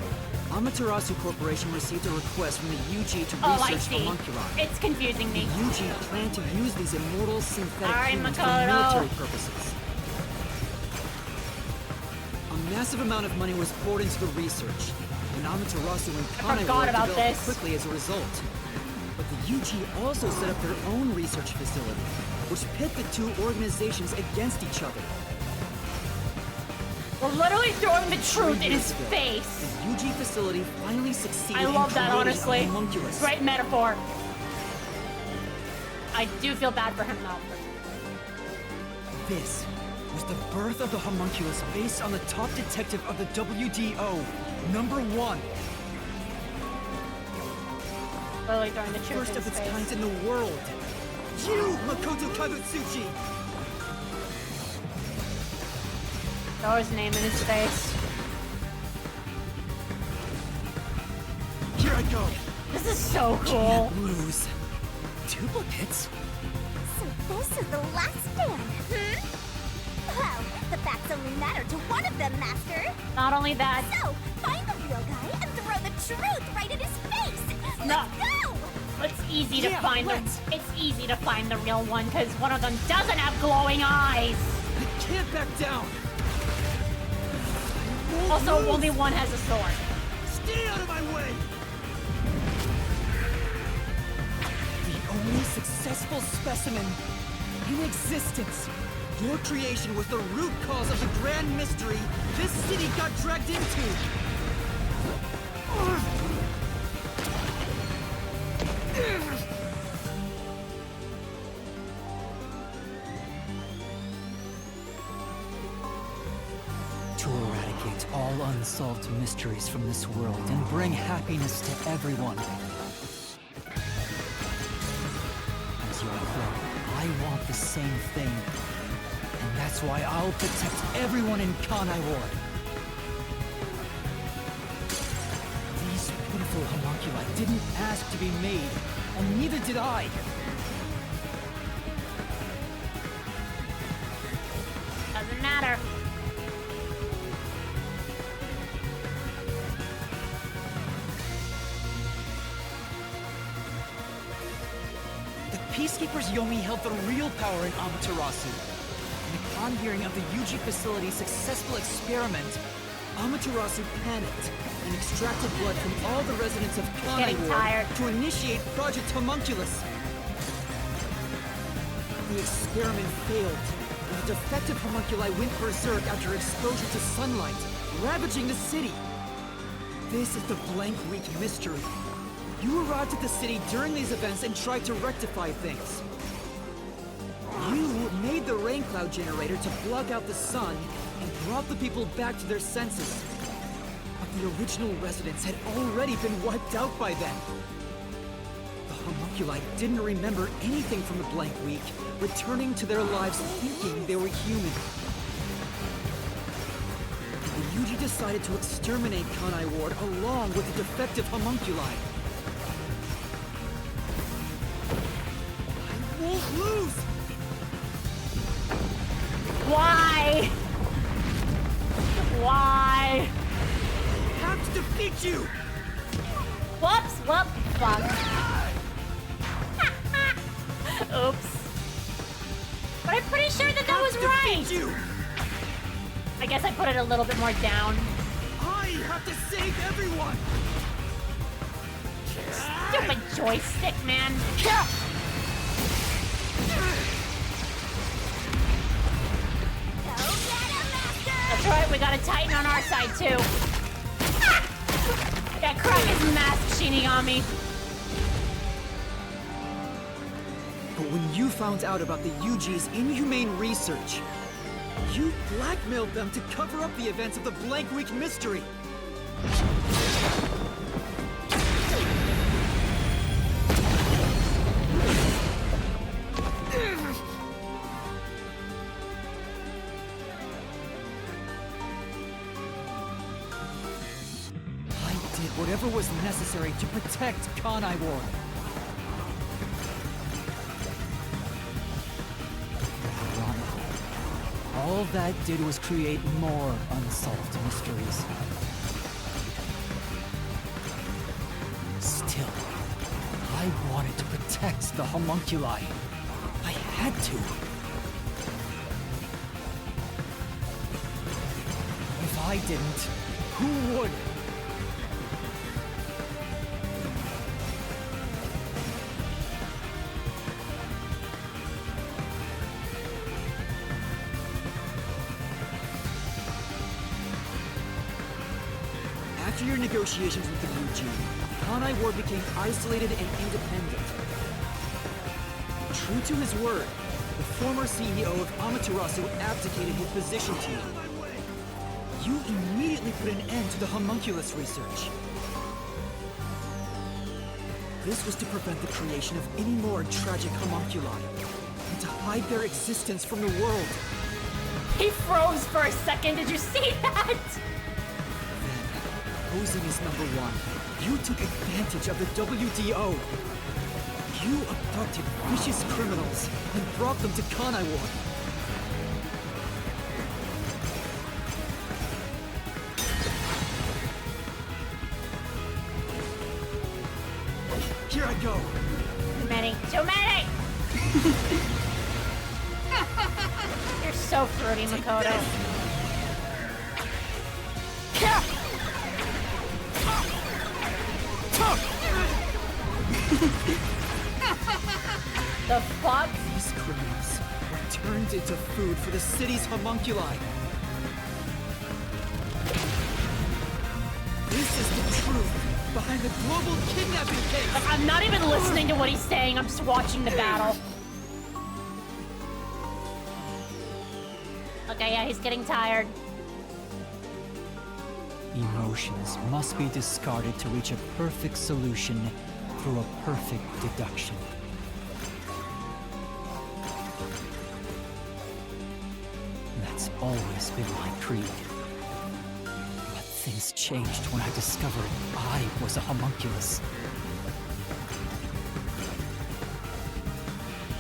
Amaterasu Corporation received a request from the UG to Oh, I research see. homunculi. It's confusing me. The UG planned to use these immortal synthetic Alright, humans for Makoto. military purposes. A massive amount of money was poured into the research, and Amaterasu and forgot Kanai about developed this. quickly as a result. But the UG also set up their own research facility, which pit the two organizations against each other. We're literally throwing the truth in his Years ago, face. The UG facility finally succeeded I love in that, creating honestly. a homunculus. Great metaphor. I do feel bad for him though. This was the birth of the homunculus based on the top detective of the WDO, #1. Literally throwing the truth First in of his its face. kind in the world. You, Makoto Kagutsuchi! Throw his name in his face. Here I go! This is so cool. Lose. Duplicates? So this is the last stand, Well, the facts only matter to one of them, Master. Not only that, So, find the real guy and throw the truth right in his face! No. Let's go! it's easy to Yeah, find let's. it's easy to find the real one because one of them doesn't have glowing eyes. I can't back down! Also, only one has a sword. Stay out of my way! The only successful specimen in existence. Your creation was the root cause of the grand mystery this city got dragged into. To eradicate all unsolved mysteries from this world and bring happiness to everyone. As your clone, I want the same thing. And that's why I'll protect everyone in Kanai Ward. These beautiful homunculi didn't ask to be made, and neither did I. Doesn't matter. The Peacekeepers Yomi held the real power in Amaterasu. Upon hearing of the UG facility's successful experiment, Amaterasu panicked and extracted blood from all the residents of Kanai Getting Ward tired. to initiate Project Homunculus. The experiment failed, and the defective homunculi went berserk after exposure to sunlight, ravaging the city. This is the Blank Week mystery. You arrived at the city during these events and tried to rectify things. You made the rain cloud generator to block out the sun and brought the people back to their senses. But the original residents had already been wiped out by then. The homunculi didn't remember anything from the Blank Week, returning to their lives thinking they were human. The UG decided to exterminate Kanai Ward along with the defective homunculi. I won't lose! Why? Why? I have to defeat you! Whoops, whoop, fuck. that's right! defeat you! I guess I put it a little bit more down. I have to save everyone! Stupid joystick, man. That's right, we got a Titan on our side, too. Got Kraken's mask, Shinigami. But when you found out about the UG's inhumane research, you blackmailed them to cover up the events of the Blank Week mystery. I did whatever was necessary to protect Kanai Ward. All that did was create more unsolved mysteries. Still, I wanted to protect the homunculi. I had to. If I didn't, who would? After your negotiations with the UG, Kanai Ward became isolated and independent. True to his word, the former CEO of Amaterasu abdicated his position to you. You immediately put an end to the homunculus research. This was to prevent the creation of any more tragic homunculi, and to hide their existence from the world. He froze for a second, did you see that? Posing as number one, you took advantage of the WDO. You abducted vicious criminals and brought them to Kanai Ward. Here I go. Too many. Too many! You're so fruity, Makoto. The fuck? These criminals were turned into food for the city's homunculi. This is the truth behind the global kidnapping case. Like, I'm not even listening to what he's saying, I'm just watching the battle. Okay, yeah, he's getting tired. Emotions must be discarded to reach a perfect solution through a perfect deduction. That's always been my creed. But things changed when I discovered I was a homunculus.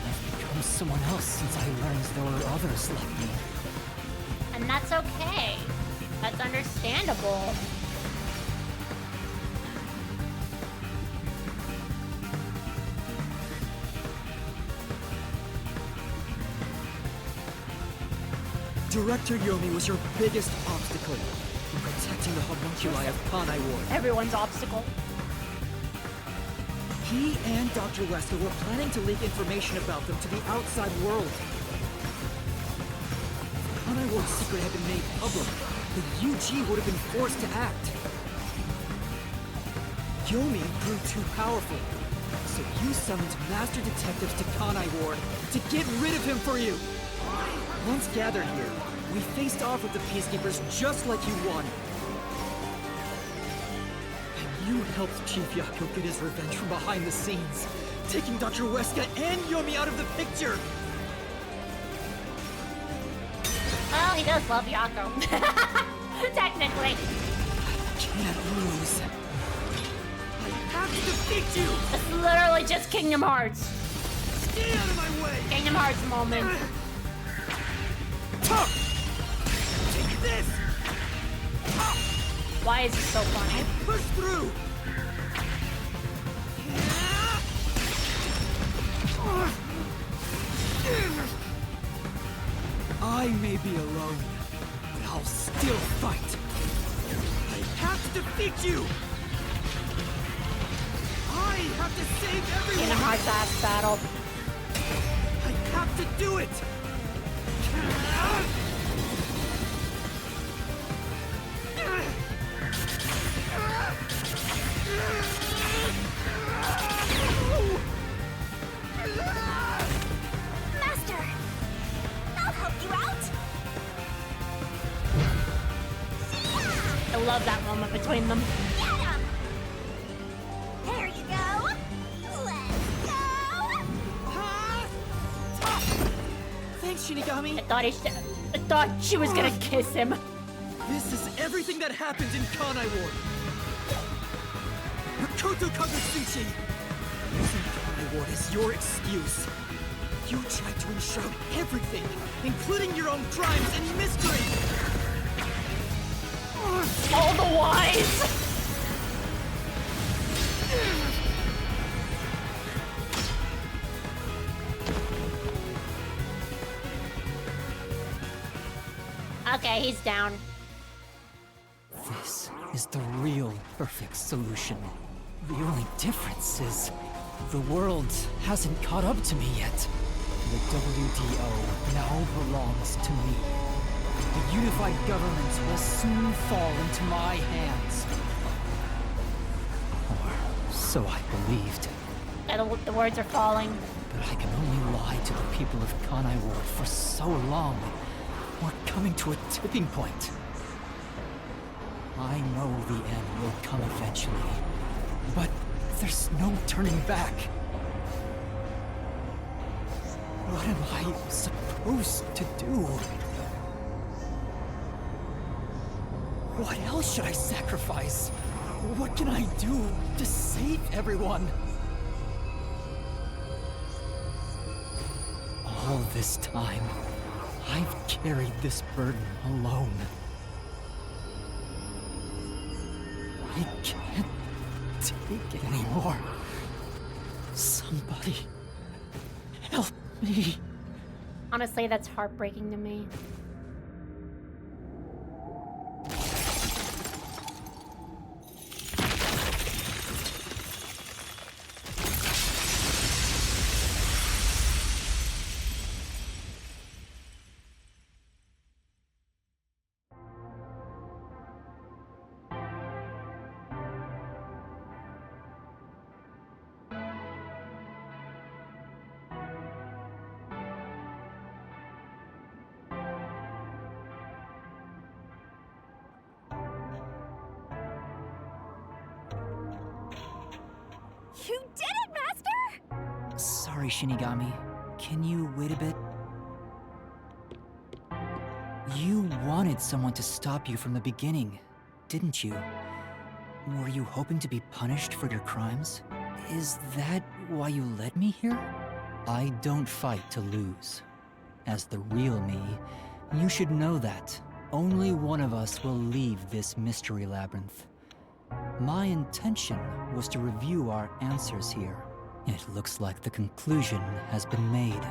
I've become someone else since I learned there were others like me. And that's okay. That's understandable. Director Yomi was your biggest obstacle in protecting the homunculi of Kanai Ward. Everyone's obstacle. He and Dr. Wesker were planning to leak information about them to the outside world. If Kanai Ward's secret had been made public, the UG would have been forced to act. Yomi grew too powerful, so you summoned master detectives to Kanai Ward to get rid of him for you. Once gathered here, we faced off with the Peacekeepers just like you won. And you helped Chief Yako get his revenge from behind the scenes, taking Dr. Wesker and Yomi out of the picture. Well, he does love Yako. Technically. Can't lose. I have to defeat you! It's literally just Kingdom Hearts. Stay out of my way! Kingdom Hearts moment. Take this! Why is it so funny? Push through! I may be alone, but I'll still fight. I have to defeat you! I have to save everyone! In a hard-ass battle. I have to do it! Master! I'll help you out! I love that moment between them. Get him! There you go! Let's go! Thanks, Shinigami! I thought she was gonna kiss him. This is everything that happened in Kanai Ward. Makoto Kagutsuchi! Using Kanai Ward as your excuse. You tried to enshroud everything, including your own crimes and mystery! All the wise! Okay, he's down. This is the real perfect solution. The only difference is the world hasn't caught up to me yet. The WDO now belongs to me. The unified government will soon fall into my hands. Or so I believed. Yeah, the words are falling. But I can only lie to the people of Kanai Ward for so long. We're coming to a tipping point. I know the end will come eventually, but there's no turning back. What am I supposed to do? What else should I sacrifice? What can I do to save everyone? All this time, I've carried this burden alone. I can't take it anymore. Somebody help me. Honestly, that's heartbreaking to me. You did it, Master! Sorry, Shinigami. Can you wait a bit? You wanted someone to stop you from the beginning, didn't you? Were you hoping to be punished for your crimes? Is that why you led me here? I don't fight to lose. As the real me, you should know that only one of us will leave this mystery labyrinth. My intention was to review our answers here. It looks like the conclusion has been made.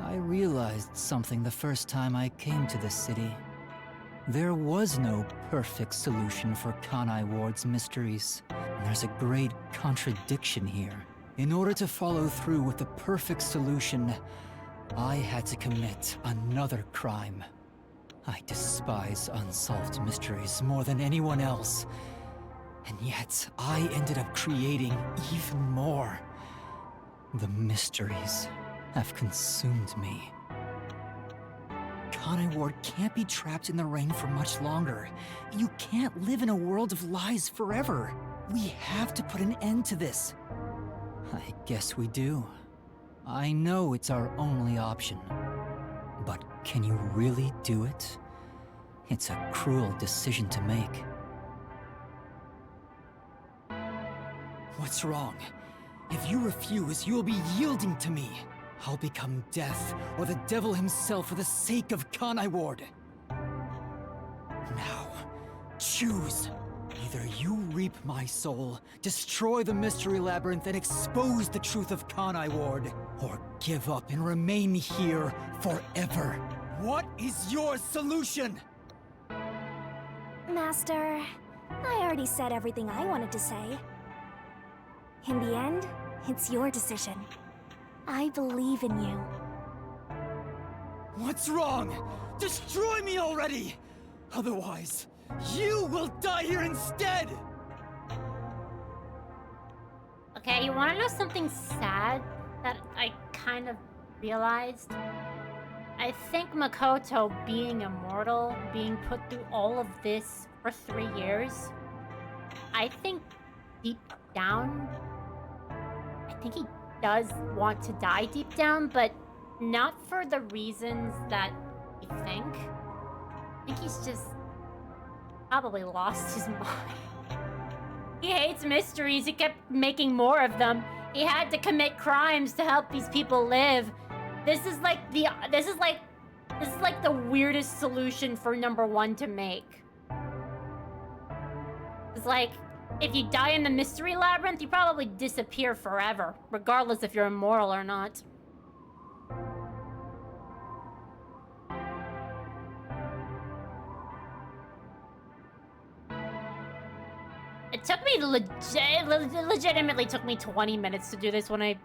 I realized something the first time I came to this city. There was no perfect solution for Kanai Ward's mysteries. There's a great contradiction here. In order to follow through with the perfect solution, I had to commit another crime. I despise unsolved mysteries more than anyone else. And yet, I ended up creating even more. The mysteries have consumed me. Kanai Ward can't be trapped in the rain for much longer. You can't live in a world of lies forever. We have to put an end to this. I guess we do. I know it's our only option. But can you really do it? It's a cruel decision to make. What's wrong? If you refuse, you will be yielding to me. I'll become death, or the devil himself for the sake of Kanai Ward. Now, choose. Either you reap my soul, destroy the Mystery Labyrinth, and expose the truth of Kanai Ward, or give up and remain here forever. What is your solution? Master, I already said everything I wanted to say. In the end, it's your decision. I believe in you. What's wrong? Destroy me already! Otherwise, you will die here instead! Okay, you wanna know something sad that I kind of realized? I think Makoto being immortal, being put through all of this for 3 years, I think deep down, I think he does want to die deep down, but not for the reasons that you think. I think he's just probably lost his mind. He hates mysteries, he kept making more of them. He had to commit crimes to help these people live. This is like the weirdest solution for number 1 to make. It's like, if you die in the mystery labyrinth, you probably disappear forever, regardless if you're immortal or not. It took me legitimately took me 20 minutes to do this when I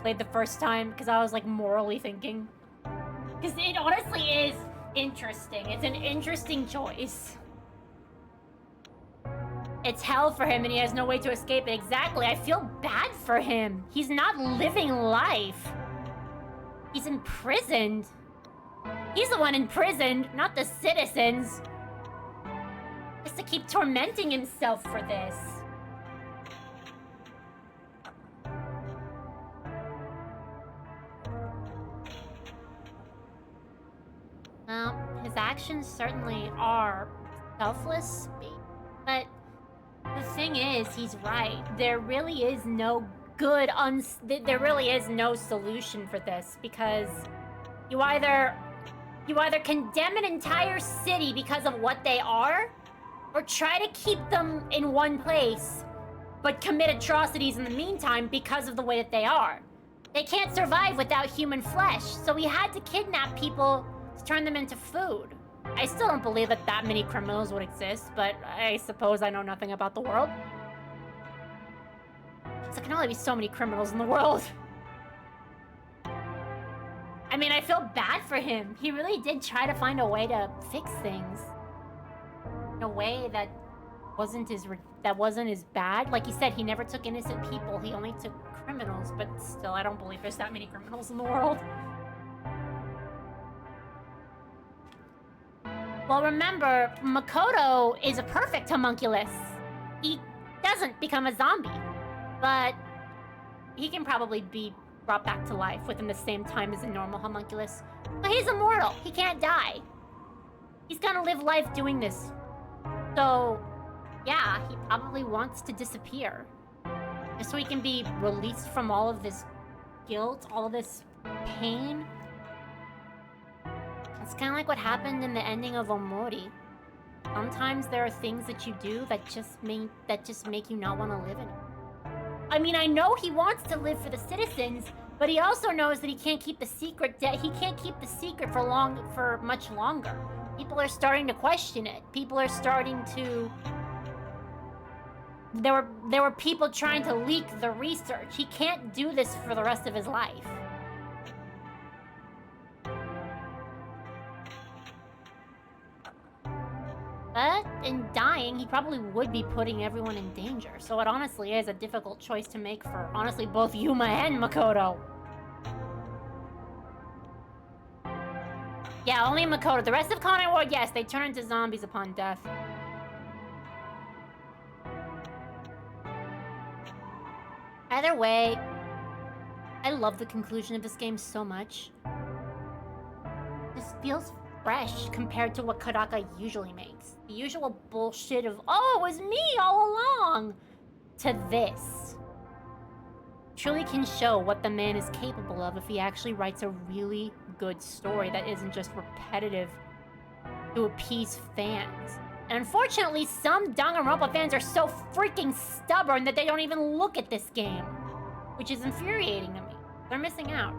played the first time, because I was like morally thinking. Because it honestly is interesting. It's an interesting choice. It's hell for him and he has no way to escape it. Exactly. I feel bad for him. He's not living life. He's imprisoned. He's the one imprisoned, not the citizens. Just to keep tormenting himself for this. Well, his actions certainly are selfless, but the thing is, he's right. There really is no good, there really is no solution for this, because you either condemn an entire city because of what they are, or try to keep them in one place, but commit atrocities in the meantime because of the way that they are. They can't survive without human flesh, so he had to kidnap people to turn them into food. I still don't believe that many criminals would exist, but I suppose I know nothing about the world. So there can only be so many criminals in the world. I mean, I feel bad for him. He really did try to find a way to fix things. In a way that wasn't as bad. Like he said, he never took innocent people. He only took criminals, but still, I don't believe there's that many criminals in the world. Well, remember, Makoto is a perfect homunculus. He doesn't become a zombie, but he can probably be brought back to life within the same time as a normal homunculus. But he's immortal. He can't die. He's gonna live life doing this. So, yeah, he probably wants to disappear. Just so he can be released from all of this guilt, all of this pain. It's kind of like what happened in the ending of Omori. Sometimes there are things that you do that just make you not want to live anymore. I mean, I know he wants to live for the citizens, but he also knows that he can't keep the secret. He can't keep the secret for much longer. People are starting to question it. People are starting to. There were people trying to leak the research. He can't do this for the rest of his life. But in dying, he probably would be putting everyone in danger. So it honestly is a difficult choice to make for, honestly, both Yuma and Makoto. Yeah, only Makoto. The rest of Kanai Ward, yes, they turn into zombies upon death. Either way, I love the conclusion of this game so much. This feels fresh compared to what Kodaka usually makes. The usual bullshit of, oh, it was me all along, to this. Truly can show what the man is capable of if he actually writes a really good story that isn't just repetitive to appease fans. And unfortunately, some Danganronpa fans are so freaking stubborn that they don't even look at this game, which is infuriating to me. They're missing out.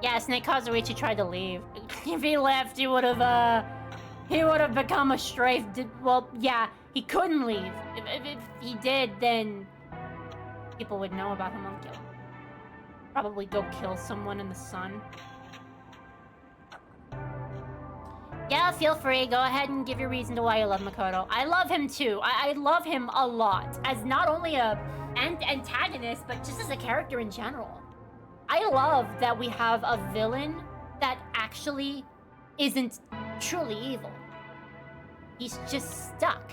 Yeah, Snake Kazuichi tried to leave. If he left, he would have become a strafe. Well, yeah, he couldn't leave. If he did, then people would know about Homunculus. Probably go kill someone in the sun. Yeah, feel free. Go ahead and give your reason to why you love Makoto. I love him too. I love him a lot. As not only a antagonist, but just as a character in general. I love that we have a villain that actually isn't truly evil. He's just stuck.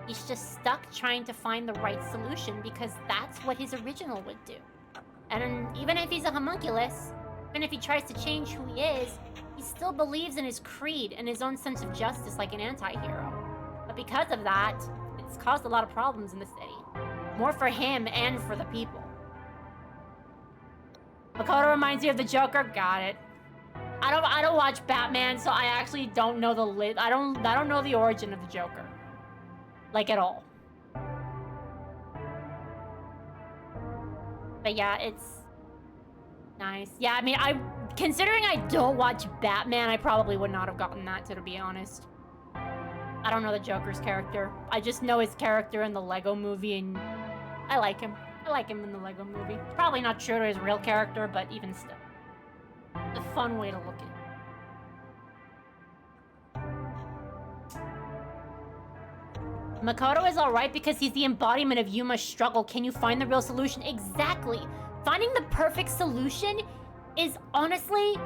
He's just stuck trying to find the right solution because that's what his original would do. And even if he's a homunculus, even if he tries to change who he is, he still believes in his creed and his own sense of justice like an anti-hero. But because of that, it's caused a lot of problems in the city. More for him and for the people. Makoto reminds you of the Joker? Got it. I don't watch Batman, so I actually don't know I don't know the origin of the Joker. Like, at all. But yeah, it's nice. Yeah, I mean, considering I don't watch Batman, I probably would not have gotten that, to be honest. I don't know the Joker's character. I just know his character in the Lego movie, and I like him. I like him in the Lego movie. It's probably not true to his real character, but even still. It's a fun way to look at it. Makoto is alright because he's the embodiment of Yuma's struggle. Can you find the real solution? Exactly. Finding the perfect solution is honestly,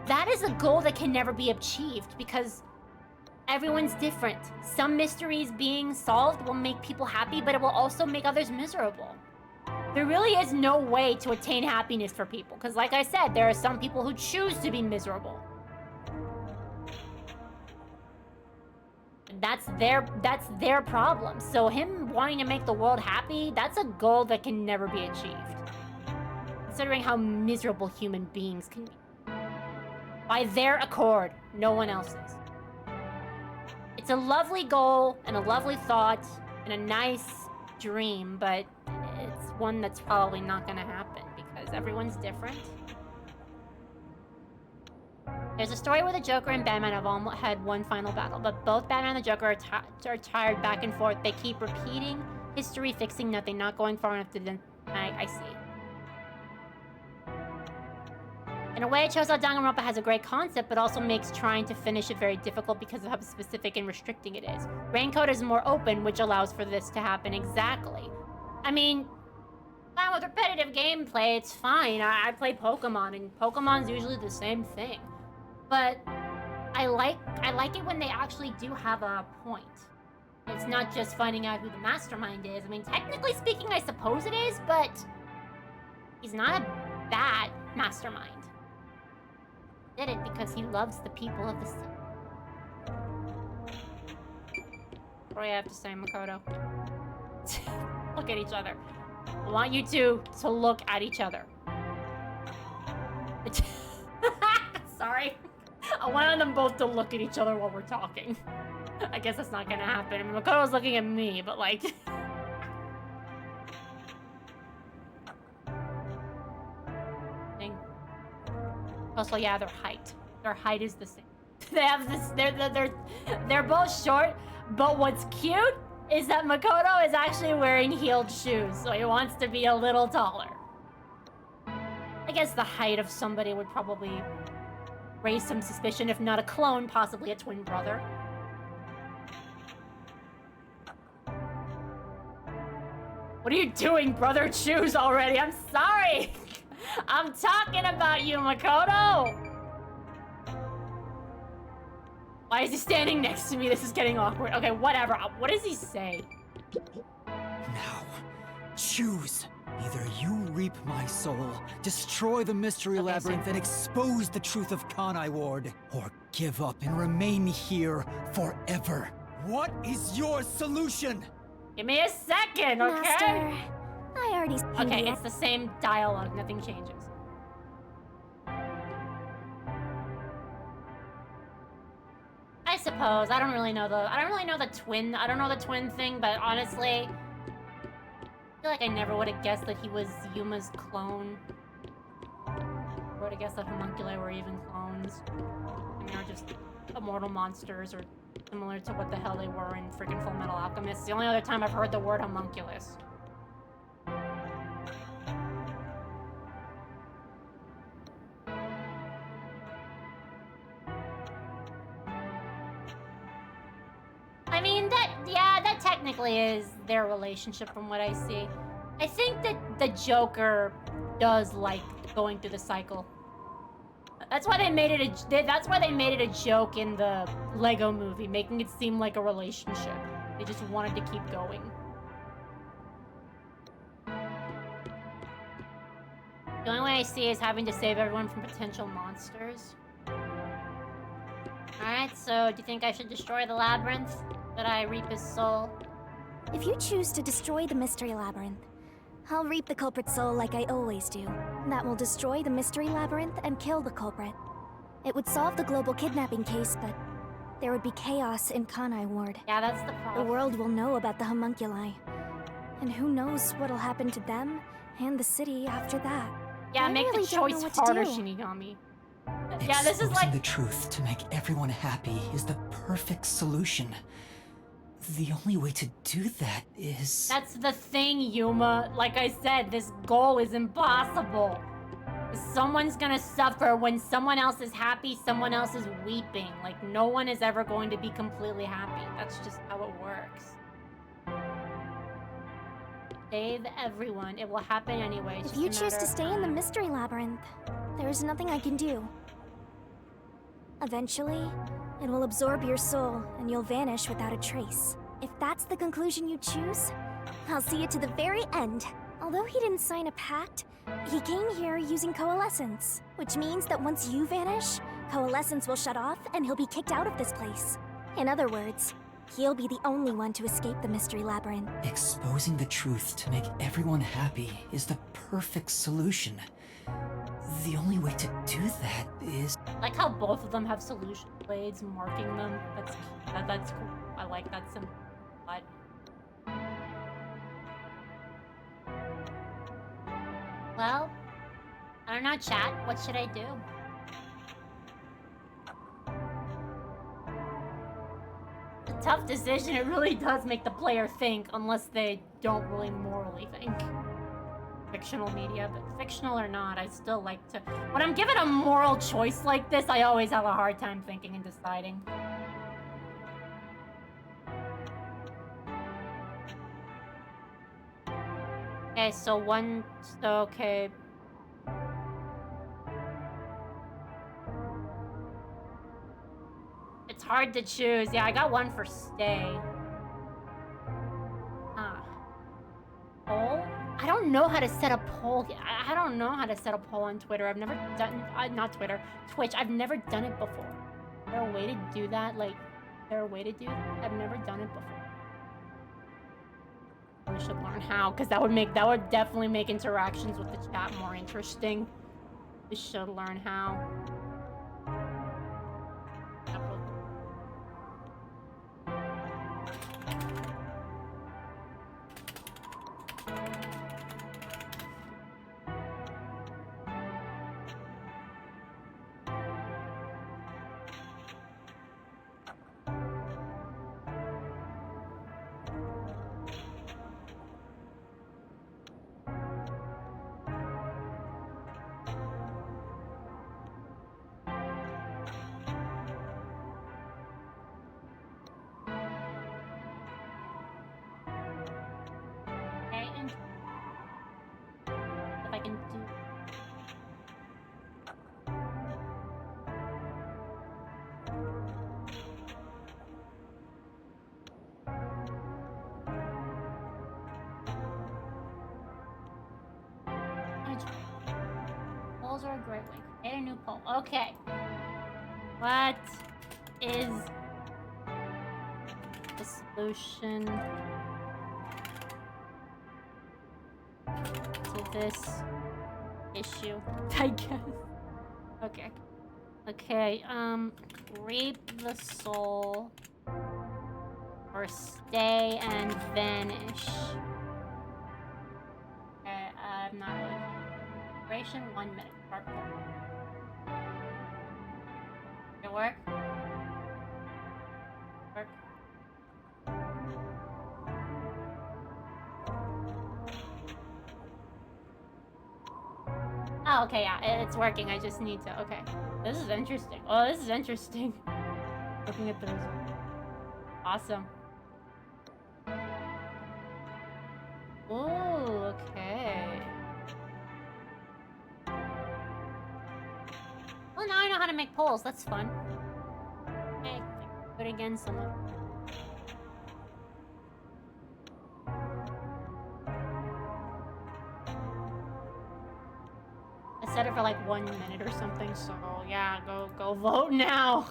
that is a goal that can never be achieved because everyone's different. Some mysteries being solved will make people happy, but it will also make others miserable. There really is no way to attain happiness for people because, like I said, there are some people who choose to be miserable. That's their problem. So him wanting to make the world happy, that's a goal that can never be achieved. Considering how miserable human beings can be. By their accord, no one else's. It's a lovely goal and a lovely thought and a nice dream, but it's one that's probably not gonna happen because everyone's different. There's a story where the Joker and Batman have almost had one final battle, but both Batman and the Joker are tired back and forth. They keep repeating history, fixing nothing, not going far enough to then. I see. In a way, it shows how Danganronpa has a great concept, but also makes trying to finish it very difficult because of how specific and restricting it is. Raincoat is more open, which allows for this to happen exactly. I mean, fine with repetitive gameplay, it's fine. I play Pokemon, and Pokemon's usually the same thing. But I like it when they actually do have a point. It's not just finding out who the mastermind is. I mean, technically speaking, I suppose it is, but he's not a bad mastermind. He did it because he loves the people of the city. What do you have to say, Makoto? Look at each other. I want you two to look at each other. Sorry. I wanted them both to look at each other while we're talking. I guess that's not gonna happen. I mean, Makoto's looking at me, but like... Also, yeah, their height. Their height is the same. They have this... They're both short, but what's cute is that Makoto is actually wearing heeled shoes, so he wants to be a little taller. I guess the height of somebody would probably raise some suspicion, if not a clone, possibly a twin brother. What are you doing, brother? Choose already. I'm sorry. I'm talking about you, Makoto. Why is he standing next to me? This is getting awkward. Okay, whatever. What does he say? Now, choose. Either you reap my soul, destroy the Mystery Labyrinth, and expose the truth of Kanai Ward, or give up and remain here forever. What is your solution? Give me a second, okay? Master, I already seen Okay, it. it's the same dialogue. Nothing changes. I suppose. I don't really know the twin thing, but honestly, I feel like I never would have guessed that he was Yuma's clone. would have guessed that homunculi were even clones. And they're just immortal monsters, or similar to what the hell they were in freaking Full Metal Alchemist. It's the only other time I've heard the word homunculus. I mean, that technically is their relationship from what I see. I think that the Joker does like going through the cycle. That's why they made it a joke in the Lego movie, making it seem like a relationship. They just wanted to keep going. The only way I see is having to save everyone from potential monsters. Alright, so do you think I should destroy the labyrinth? That I reap his soul? If you choose to destroy the Mystery Labyrinth, I'll reap the culprit's soul like I always do. That will destroy the Mystery Labyrinth and kill the culprit. It would solve the global kidnapping case, but there would be chaos in Kanai Ward. Yeah, that's the problem. The world will know about the homunculi. And who knows what'll happen to them and the city after that. Yeah, I make really the don't choice know what to harder, do. Shinigami. Yeah, this is Exposing like... the truth to make everyone happy is the perfect solution. The only way to do that is... That's the thing, Yuma. Like I said, this goal is impossible. Someone's gonna suffer when someone else is happy, someone else is weeping. Like, no one is ever going to be completely happy. That's just how it works. Save everyone. It will happen anyway. It's If just you a choose matter to of stay in the time. Mystery Labyrinth, there is nothing I can do. Eventually, it will absorb your soul, and you'll vanish without a trace. If that's the conclusion you choose, I'll see you to the very end. Although he didn't sign a pact, he came here using coalescence, which means that once you vanish, coalescence will shut off and he'll be kicked out of this place. In other words, he'll be the only one to escape the Mystery Labyrinth. Exposing the truth to make everyone happy is the perfect solution. The only way to do that is... Like how both of them have solution blades marking them. That's cool. I like that symbol. But well, I don't know, chat. What should I do? A tough decision. It really does make the player think, unless they don't really morally think. Fictional media, but fictional or not, I still like to... When I'm given a moral choice like this, I always have a hard time thinking and deciding. Okay, okay. It's hard to choose. Yeah, I got one for stay. Poll? I don't know how to set a poll. I don't know how to set a poll on Twitter. I've never done... not Twitter. Twitch. I've never done it before. Is there a way to do that? Like, is there a way to do that? I've never done it before. I should learn how, because that would definitely make interactions with the chat more interesting. We should learn how. Polls are a great way. Create a new poll. Okay. What is the solution to this issue? I guess. Okay. Okay, reap the soul or stay and vanish. Okay, I'm not really. Duration 1 minute. Part 1. it work? Work. Oh, okay, yeah, it's working. I just need to. Okay. This is interesting. Oh, this is interesting. Looking at the results. Awesome. Oh, okay. Well, now I know how to make polls. That's fun. Okay, put again someone. I set it for like 1 minute or something, so yeah, go vote now.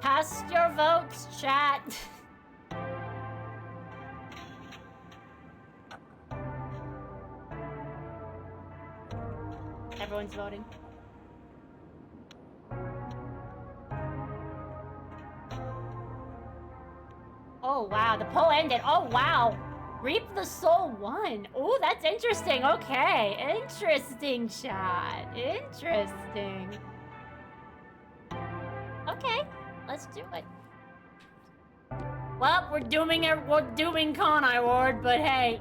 Cast your votes, chat. Everyone's voting. Oh wow, the poll ended. Oh wow. Reap the Soul won. Oh, that's interesting. Okay. Interesting, chat. Interesting. Okay, let's do it. Well, we're dooming Conai Ward, but hey.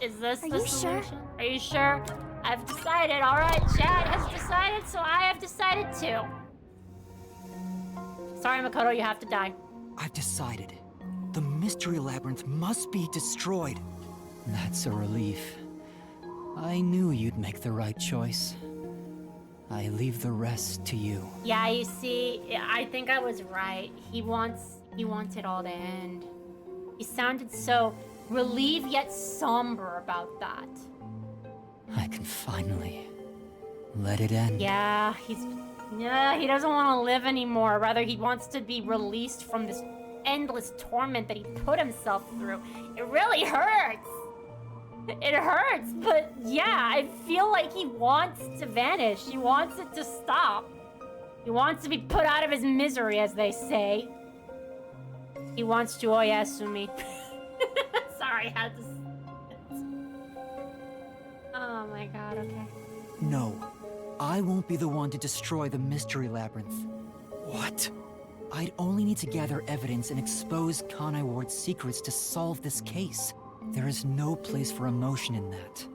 Is this the solution? Sure? Are you sure? I've decided. Alright, chat has decided, so I have decided too. Sorry, Makoto, you have to die. I've decided. The Mystery Labyrinth must be destroyed. That's a relief. I knew you'd make the right choice. I leave the rest to you. Yeah, you see, I think I was right. He wants it all to end. He sounded so relieved yet somber about that. I can finally let it end. Yeah, he doesn't want to live anymore. Rather, he wants to be released from this endless torment that he put himself through. It really hurts. It hurts, but yeah, I feel like he wants to vanish. He wants it to stop. He wants to be put out of his misery, as they say. He wants to Oyasumi. Sorry, I had to... Oh my god, okay. No, I won't be the one to destroy the Mystery Labyrinth. What? I'd only need to gather evidence and expose Conai Ward's secrets to solve this case. There is no place for emotion in that.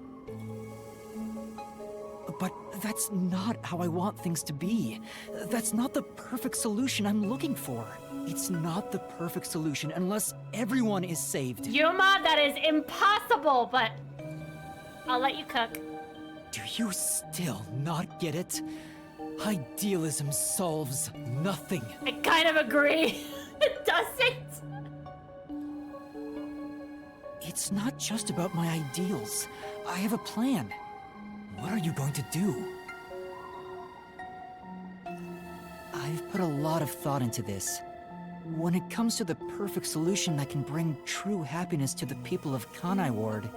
But that's not how I want things to be. That's not the perfect solution I'm looking for. It's not the perfect solution unless everyone is saved. Yuma, that is impossible, but I'll let you cook. Do you still not get it? Idealism solves nothing. I kind of agree. It doesn't. It's not just about my ideals. I have a plan. What are you going to do? I've put a lot of thought into this. When it comes to the perfect solution that can bring true happiness to the people of Conai Ward,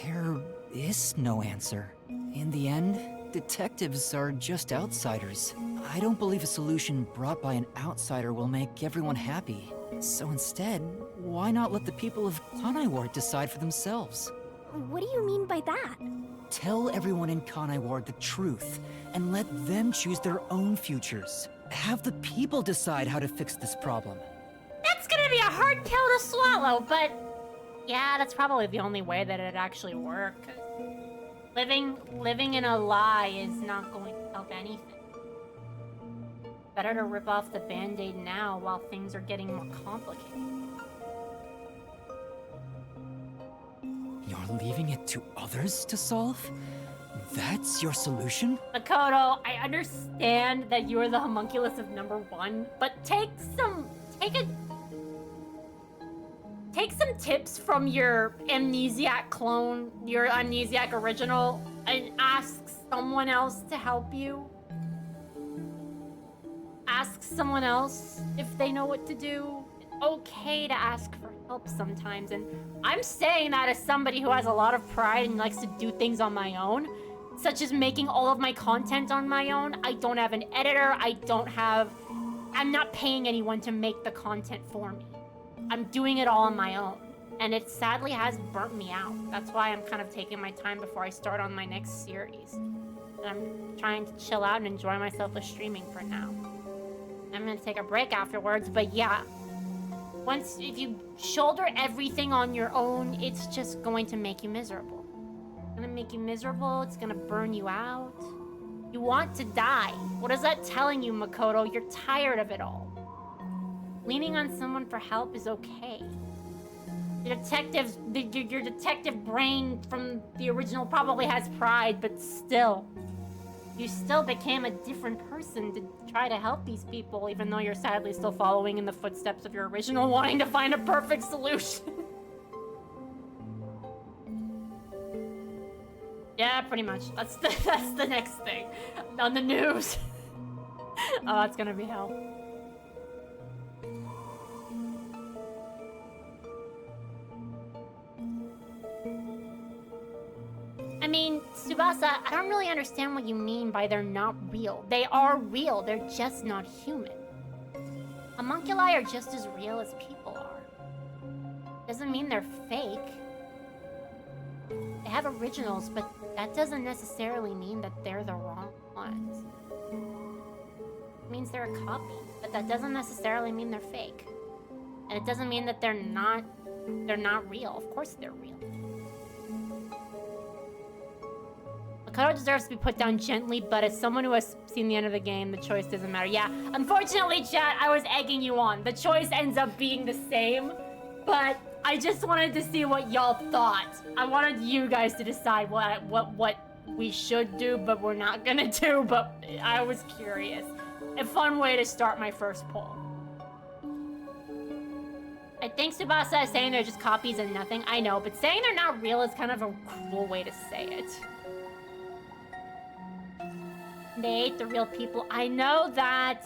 there is no answer. In the end, detectives are just outsiders. I don't believe a solution brought by an outsider will make everyone happy. So instead, why not let the people of Conai Ward decide for themselves? What do you mean by that? Tell everyone in Conai Ward the truth, and let them choose their own futures. Have the people decide how to fix this problem. That's gonna be a hard pill to swallow, but yeah, that's probably the only way that it'd actually work. Living in a lie is not going to help anything. Better to rip off the Band-Aid now while things are getting more complicated. You're leaving it to others to solve? That's your solution? Makoto, I understand that you're the homunculus of number 1, but take some tips from your Amnesiac clone, your Amnesiac original, and ask someone else to help you. Ask someone else if they know what to do. It's okay to ask for help sometimes, and I'm saying that as somebody who has a lot of pride and likes to do things on my own, such as making all of my content on my own. I don't have an editor, I'm not paying anyone to make the content for me. I'm doing it all on my own, and it sadly has burnt me out. That's why I'm kind of taking my time before I start on my next series. I'm trying to chill out and enjoy myself with streaming for now. I'm gonna take a break afterwards, but yeah. If you shoulder everything on your own, it's just going to make you miserable. It's gonna make you miserable, it's gonna burn you out. You want to die. What is that telling you, Makoto? You're tired of it all. Leaning on someone for help is okay. Your detective brain from the original probably has pride, but still. You still became a different person to try to help these people, even though you're sadly still following in the footsteps of your original, wanting to find a perfect solution. Yeah, pretty much. That's the next thing on the news. Oh, it's gonna be hell. I mean, Tsubasa, I don't really understand what you mean by they're not real. They are real, they're just not human. Homunculi are just as real as people are. Doesn't mean they're fake. They have originals, but that doesn't necessarily mean that they're the wrong ones. It means they're a copy, but that doesn't necessarily mean they're fake. And it doesn't mean that they're not real. Of course they're real. Makoto deserves to be put down gently, but as someone who has seen the end of the game, the choice doesn't matter. Yeah, unfortunately, chat, I was egging you on. The choice ends up being the same, but I just wanted to see what y'all thought. I wanted you guys to decide what we should do, but we're not gonna do, but I was curious. A fun way to start my first poll. I think Tsubasa is saying they're just copies and nothing. I know, but saying they're not real is kind of a cruel way to say it. They ain't the real people. I know that.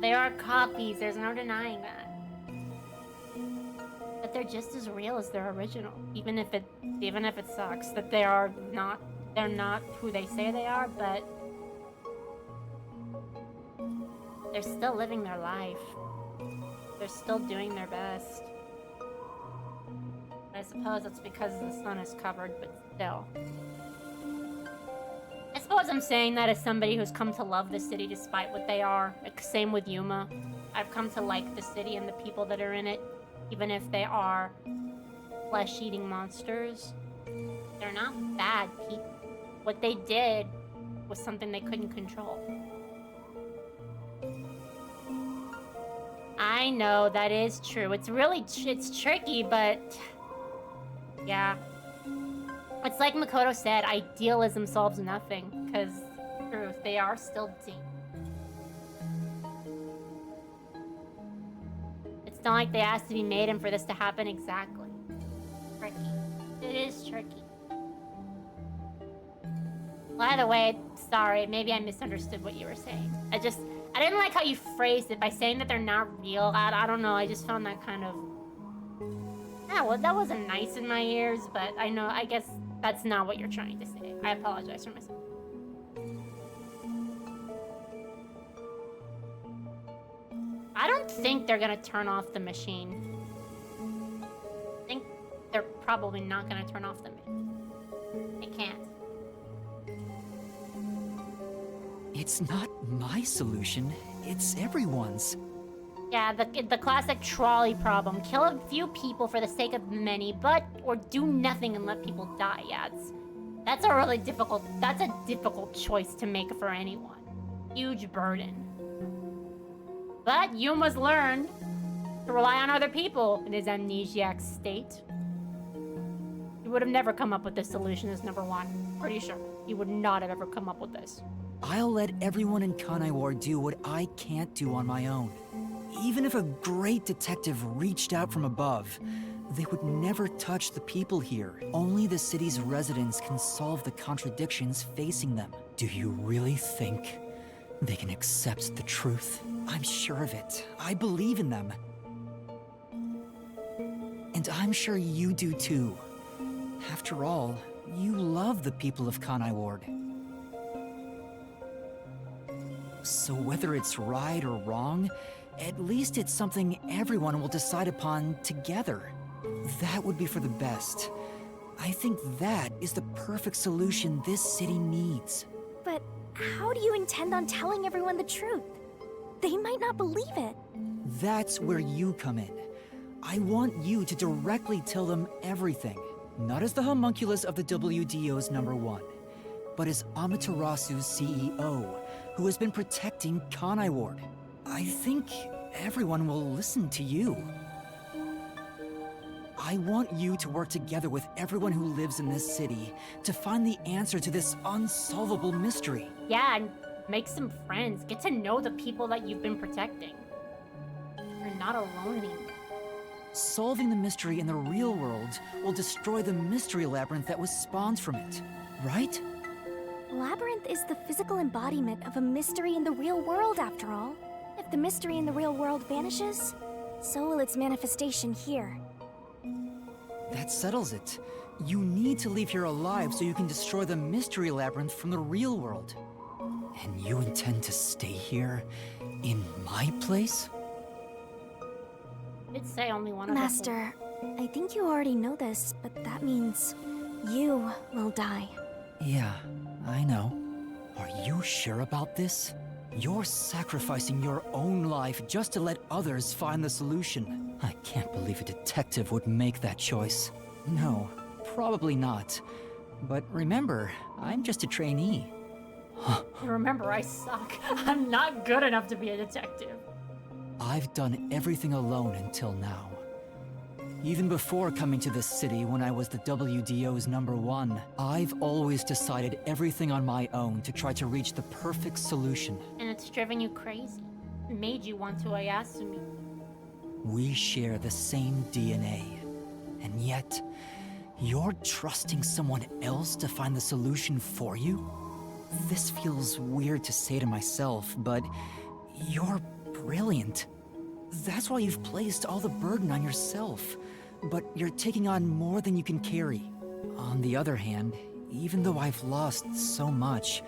They are copies. There's no denying that. But they're just as real as their original. Even if it sucks that they're not who they say they are, but they're still living their life. They're still doing their best. I suppose it's because the sun is covered, but still. I suppose I'm saying that as somebody who's come to love the city despite what they are. Same with Yuma. I've come to like the city and the people that are in it, even if they are flesh-eating monsters. They're not bad people. What they did was something they couldn't control. I know, that is true. It's tricky, but yeah. It's like Makoto said, idealism solves nothing, because, truth, they are still demons. It's not like they asked to be made and for this to happen exactly. Tricky. It is tricky. By the way, sorry, maybe I misunderstood what you were saying. I didn't like how you phrased it by saying that they're not real. I don't know, I just found that kind of... Yeah, well, that wasn't nice in my ears, but I guess that's not what you're trying to say. I apologize for myself. I don't think they're gonna turn off the machine. I think they're probably not gonna turn off the machine. They can't. It's not my solution, it's everyone's. Yeah, the classic trolley problem. Kill a few people for the sake of the many, or do nothing and let people die. Yeah, that's a difficult choice to make for anyone. Huge burden. But Yuma's learned to rely on other people in his amnesiac state. He would have never come up with this solution as number one. Pretty sure. He would not have ever come up with this. I'll let everyone in Kanai Ward do what I can't do on my own. Even if a great detective reached out from above, they would never touch the people here. Only the city's residents can solve the contradictions facing them. Do you really think they can accept the truth? I'm sure of it. I believe in them. And I'm sure you do too. After all, you love the people of Kanai Ward. So whether it's right or wrong, at least it's something everyone will decide upon together. That would be for the best. I think that is the perfect solution this city needs. But how do you intend on telling everyone the truth? They might not believe it. That's where you come in. I want you to directly tell them everything. Not as the homunculus of the WDO's #1, but as Amaterasu's CEO, who has been protecting Kanai Ward. I think everyone will listen to you. I want you to work together with everyone who lives in this city to find the answer to this unsolvable mystery. Yeah, and make some friends. Get to know the people that you've been protecting. You're not alone anymore. Solving the mystery in the real world will destroy the mystery labyrinth that was spawned from it, right? Labyrinth is the physical embodiment of a mystery in the real world, after all. If the mystery in the real world vanishes, so will its manifestation here. That settles it. You need to leave here alive so you can destroy the mystery labyrinth from the real world. And you intend to stay here, in my place? I'd say only one of Master, I think you already know this, but that means you will die. Yeah, I know. Are you sure about this? You're sacrificing your own life just to let others find the solution. I can't believe a detective would make that choice. No, probably not. But remember, I'm just a trainee. Remember, I suck. I'm not good enough to be a detective. I've done everything alone until now. Even before coming to this city when I was the WDO's #1, I've always decided everything on my own to try to reach the perfect solution. And it's driven you crazy. It made you want to Ayasumi. We share the same DNA. And yet, you're trusting someone else to find the solution for you? This feels weird to say to myself, but you're brilliant. That's why you've placed all the burden on yourself. But you're taking on more than you can carry. On the other hand, even though I've lost so much,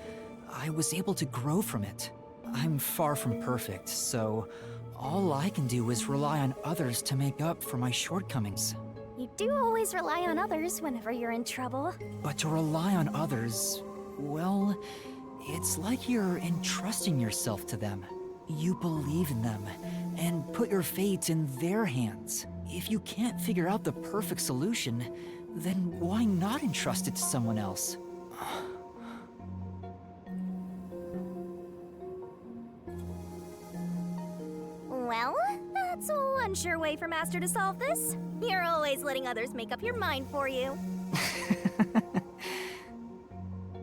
I was able to grow from it. I'm far from perfect, so all I can do is rely on others to make up for my shortcomings. You do always rely on others whenever you're in trouble. But to rely on others, well, it's like you're entrusting yourself to them. You believe in them, and put your fate in their hands. If you can't figure out the perfect solution, then why not entrust it to someone else? Well, that's one sure way for Master to solve this. You're always letting others make up your mind for you.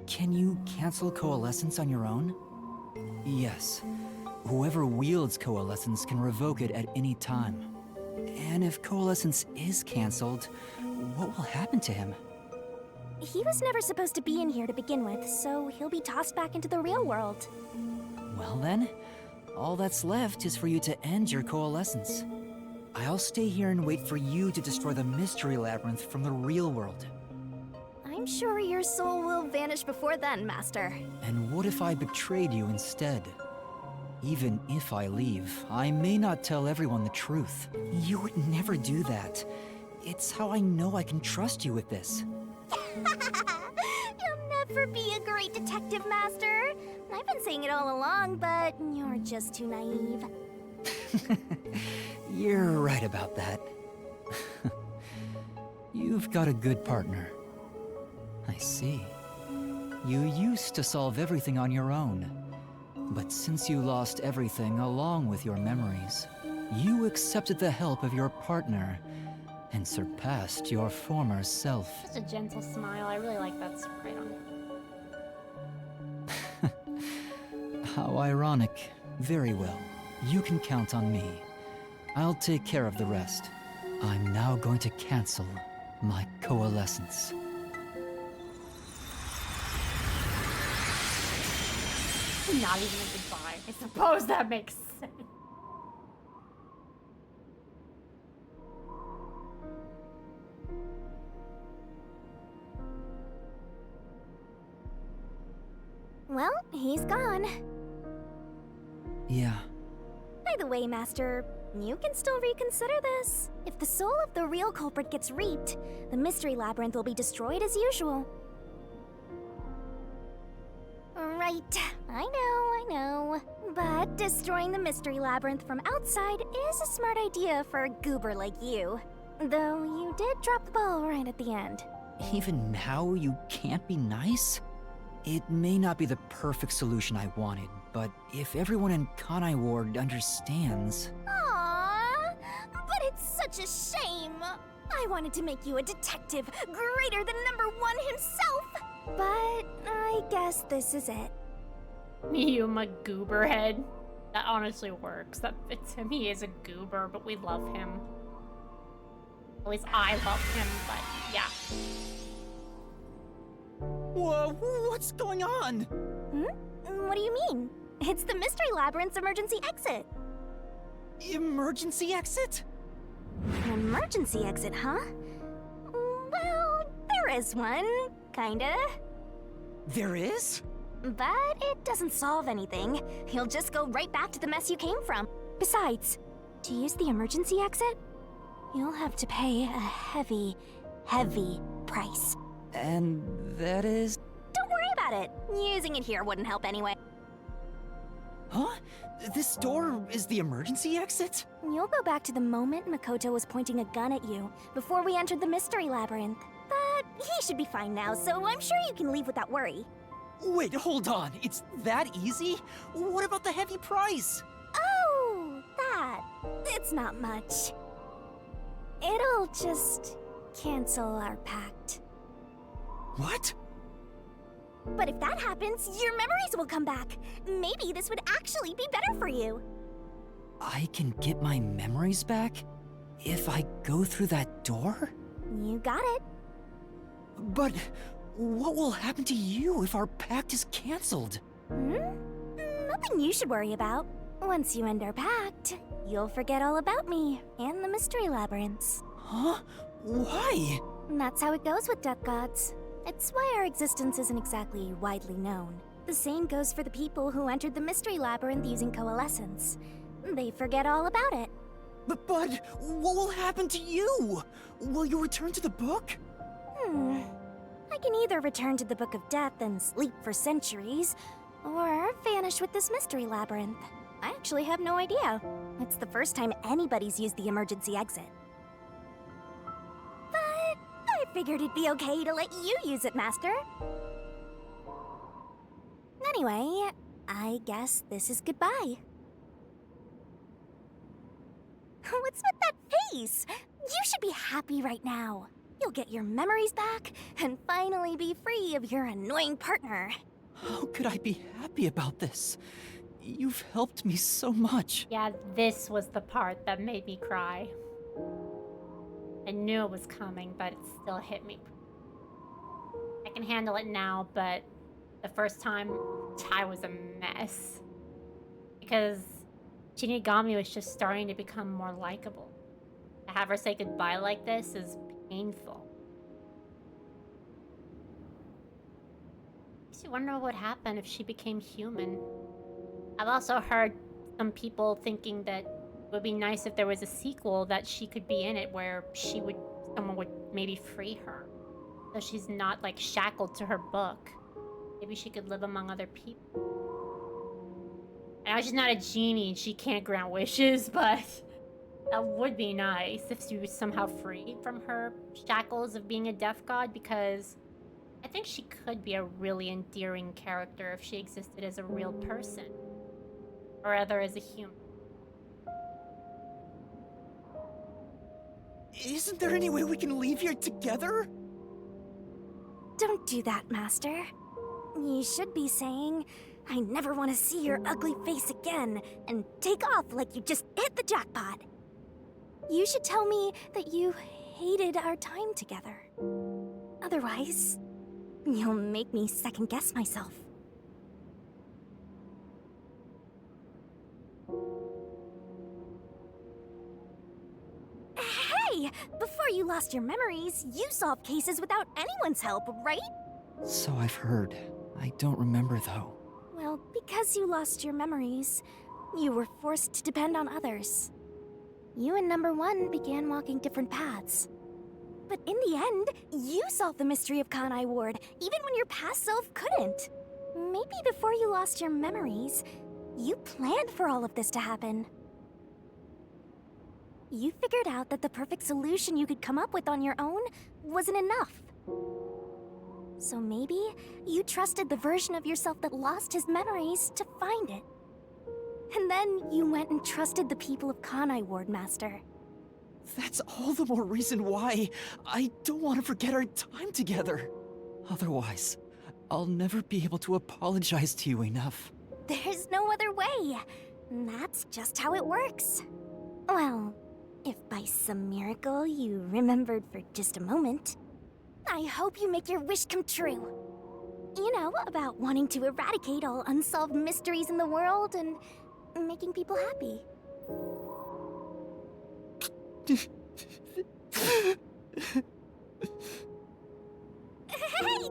Can you cancel Coalescence on your own? Yes. Whoever wields Coalescence can revoke it at any time. And if Coalescence is cancelled, what will happen to him? He was never supposed to be in here to begin with, so he'll be tossed back into the real world. Well then, all that's left is for you to end your Coalescence. I'll stay here and wait for you to destroy the Mystery Labyrinth from the real world. I'm sure your soul will vanish before then, Master. And what if I betrayed you instead? Even if I leave, I may not tell everyone the truth. You would never do that. It's how I know I can trust you with this. You'll never be a great detective, Master. I've been saying it all along, but you're just too naive. You're right about that. You've got a good partner. I see. You used to solve everything on your own. But since you lost everything along with your memories, you accepted the help of your partner and surpassed your former self. Just a gentle smile. I really like that sprite on it. How ironic. Very well. You can count on me. I'll take care of the rest. I'm now going to cancel my Coalescence. Not even a goodbye. I suppose that makes sense. Well, he's gone. Yeah. By the way, Master, you can still reconsider this. If the soul of the real culprit gets reaped, the Mystery Labyrinth will be destroyed as usual. Right, I know. But destroying the Mystery Labyrinth from outside is a smart idea for a goober like you. Though you did drop the ball right at the end. Even now, you can't be nice? It may not be the perfect solution I wanted, but if everyone in Kanai Ward understands... Aww, but it's such a shame. I wanted to make you a detective greater than #1 himself. But I guess this is it. You, my goober head. That honestly works. That fits him. He is a goober, but we love him. At least I love him, but yeah. Whoa, what's going on? What do you mean? It's the Mystery Labyrinth's emergency exit. Emergency exit? An emergency exit, huh? Well, there is one, kinda. There is? But it doesn't solve anything. You'll just go right back to the mess you came from. Besides, to use the emergency exit, you'll have to pay a heavy, heavy price. And that is... Don't worry about it. Using it here wouldn't help anyway. Huh? This door is the emergency exit? You'll go back to the moment Makoto was pointing a gun at you before we entered the Mystery Labyrinth. But he should be fine now, so I'm sure you can leave without worry. Wait, hold on. It's that easy? What about the heavy price? Oh, that. It's not much. It'll just cancel our pact. What? But if that happens, your memories will come back. Maybe this would actually be better for you. I can get my memories back? If I go through that door? You got it. But what will happen to you if our pact is canceled? Nothing you should worry about. Once you end our pact, you'll forget all about me and the Mystery Labyrinths. Huh? Why? And that's how it goes with Death Gods. It's why our existence isn't exactly widely known. The same goes for the people who entered the Mystery Labyrinth using Coalescence. They forget all about it. But what will happen to you? Will you return to the book? I can either return to the Book of Death and sleep for centuries, or vanish with this Mystery Labyrinth. I actually have no idea. It's the first time anybody's used the emergency exit. But I figured it'd be okay to let you use it, Master. Anyway, I guess this is goodbye. What's with that face? You should be happy right now. You'll get your memories back and finally be free of your annoying partner. How could I be happy about this? You've helped me so much. Yeah, this was the part that made me cry. I knew it was coming, but it still hit me. I can handle it now, but the first time, I was a mess. Because Shinigami was just starting to become more likable. To have her say goodbye like this is painful. Makes you wonder what would happen if she became human. I've also heard some people thinking that it would be nice if there was a sequel that she could be in it where someone would maybe free her. So she's not like shackled to her book. Maybe she could live among other people. I know she's not a genie and she can't grant wishes, but that would be nice if she was somehow free from her shackles of being a death god, because I think she could be a really endearing character if she existed as a real person. Or rather, as a human. Isn't there any way we can leave here together? Don't do that, Master. You should be saying, I never want to see your ugly face again, and take off like you just hit the jackpot. You should tell me that you hated our time together. Otherwise, you'll make me second-guess myself. Hey! Before you lost your memories, you solved cases without anyone's help, right? So I've heard. I don't remember, though. Well, because you lost your memories, you were forced to depend on others. you and Number One began walking different paths. But in the end, you solved the mystery of Kanai Ward, even when your past self couldn't. Maybe before you lost your memories, you planned for all of this to happen. You figured out that the perfect solution you could come up with on your own wasn't enough. So maybe you trusted the version of yourself that lost his memories to find it. And then you went and trusted the people of Kanai Ward, Master. That's all the more reason why I don't want to forget our time together. Otherwise, I'll never be able to apologize to you enough. There's no other way. That's just how it works. Well, if by some miracle you remembered for just a moment, I hope you make your wish come true. You know, about wanting to eradicate all unsolved mysteries in the world and making people happy. Hey,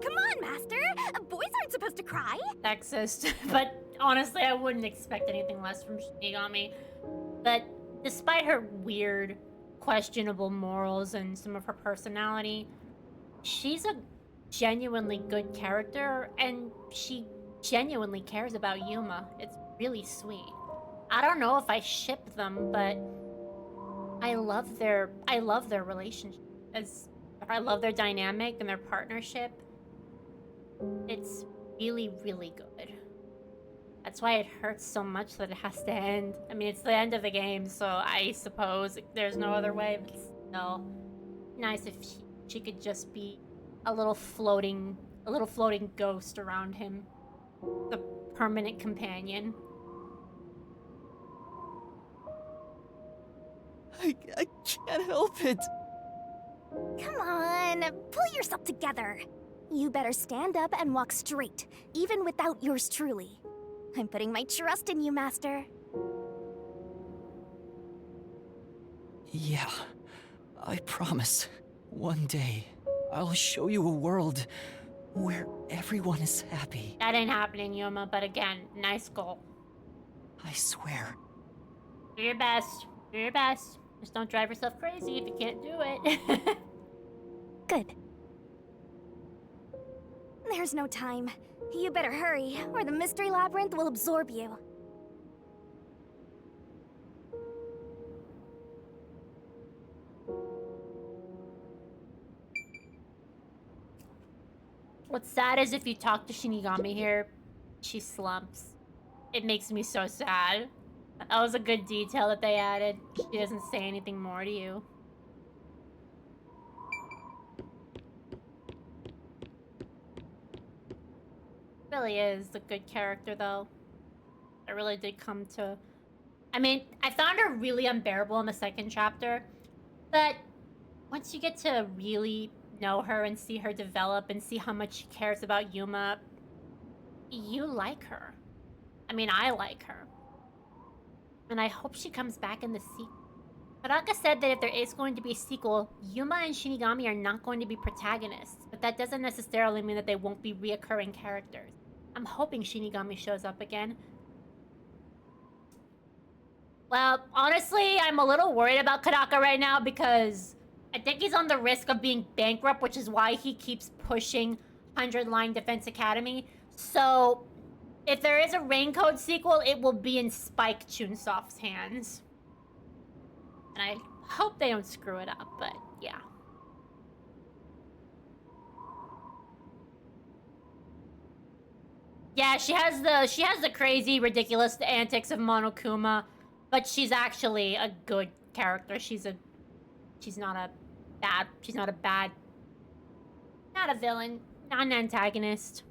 come on, Master! Boys aren't supposed to cry! Sexist, but honestly, I wouldn't expect anything less from Shinigami. But despite her weird, questionable morals and some of her personality, she's a genuinely good character, and she genuinely cares about Yuma. It's really sweet. I don't know if I ship them, but I love their relationship. I love their dynamic and their partnership. It's really, really good. That's why it hurts so much that it has to end. I mean, it's the end of the game, so I suppose there's no other way, but still nice if she could just be a little floating ghost around him. The permanent companion. I can't help it. Come on, pull yourself together. You better stand up and walk straight, even without yours truly. I'm putting my trust in you, Master. Yeah, I promise. One day, I'll show you a world where everyone is happy. That ain't happening, Yuma, but again, nice goal. I swear. Do your best. Do your best. Just don't drive yourself crazy if you can't do it. Good. There's no time. You better hurry, or the Mystery Labyrinth will absorb you. What's sad is if you talk to Shinigami here, she slumps. It makes me so sad. That was a good detail that they added. She doesn't say anything more to you. Really is a good character, though. I really did come to... I mean, I found her really unbearable in the second chapter, but once you get to really know her and see her develop and see how much she cares about Yuma, you like her. I mean, I like her. And I hope she comes back in the sequel. Baraka said that if there is going to be a sequel, Yuma and Shinigami are not going to be protagonists, but that doesn't necessarily mean that they won't be reoccurring characters. I'm hoping Shinigami shows up again. Well, honestly, I'm a little worried about Karaka right now because I think he's on the risk of being bankrupt, which is why he keeps pushing 100 Line Defense Academy. So, if there is a Raincode sequel, it will be in Spike Chunsoft's hands. And I hope they don't screw it up, but yeah. Yeah, she has the crazy, ridiculous antics of Monokuma, but she's actually a good character. She's not a villain, not an antagonist.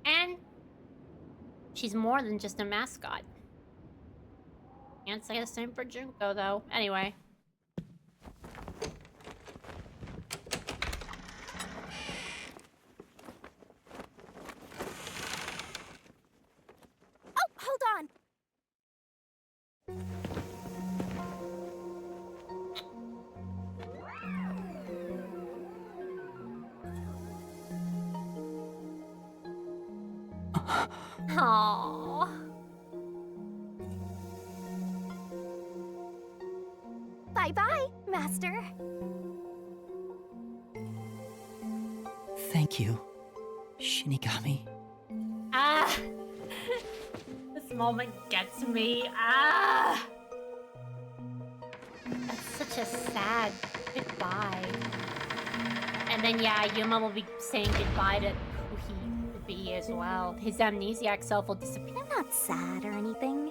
And she's more than just a mascot. Can't say the same for Junko, though. Anyway. Oh, hold on! Aww. Master. Thank you, Shinigami. Ah! This moment gets me. Ah! That's such a sad goodbye. And then, yeah, Yuma will be saying goodbye to who he will be as well. His amnesiac self will disappear. I'm not sad or anything.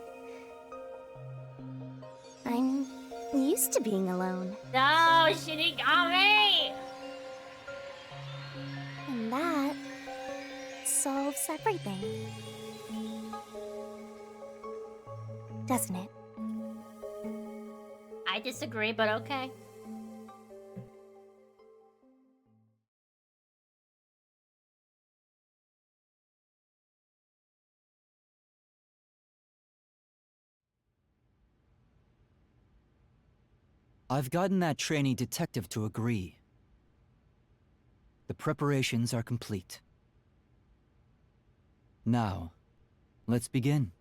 I'm used to being alone. No, Shinigami! And that solves everything. Doesn't it? I disagree, but okay. I've gotten that trainee detective to agree. The preparations are complete. Now, let's begin.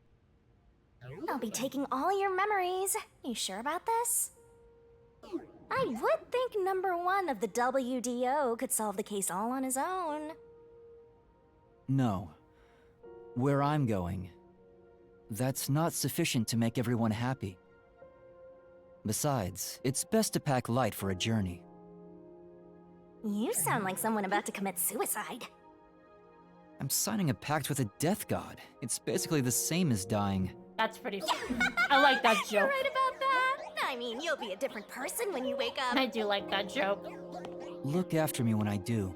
I'll be taking all your memories. You sure about this? I would think number 1 of the WDO could solve the case all on his own. No. Where I'm going, that's not sufficient to make everyone happy. Besides, it's best to pack light for a journey. You sound like someone about to commit suicide. I'm signing a pact with a death god. It's basically the same as dying. That's pretty. I like that You're joke. right about that. I mean, you'll be a different person when you wake up. I do like that joke. Look after me when I do.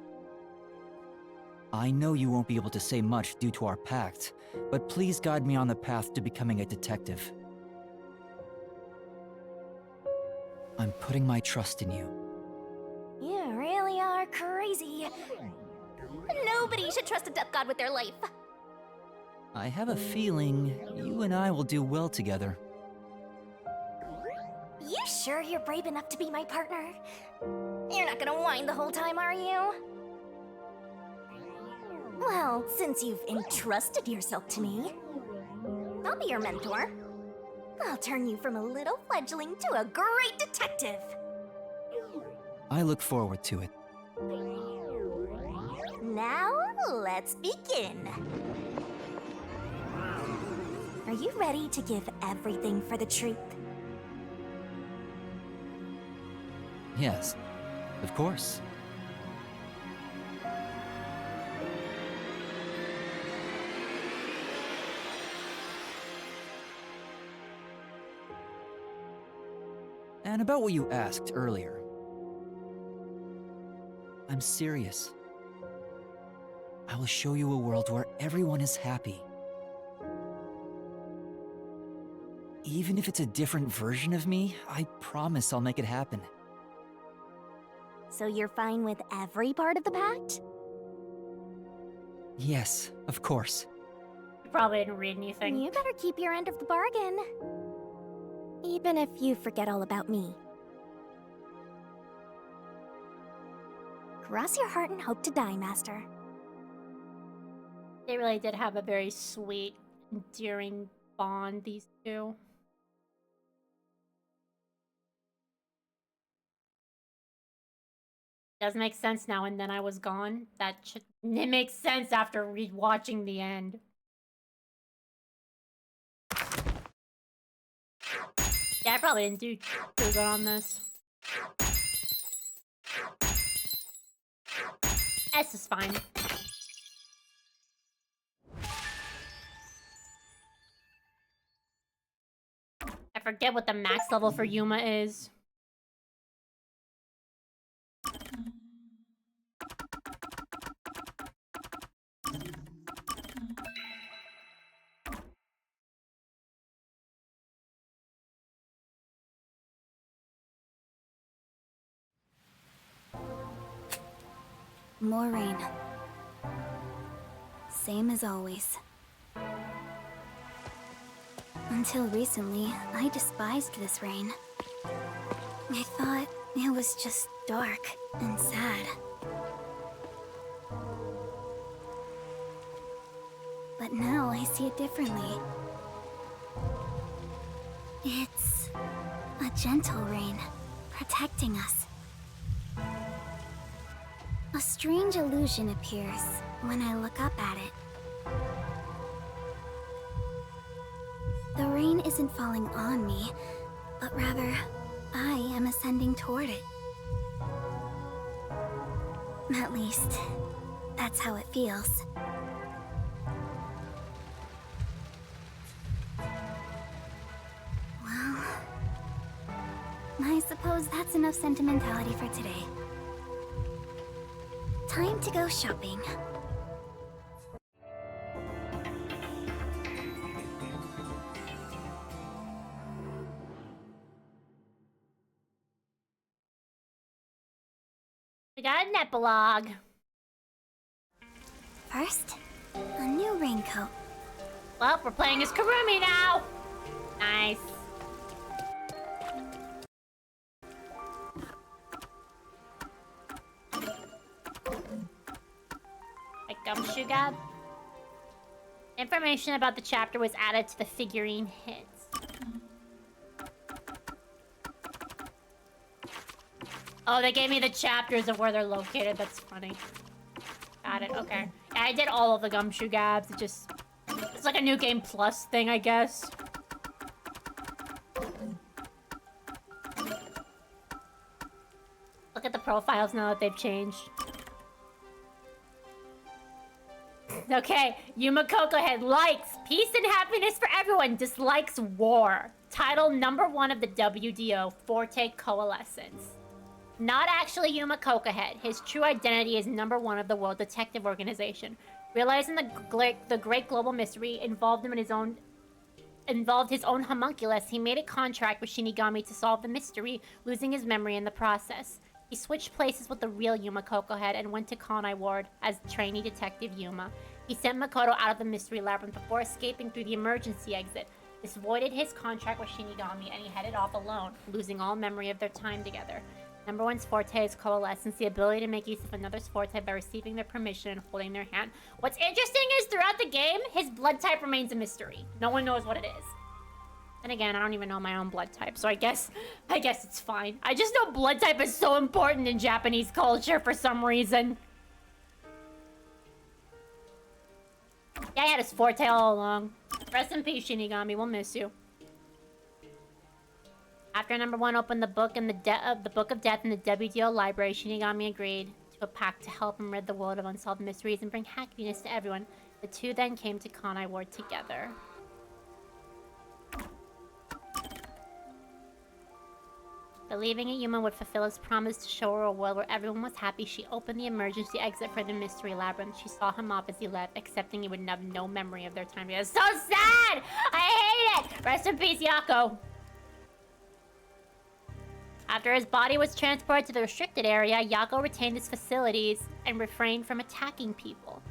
I know you won't be able to say much due to our pact, but please guide me on the path to becoming a detective. I'm putting my trust in you. You really are crazy. Nobody should trust a death god with their life. I have a feeling you and I will do well together. You sure you're brave enough to be my partner? You're not gonna whine the whole time, are you? Well, since you've entrusted yourself to me, I'll be your mentor. I'll turn you from a little fledgling to a great detective. I look forward to it. Now, let's begin. Are you ready to give everything for the truth? Yes, of course. And about what you asked earlier. I'm serious. I will show you a world where everyone is happy. Even if it's a different version of me, I promise I'll make it happen. So you're fine with every part of the pact? Yes, of course. You probably didn't read anything. You better keep your end of the bargain. Even if you forget all about me. Cross your heart and hope to die, Master. They really did have a very sweet, endearing bond, these two. Does make sense now, and then I was gone. It makes sense after rewatching the end. Yeah, I probably didn't do too good on this. S is fine. I forget what the max level for Yuma is. More rain. Same as always. Until recently, I despised this rain. I thought it was just dark and sad. But now I see it differently. It's a gentle rain, protecting us. A strange illusion appears when I look up at it. The rain isn't falling on me, but rather, I am ascending toward it. At least, that's how it feels. Well, I suppose that's enough sentimentality for today. Time to go shopping. We got an epilogue. First, a new raincoat. Well, we're playing as Kurumi now. Nice. Like Gumshoe Gab. Information about the chapter was added to the figurine hits. Oh, they gave me the chapters of where they're located. That's funny. Got it. Okay. Yeah, I did all of the Gumshoe Gabs. It's like a new game plus thing, I guess. Look at the profiles now that they've changed. Okay, Yuma Cocohead likes peace and happiness for everyone, dislikes war. Title #1 of the WDO, Forte Coalescence. Not actually Yuma Cocohead. His true identity is #1 of the World Detective Organization. Realizing the great global mystery involved his own homunculus, he made a contract with Shinigami to solve the mystery, losing his memory in the process. He switched places with the real Yuma Cocohead and went to Kanai Ward as trainee detective Yuma. He sent Makoto out of the mystery labyrinth before escaping through the emergency exit. This voided his contract with Shinigami and he headed off alone, losing all memory of their time together. #1's forte is coalescence, the ability to make use of another's forte by receiving their permission and holding their hand. What's interesting is throughout the game, his blood type remains a mystery. No one knows what it is. And again, I don't even know my own blood type, so I guess it's fine. I just know blood type is so important in Japanese culture for some reason. Yeah, I had his forte all along. Rest in peace, Shinigami. We'll miss you. After #1 opened the book in the Book of Death in the WDO library, Shinigami agreed to a pact to help him rid the world of unsolved mysteries and bring happiness to everyone. The two then came to Kanai Ward together. Believing a Yuma would fulfill his promise to show her a world where everyone was happy, she opened the emergency exit for the mystery labyrinth. She saw him off as he left, accepting he would have no memory of their time together. So sad! I hate it! Rest in peace, Yako. After his body was transported to the restricted area, Yako retained his facilities and refrained from attacking people.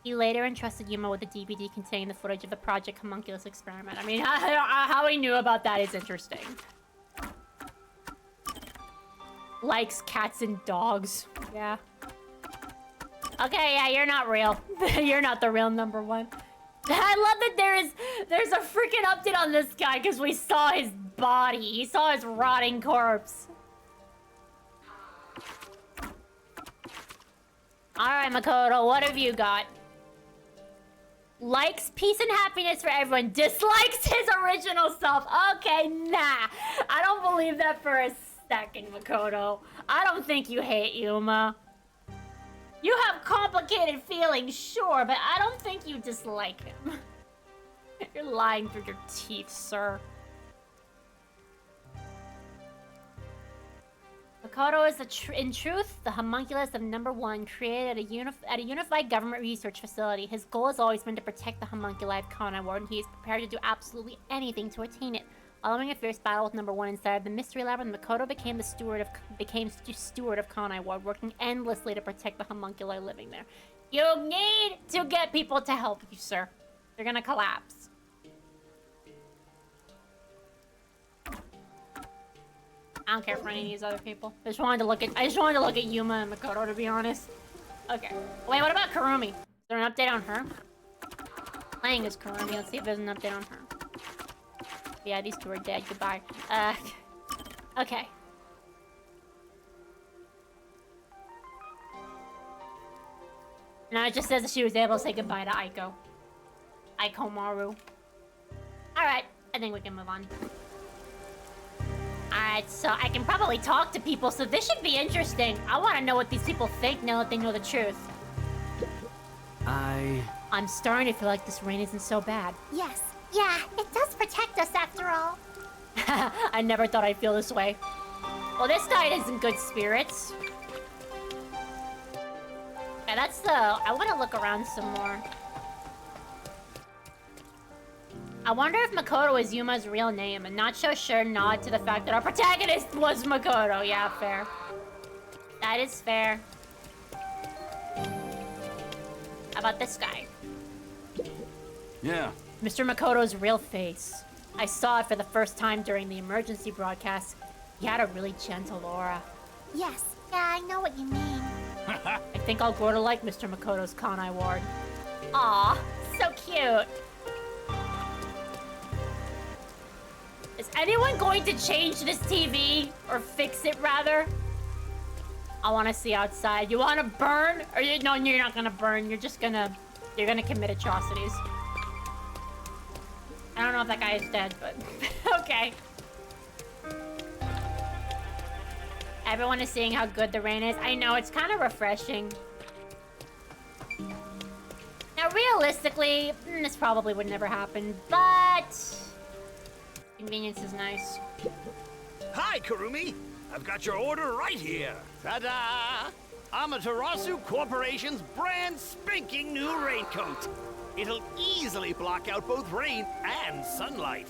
He later entrusted Yuma with a DVD containing the footage of the Project Homunculus experiment. I mean, how he knew about that is interesting. Likes cats and dogs. Yeah. Okay, yeah, you're not real. You're not the real #1. I love that there's a freaking update on this guy because we saw his body. He saw his rotting corpse. Alright, Makoto, what have you got? Likes peace and happiness for everyone. Dislikes his original self. Okay, nah. I don't believe that for a second, Makoto. I don't think you hate Yuma. You have complicated feelings, sure, but I don't think you dislike him. You're lying through your teeth, sir. Makoto is, in truth, the homunculus of #1, created at a unified government research facility. His goal has always been to protect the homunculi of Kanai Ward, and he is prepared to do absolutely anything to attain it. Following a fierce battle with #1 inside the mystery labyrinth, Makoto became steward of Kanai Ward, working endlessly to protect the homunculi living there. You need to get people to help you, sir. You're gonna collapse. I don't care for any of these other people. I just wanted to look at Yuma and Makoto, to be honest. Okay. Wait, what about Kurumi? Is there an update on her? Playing as Kurumi. Let's see if there's an update on her. Yeah, these two are dead. Goodbye. Okay. No, it just says that she was able to say goodbye to Aiko. Aikomaru. Alright, I think we can move on. Alright, so I can probably talk to people, so this should be interesting. I want to know what these people think now that they know the truth. I'm starting to feel like this rain isn't so bad. Yes. Yeah, it does protect us after all. I never thought I'd feel this way. Well, this guy is in good spirits. Yeah, that's the... I want to look around some more. I wonder if Makoto is Yuma's real name, and not so sure nod to the fact that our protagonist was Makoto. Yeah, fair. That is fair. How about this guy? Yeah. Mr. Makoto's real face. I saw it for the first time during the emergency broadcast. He had a really gentle aura. Yes. Yeah, I know what you mean. I think I'll grow to like Mr. Makoto's Kanai Ward. Aw, so cute. Is anyone going to change this TV? Or fix it, rather? I want to see outside. You want to burn? Or no, you're not going to burn. You're just going to... You're going to commit atrocities. I don't know if that guy is dead, but... okay. Everyone is seeing how good the rain is. I know, it's kind of refreshing. Now, realistically, this probably would never happen, but... Convenience is nice. Hi, Kurumi! I've got your order right here. Ta-da! Amaterasu Corporation's brand spanking new raincoat. It'll easily block out both rain and sunlight.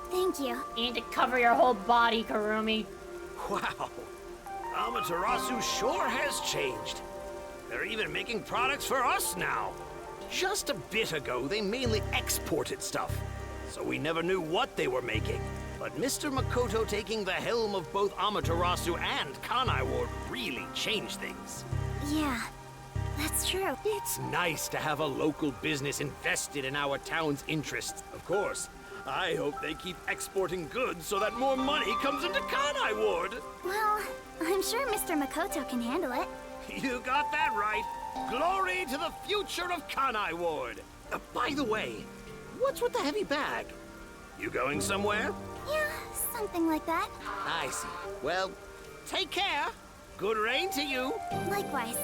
Thank you. You need to cover your whole body, Kurumi. Wow. Amaterasu sure has changed. They're even making products for us now. Just a bit ago, they mainly exported stuff, so we never knew what they were making. But Mr. Makoto taking the helm of both Amaterasu and Kanai Ward really changed things. Yeah, that's true. It's nice to have a local business invested in our town's interests. Of course, I hope they keep exporting goods so that more money comes into Kanai Ward. Well, I'm sure Mr. Makoto can handle it. You got that right. Glory to the future of Kanai Ward. By the way, what's with the heavy bag? You going somewhere? Yeah, something like that. I see. Well, take care. Good rain to you. Likewise.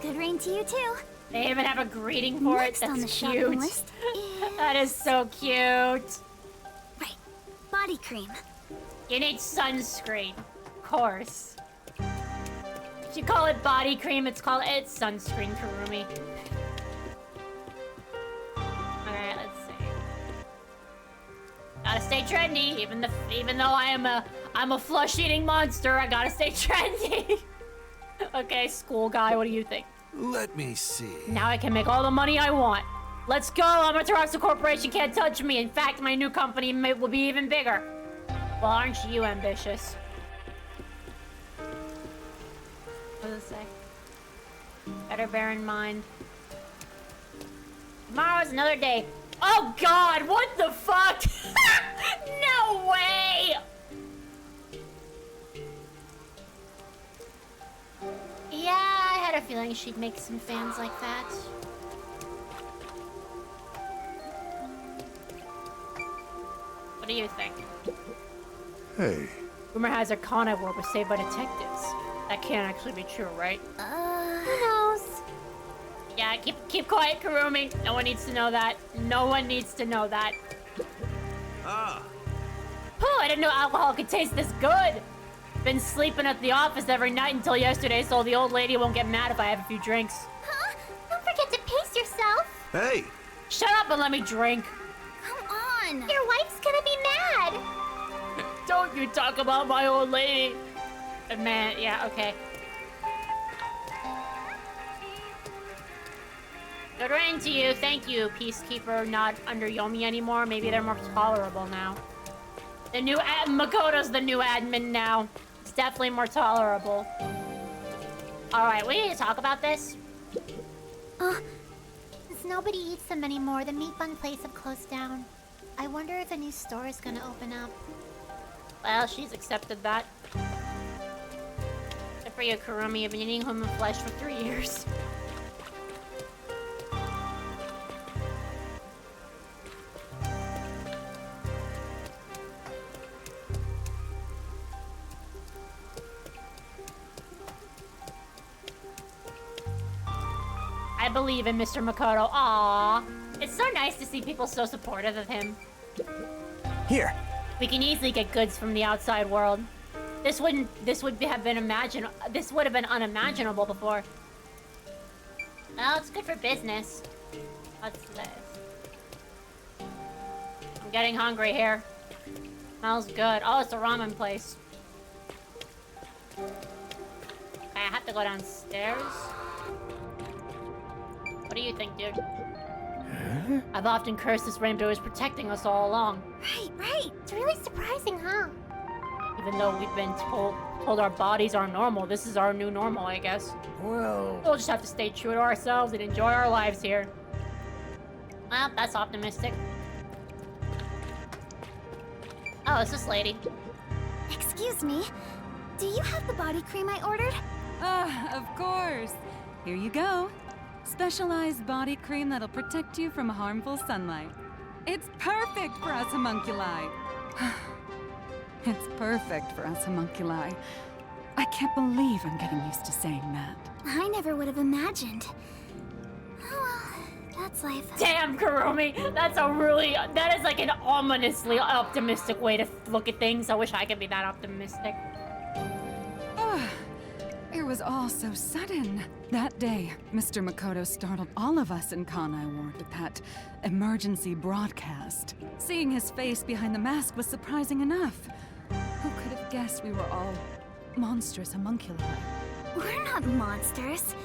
Good rain to you too. They even have a greeting for Next it. on the That's shopping cute. list That is so cute. Right. Body cream. You need sunscreen. Of course. If you call it body cream, it's sunscreen, Kurumi. Alright, let's see. Gotta stay trendy, even though I'm a flesh-eating monster, I gotta stay trendy. Okay, school guy, what do you think? Let me see. Now I can make all the money I want. Let's go! Amaterasu Corporation can't touch me. In fact, my new company will be even bigger. Well, aren't you ambitious? What does it say? Better bear in mind. Tomorrow's another day. Oh God! What the fuck? No way! Yeah, I had a feeling she'd make some fans like that. What do you think? Hey, Rumor has her Kanai Ward was saved by detectives. That can't actually be true, right? Who knows? Yeah, keep quiet, Kurumi. No one needs to know that. No one needs to know that. Oh, I didn't know alcohol could taste this good. Been sleeping at the office every night until yesterday, so the old lady won't get mad if I have a few drinks. Huh? Don't forget to pace yourself. Hey! Shut up and let me drink. Come on. Your wife's gonna be mad. Don't you talk about my old lady. Man, yeah, okay. Good rain to you. Thank you, Peacekeeper. Not under Yomi anymore. Maybe they're more tolerable now. The new Makoto's the new admin now. It's definitely more tolerable. Alright, we need to talk about this. Since nobody eats them anymore, the meat bun place have closed down. I wonder if a new store is gonna open up. Well, she's accepted that. Except for you, Kurumi. You've been eating human flesh for 3 years. I believe in Mr. Makoto. Aww. It's so nice to see people so supportive of him. Here. We can easily get goods from the outside world. This would have been unimaginable before. Well, it's good for business. What's this? I'm getting hungry here. Smells good. Oh, it's a ramen place. Okay, I have to go downstairs. What do you think, dude? Huh? I've often cursed this rainbow is protecting us all along. Right. It's really surprising, huh? Even though we've been told our bodies are normal, this is our new normal, I guess. Well... We'll just have to stay true to ourselves and enjoy our lives here. Well, that's optimistic. Oh, it's this lady. Excuse me. Do you have the body cream I ordered? Of course. Here you go. Specialized body cream that'll protect you from harmful sunlight. It's perfect for us homunculi. It's perfect for us homunculi. I can't believe I'm getting used to saying that. I never would have imagined. Oh well, that's life. Damn, Kurumi! That is like an ominously optimistic way to look at things. I wish I could be that optimistic. It was all so sudden. That day, Mr. Makoto startled all of us in Kanai Ward with that emergency broadcast. Seeing his face behind the mask was surprising enough. Who could have guessed we were all monstrous homunculi? We're not monsters.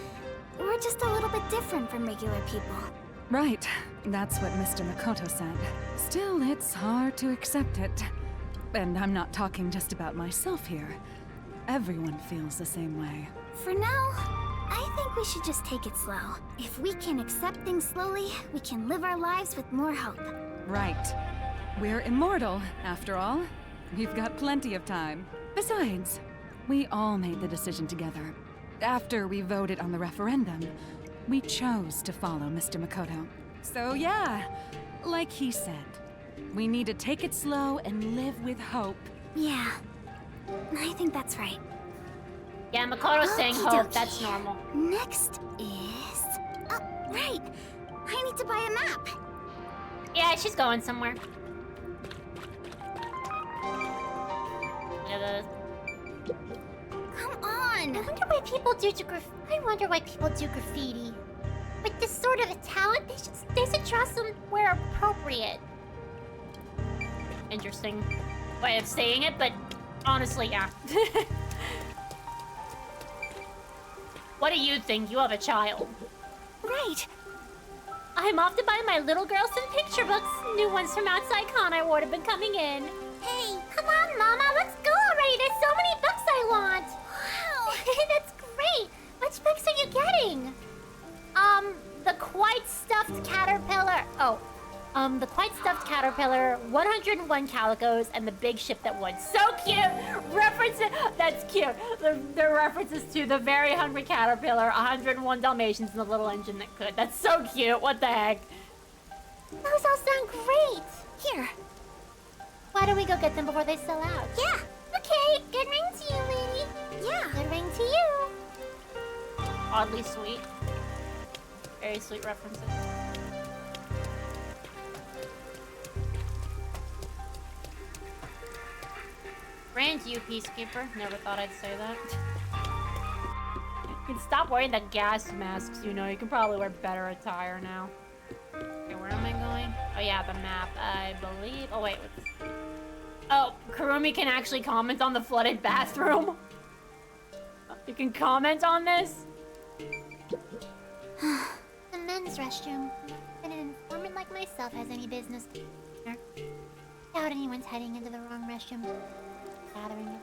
We're just a little bit different from regular people. Right. That's what Mr. Makoto said. Still, it's hard to accept it. And I'm not talking just about myself here. Everyone feels the same way. For now, I think we should just take it slow. If we can accept things slowly, we can live our lives with more hope. Right. We're immortal, after all. We've got plenty of time. Besides, we all made the decision together. After we voted on the referendum, we chose to follow Mr. Makoto. So yeah, like he said, we need to take it slow and live with hope. Yeah, I think that's right. Yeah, Makoto's saying hope. Okey-dokey. That's normal. Next is... Oh, right. I need to buy a map. Yeah, she's going somewhere. Yeah, Come on. I wonder why people do graffiti. With this sort of a talent, they should draw somewhere appropriate. interesting way of saying it, but honestly, yeah. What do you think? You have a child. Right. I'm off to buy my little girl some picture books. New ones from outside Kanai Ward have been coming in. Hey, come on, Mama, let's go already. There's so many books I want. Wow. That's great. Which books are you getting? The Quite Stuffed Caterpillar. The Quite Stuffed Caterpillar, 101 Calicos, and The Big Ship That Would. So cute! References, that's cute. They're references to The Very Hungry Caterpillar, 101 Dalmatians, and The Little Engine That Could. That's so cute, what the heck? Those all sound great. Here. Why don't we go get them before they sell out? Yeah. Okay, good ring to you, lady. Yeah. Good ring to you. Oddly sweet. Very sweet references. Brand you, Peacekeeper. Never thought I'd say that. You can stop wearing the gas masks, you know. You can probably wear better attire now. Okay, where am I going? Oh yeah, the map, I believe. Oh wait. Oh, Kurumi can actually comment on the flooded bathroom. You can comment on this? The men's restroom. And an informant like myself has any business there. Doubt anyone's heading into the wrong restroom. Gathering it.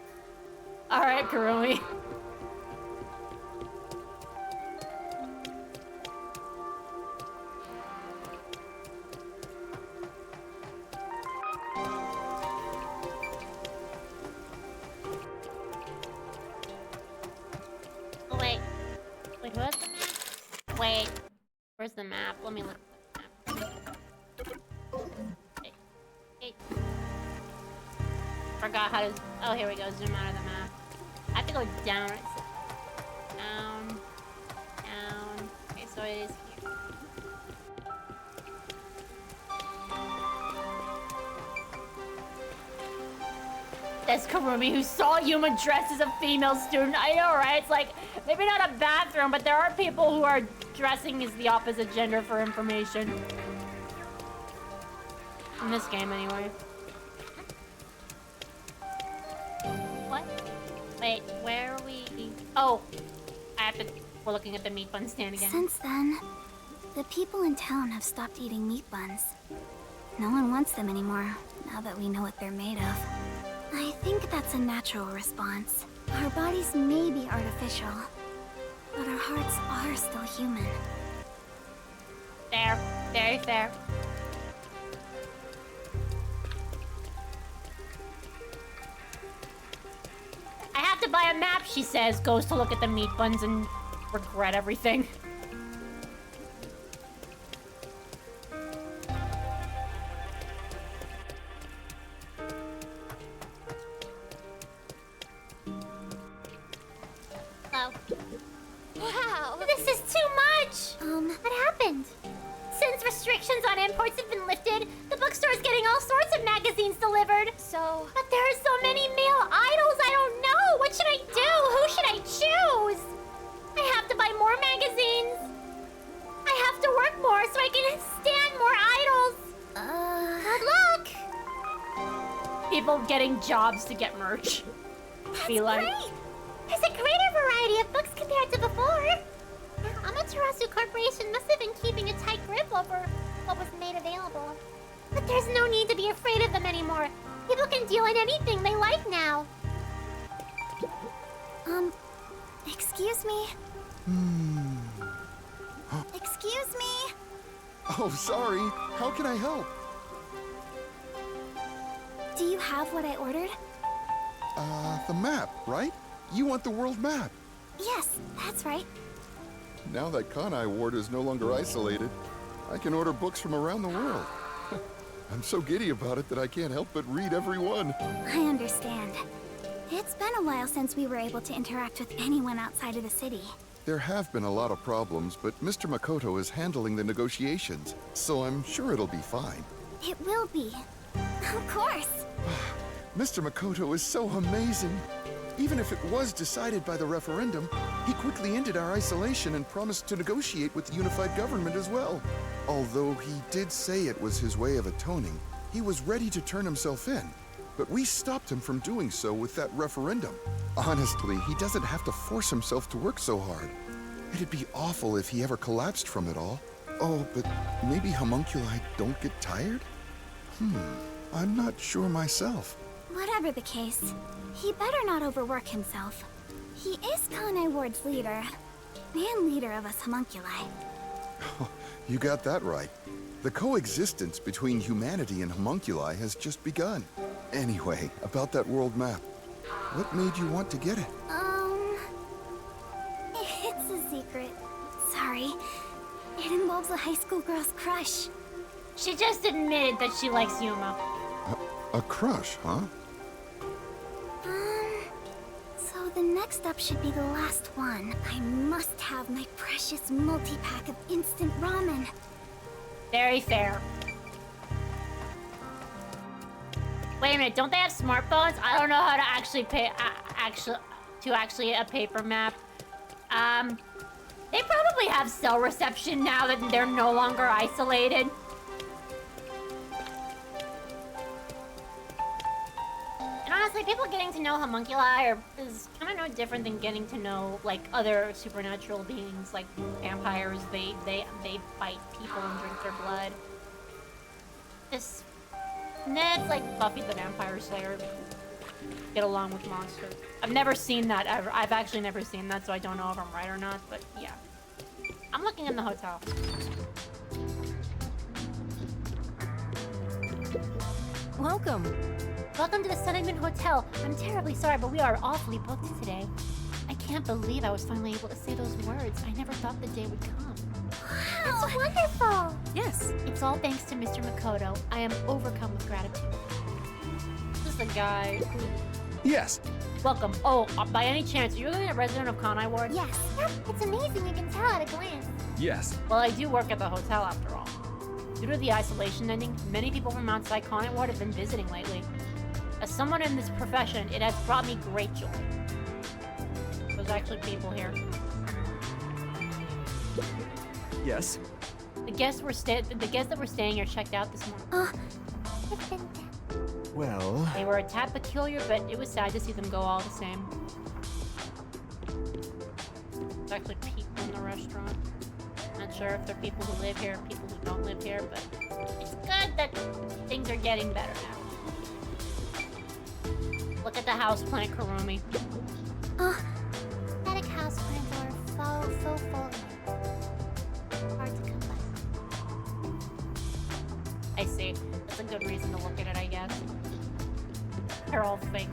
Alright, Kurumi. Oh, wait. Wait, who has the map? Wait. Where's the map? Let me look at the map. Hey. Forgot how to... Oh, here we go. Zoom out of the map. I have to go down. Down. Down. Okay, so it is here. That's Karumi, who saw Yuma dressed as a female student. I know, right? It's like, maybe not a bathroom, but there are people who are dressing as the opposite gender for information. In this game, anyway. What? Wait, where are we? Oh, we're looking at the meat bun stand again. Since then, the people in town have stopped eating meat buns. No one wants them anymore, now that we know what they're made of. I think that's a natural response. Our bodies may be artificial, but our hearts are still human. Fair. Very fair. I have to buy a map, she says, goes to look at the meat buns and regret everything. Oh. Wow. This is too much! What happened? Since restrictions on imports have been lifted, the bookstore is getting all sorts of magazines delivered. So... But there are so many male idols, I don't know! What should I do? Who should I choose? I have to buy more magazines. I have to work more so I can stand more idols. Good luck! People getting jobs to get merch. Be like... Great! There's a greater variety of books compared to before. Amaterasu Corporation must have been keeping a tight grip over what was made available. But there's no need to be afraid of them anymore. People can deal in anything they like now. Excuse me? Excuse me? Oh, sorry. How can I help? Do you have what I ordered? The map, right? You want the world map. Yes, that's right. Now that Kanai Ward is no longer isolated, I can order books from around the world. I'm so giddy about it that I can't help but read every one. I understand. It's been a while since we were able to interact with anyone outside of the city. There have been a lot of problems, but Mr. Makoto is handling the negotiations, so I'm sure it'll be fine. It will be. Of course. Mr. Makoto is so amazing. Even if it was decided by the referendum, he quickly ended our isolation and promised to negotiate with the unified government as well. Although he did say it was his way of atoning, he was ready to turn himself in. But we stopped him from doing so with that referendum. Honestly, he doesn't have to force himself to work so hard. It'd be awful if he ever collapsed from it all. Oh, but maybe homunculi don't get tired? I'm not sure myself. Whatever the case, he better not overwork himself. He is Kanai Ward's leader, and leader of us homunculi. You got that right. The coexistence between humanity and homunculi has just begun. Anyway, about that world map. What made you want to get it? It's a secret. Sorry. It involves a high school girl's crush. She just admitted that she likes Yuma. A crush, huh? So the next up should be the last one. I must have my precious multi-pack of instant ramen. Very fair. Wait a minute, don't they have smartphones? I don't know how to actually pay, a paper map. They probably have cell reception now that they're no longer isolated. And honestly, people getting to know homunculi is kind of no different than getting to know like other supernatural beings, like vampires. They bite people and drink their blood. It's like Buffy the Vampire Slayer. Get along with monsters. I've never seen that ever. I've actually never seen that, so I don't know if I'm right or not. But yeah, I'm looking in the hotel. Welcome. Welcome to the Sunnington Hotel. I'm terribly sorry, but we are awfully booked today. I can't believe I was finally able to say those words. I never thought the day would come. Wow. That's wonderful! Yes. It's all thanks to Mr. Makoto. I am overcome with gratitude. This is the guy who... Yes. Welcome. Oh, by any chance, are you a resident of Kanai Ward? Yes. Yep, it's amazing. You can tell at a glance. Yes. Well, I do work at the hotel after all. Due to the isolation ending, many people from outside Kanai Ward have been visiting lately. As someone in this profession, it has brought me great joy. There's actually people here. Yes? The guests that were staying here checked out this morning. Well... They were a tad peculiar, but it was sad to see them go all the same. There's actually people in the restaurant. Not sure if they're people who live here, people who don't live here, but it's good that things are getting better now. Look at the houseplant, Kurumi. Pathetic houseplants are so full. Hard to come by. I see. That's a good reason to look at it, I guess. They're all fake.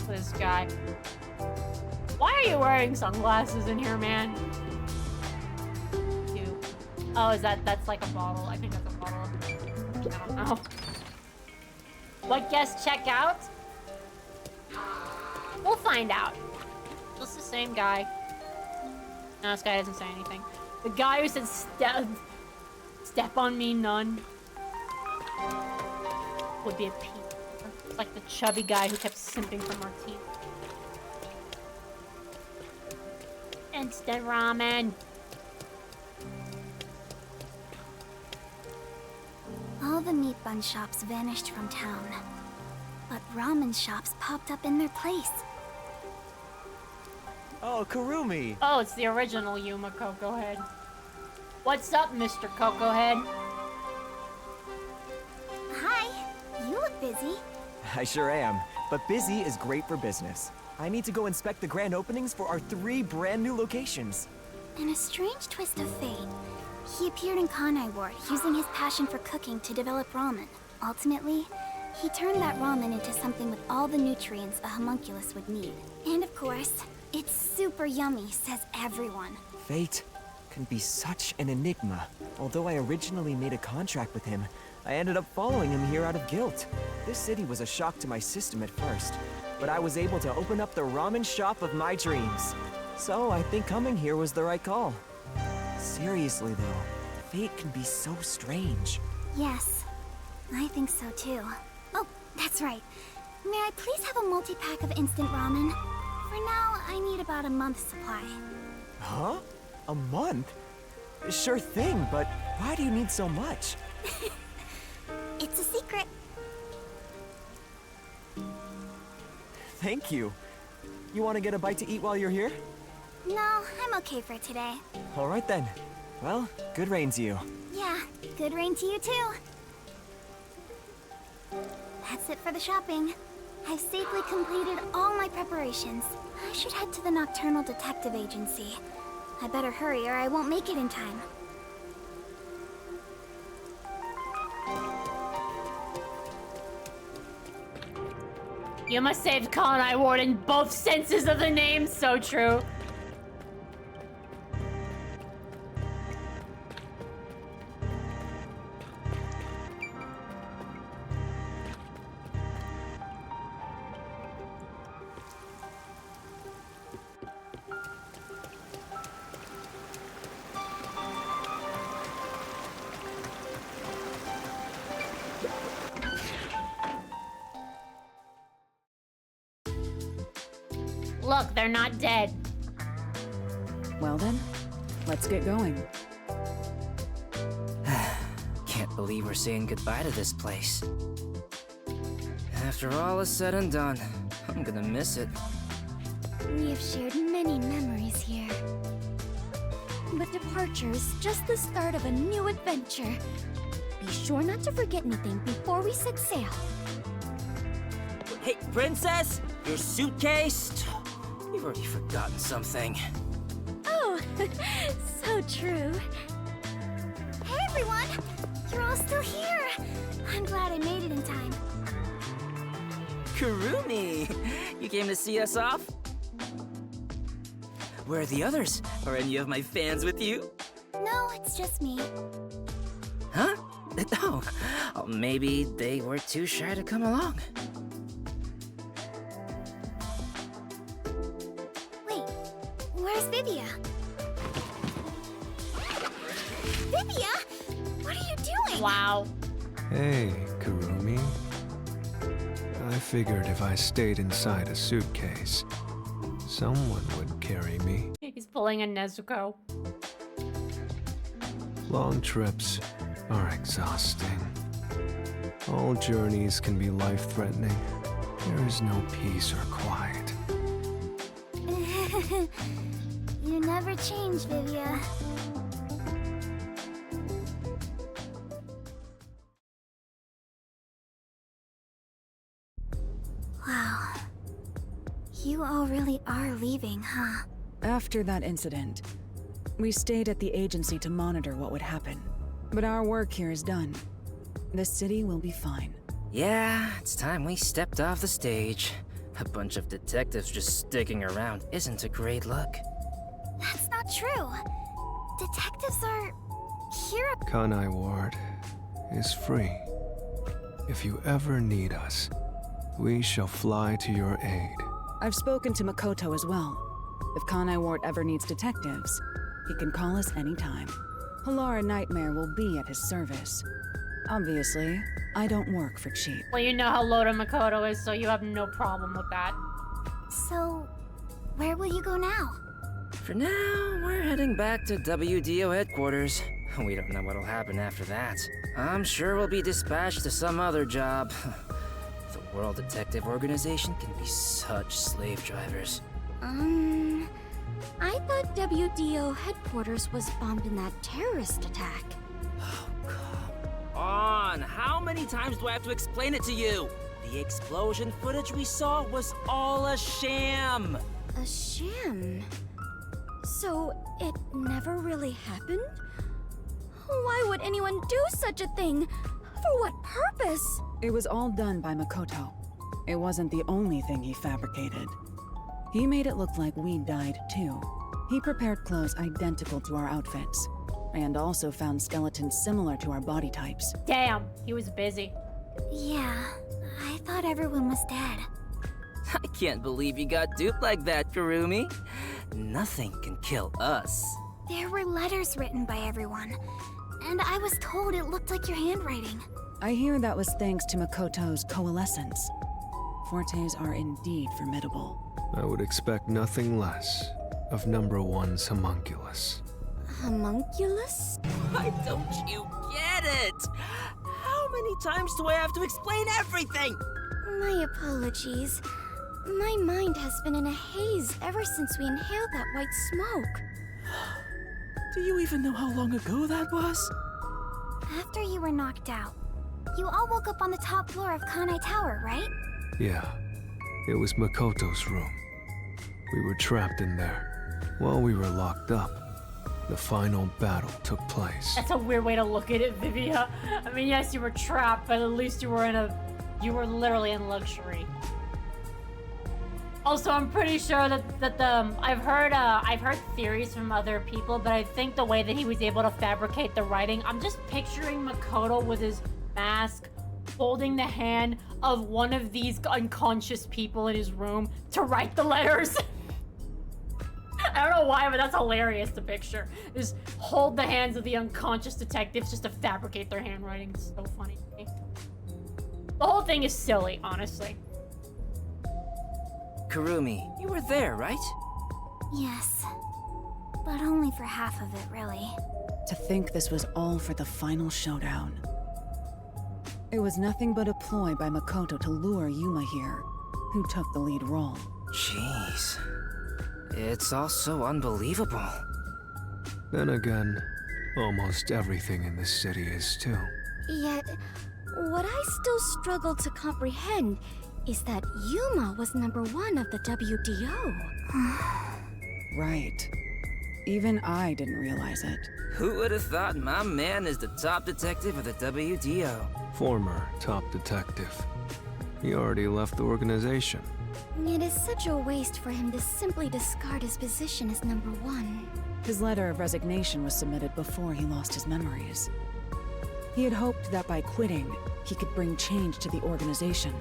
This guy. Why are you wearing sunglasses in here, man? Cute. Oh, is that's like a bottle? I think that's a bottle. I don't know. What guests check out? We'll find out. Just the same guy. No, this guy doesn't say anything. The guy who said step on me, none. Would be a peep. Like the chubby guy who kept simping for Martine. Instant ramen. All the meat bun shops vanished from town, but ramen shops popped up in their place. Oh, Kurumi! Oh, it's the original Yuma Coco Head. What's up, Mr. Coco Head? Hi, you look busy. I sure am, but busy is great for business. I need to go inspect the grand openings for our 3 brand new locations. In a strange twist of fate, he appeared in Kanai Ward using his passion for cooking to develop ramen. Ultimately, he turned that ramen into something with all the nutrients a homunculus would need. And of course, it's super yummy, says everyone. Fate can be such an enigma. Although I originally made a contract with him, I ended up following him here out of guilt. This city was a shock to my system at first, but I was able to open up the ramen shop of my dreams. So I think coming here was the right call. Seriously though, fate can be so strange. Yes, I think so too. Oh, that's right. May I please have a multi-pack of instant ramen? For now, I need about a month's supply. Huh? A month? Sure thing, but why do you need so much? It's a secret. Thank you. You want to get a bite to eat while you're here? No, I'm okay for today. All right then. Well, good rain to you. Yeah, good rain to you too. That's it for the shopping. I've safely completed all my preparations. I should head to the Nocturnal Detective Agency. I better hurry or I won't make it in time. You must save Kanai Ward in both senses of the name. So true. Look, they're not dead. Well then, let's get going. Can't believe we're saying goodbye to this place. After all is said and done, I'm gonna miss it. We have shared many memories here. But departure is just the start of a new adventure. Be sure not to forget anything before we set sail. Hey, Princess! Your suitcase? You've already forgotten something. Oh, so true. Hey everyone! You're all still here! I'm glad I made it in time. Kurumi! You came to see us off? Where are the others? Are any of my fans with you? No, it's just me. Huh? Oh, maybe they were too shy to come along. Wait, where's Vivia? Vivia? What are you doing? Wow. Hey, Kurumi. I figured if I stayed inside a suitcase, someone would carry me. He's pulling a Nezuko. Long trips are exhausting. All journeys can be life-threatening. There is no peace or quiet. You never change, Vivia. Wow. You all really are leaving, huh? After that incident, we stayed at the agency to monitor what would happen. But our work here is done. The city will be fine. Yeah, it's time we stepped off the stage. A bunch of detectives just sticking around isn't a great look. That's not true. Detectives are here. Kanai Ward is free. If you ever need us, we shall fly to your aid. I've spoken to Makoto as well. If Kanai Ward ever needs detectives, he can call us anytime. Halara Nightmare will be at his service. Obviously, I don't work for cheap. Well, you know how Loda Makoto is, so you have no problem with that. So, where will you go now? For now, we're heading back to WDO headquarters. We don't know what'll happen after that. I'm sure we'll be dispatched to some other job. The World Detective Organization can be such slave drivers. I thought WDO headquarters was bombed in that terrorist attack. On! How many times do I have to explain it to you? The explosion footage we saw was all a sham! A sham? So, it never really happened? Why would anyone do such a thing? For what purpose? It was all done by Makoto. It wasn't the only thing he fabricated. He made it look like we died too. He prepared clothes identical to our outfits, and also found skeletons similar to our body types. Damn, he was busy. Yeah, I thought everyone was dead. I can't believe you got duped like that, Kurumi. Nothing can kill us. There were letters written by everyone, and I was told it looked like your handwriting. I hear that was thanks to Makoto's coalescence. Fortes are indeed formidable. I would expect nothing less of #1's homunculus. Homunculus? Why don't you get it? How many times do I have to explain everything? My apologies. My mind has been in a haze ever since we inhaled that white smoke. Do you even know how long ago that was? After you were knocked out, you all woke up on the top floor of Kanai Tower, right? Yeah, it was Makoto's room. We were trapped in there. While we were locked up, the final battle took place. That's a weird way to look at it, Vivia. I mean, yes, you were trapped, but at least you were literally in luxury. Also, I'm pretty sure that I've heard theories from other people, but I think the way that he was able to fabricate the writing, I'm just picturing Makoto with his mask, holding the hand of one of these unconscious people in his room to write the letters. I don't know why, but that's hilarious to picture. Just hold the hands of the unconscious detectives just to fabricate their handwriting. It's so funny to me. The whole thing is silly, honestly. Kurumi, you were there, right? Yes. But only for half of it, really. To think this was all for the final showdown. It was nothing but a ploy by Makoto to lure Yuma here, who took the lead role. Jeez. It's all so unbelievable. Then again, almost everything in this city is too. Yet, what I still struggle to comprehend is that Yuma was #1 of the WDO. Right. Even I didn't realize it. Who would have thought my man is the top detective of the WDO? Former top detective. He already left the organization. It is such a waste for him to simply discard his position as #1. His letter of resignation was submitted before he lost his memories. He had hoped that by quitting, he could bring change to the organization.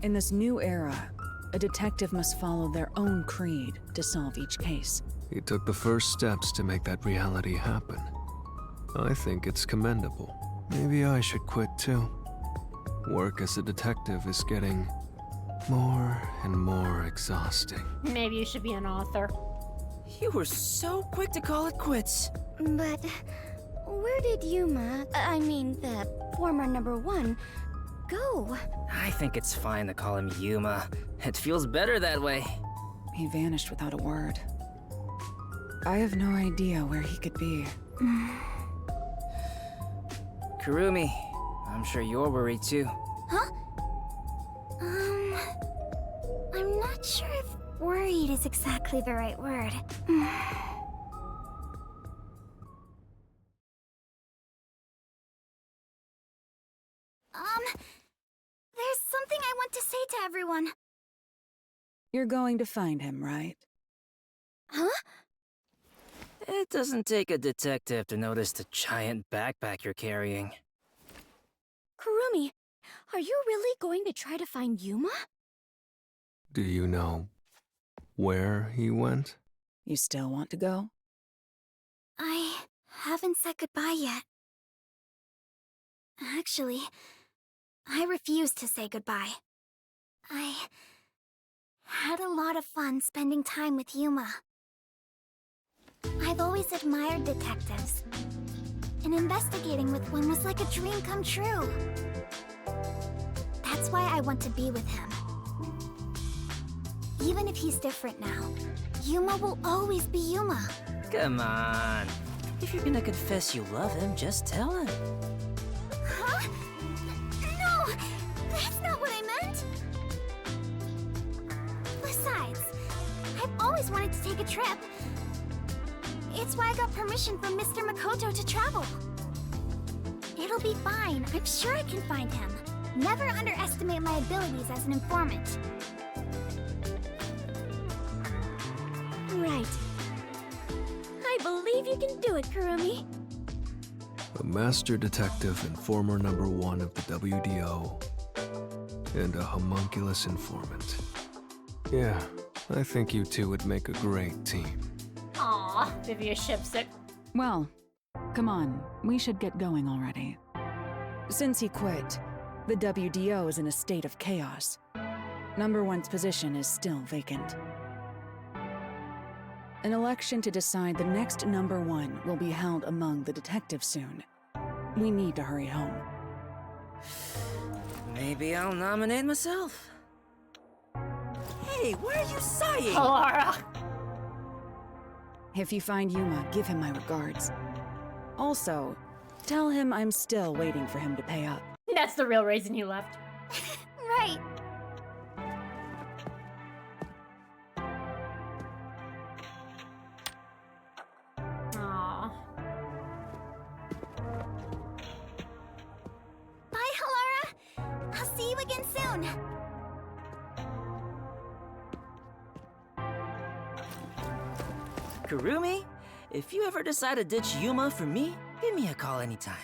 In this new era, a detective must follow their own creed to solve each case. He took the first steps to make that reality happen. I think it's commendable. Maybe I should quit too. Work as a detective is getting more and more exhausting. Maybe you should be an author. You were so quick to call it quits. But where did Yuma, I mean the former #1, go? I think it's fine to call him Yuma. It feels better that way. He vanished without a word. I have no idea where he could be. Kurumi, I'm sure you're worried too. Huh? I'm not sure if worried is exactly the right word. There's something I want to say to everyone. You're going to find him, right? Huh? It doesn't take a detective to notice the giant backpack you're carrying. Kurumi, are you really going to try to find Yuma? Do you know where he went? You still want to go? I haven't said goodbye yet. Actually, I refuse to say goodbye. I had a lot of fun spending time with Yuma. I've always admired detectives, and investigating with one was like a dream come true. That's why I want to be with him. Even if he's different now, Yuma will always be Yuma. Come on. If you're gonna confess you love him, just tell him. Huh? No! That's not what I meant! Besides, I've always wanted to take a trip. It's why I got permission from Mr. Makoto to travel. It'll be fine. I'm sure I can find him. Never underestimate my abilities as an informant. Right. I believe you can do it, Kurumi. A master detective and former #1 of the WDO, and a homunculus informant. Yeah, I think you two would make a great team. Aw, Vivia ships it. Well, come on, we should get going already. Since he quit, the WDO is in a state of chaos. #1's position is still vacant. An election to decide the next #1 will be held among the detectives soon. We need to hurry home. Maybe I'll nominate myself. Hey, why are you sighing? Laura! If you find Yuma, give him my regards. Also, tell him I'm still waiting for him to pay up. That's the real reason he left. Right. Aw. Bye, Halara. I'll see you again soon. Kurumi, if you ever decide to ditch Yuma for me, give me a call anytime.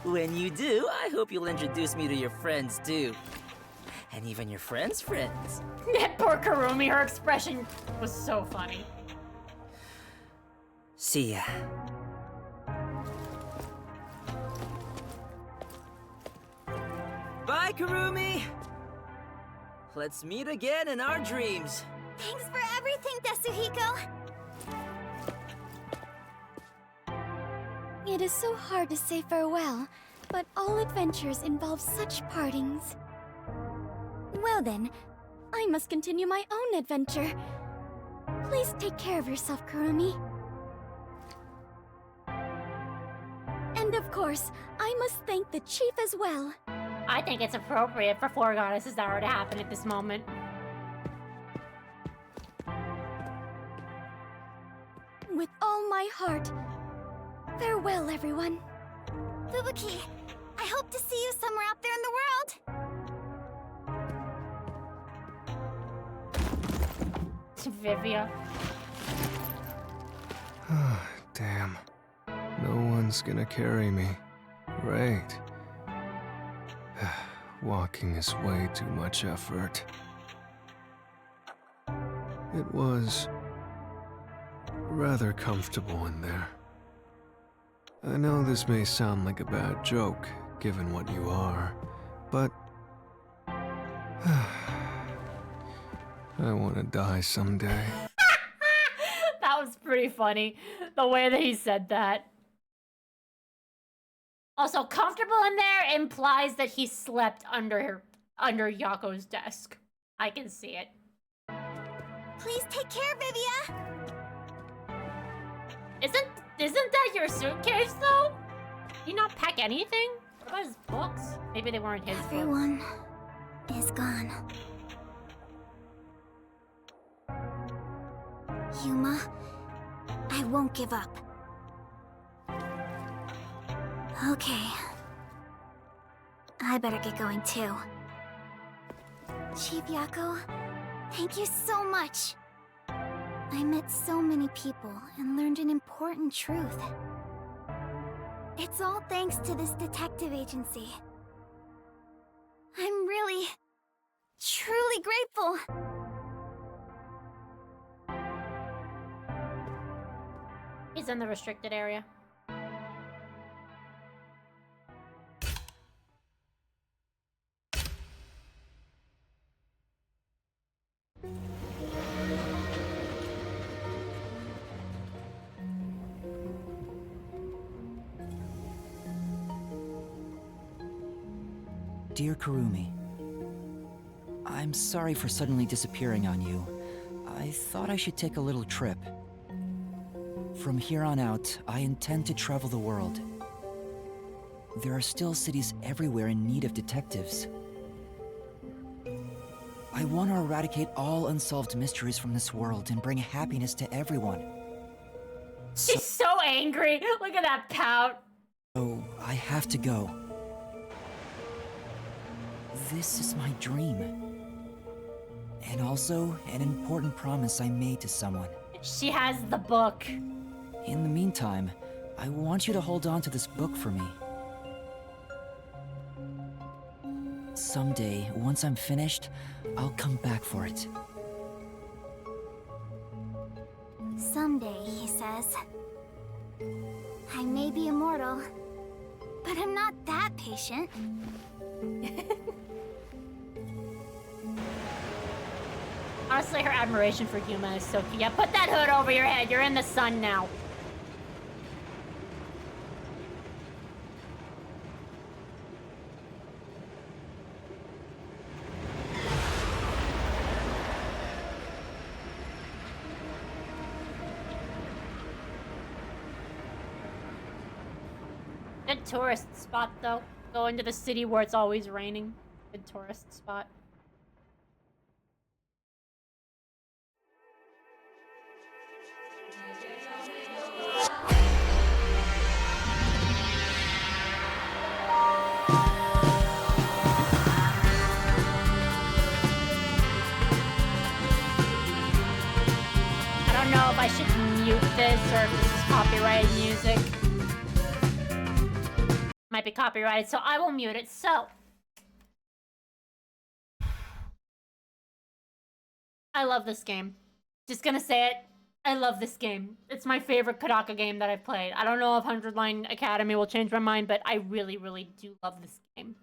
When you do, I hope you'll introduce me to your friends too. And even your friends' friends. That poor Kurumi, her expression was so funny. See ya. Bye, Kurumi! Let's meet again in our dreams. Thanks for everything, Tetsuhiko. It is so hard to say farewell, but all adventures involve such partings. Well then, I must continue my own adventure. Please take care of yourself, Kurumi. And of course, I must thank the Chief as well. I think it's appropriate for Four Goddesses Hour to happen at this moment. With all my heart, farewell, everyone. Fubuki, I hope to see you somewhere out there in the world. Vivia. Damn. No one's gonna carry me. Great. Walking is way too much effort. It was rather comfortable in there. I know this may sound like a bad joke, given what you are, but I want to die someday. That was pretty funny, the way that he said that. Also, comfortable in there implies that he slept under Yako's desk. I can see it. Please take care, Vivia! Isn't that your suitcase, though? Did you not pack anything? What about his books? Maybe they weren't his books. Everyone is gone. Yuma, I won't give up. Okay. I better get going too. Chief Yako, thank you so much. I met so many people and learned an important truth. It's all thanks to this detective agency. I'm really, truly grateful. He's in the restricted area. Dear Kurumi, I'm sorry for suddenly disappearing on you. I thought I should take a little trip. From here on out, I intend to travel the world. There are still cities everywhere in need of detectives. I want to eradicate all unsolved mysteries from this world and bring happiness to everyone. She's so angry. Look at that pout. So, I have to go. This is my dream. And also, an important promise I made to someone. She has the book. In the meantime, I want you to hold on to this book for me. Someday, once I'm finished, I'll come back for it. Someday, he says. I may be immortal, but I'm not that patient. Honestly, her admiration for Yuma is so cute. Yeah, put that hood over your head. You're in the sun now. Good tourist spot, though. Go into the city where it's always raining. Good tourist spot. I don't know if I should mute this or if this is copyrighted music. Might be copyrighted, so I will mute it. So, I love this game. Just gonna say it. I love this game. It's my favorite Kodaka game that I've played. I don't know if 100 Line Academy will change my mind, but I really, really do love this game.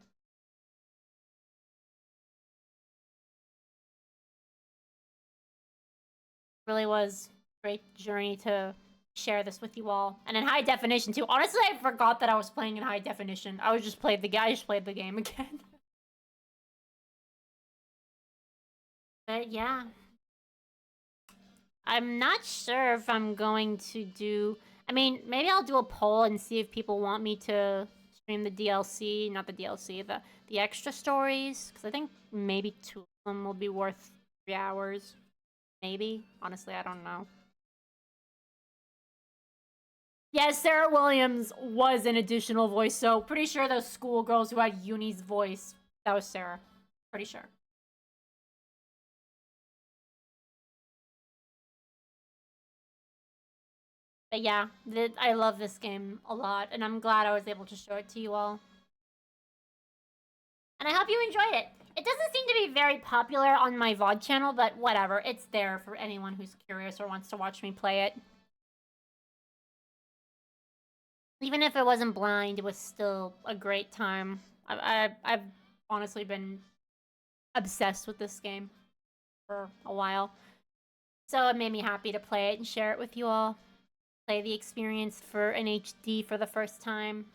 Really was a great journey to share this with you all, and in high definition too. Honestly, I forgot that I was playing in high definition. I just played the game again. But yeah, I'm not sure if I'm going to do. I mean, maybe I'll do a poll and see if people want me to stream the DLC, not the DLC, the extra stories, because I think maybe 2 of them will be worth 3 hours. Maybe. Honestly, I don't know. Yes, Sarah Williams was an additional voice, so pretty sure those schoolgirls who had Uni's voice, that was Sarah. Pretty sure. But yeah, I love this game a lot, and I'm glad I was able to show it to you all. And I hope you enjoyed it. It doesn't seem to be very popular on my VOD channel, but whatever. It's there for anyone who's curious or wants to watch me play it. Even if it wasn't blind, it was still a great time. I've honestly been obsessed with this game for a while. So it made me happy to play it and share it with you all. Play the experience for an HD for the first time.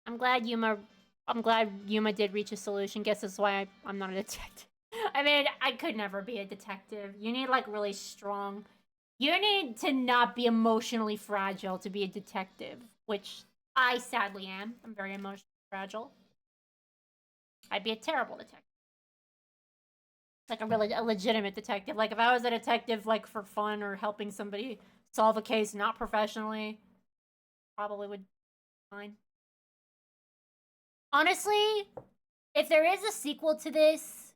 I'm glad Yuma did reach a solution. Guess that's why I'm not a detective. I mean, I could never be a detective. You need like really strong. You need to not be emotionally fragile to be a detective, which I sadly am. I'm very emotionally fragile. I'd be a terrible detective. Like a legitimate detective. Like if I was a detective like for fun or helping somebody solve a case not professionally, probably would be fine. Honestly, if there is a sequel to this,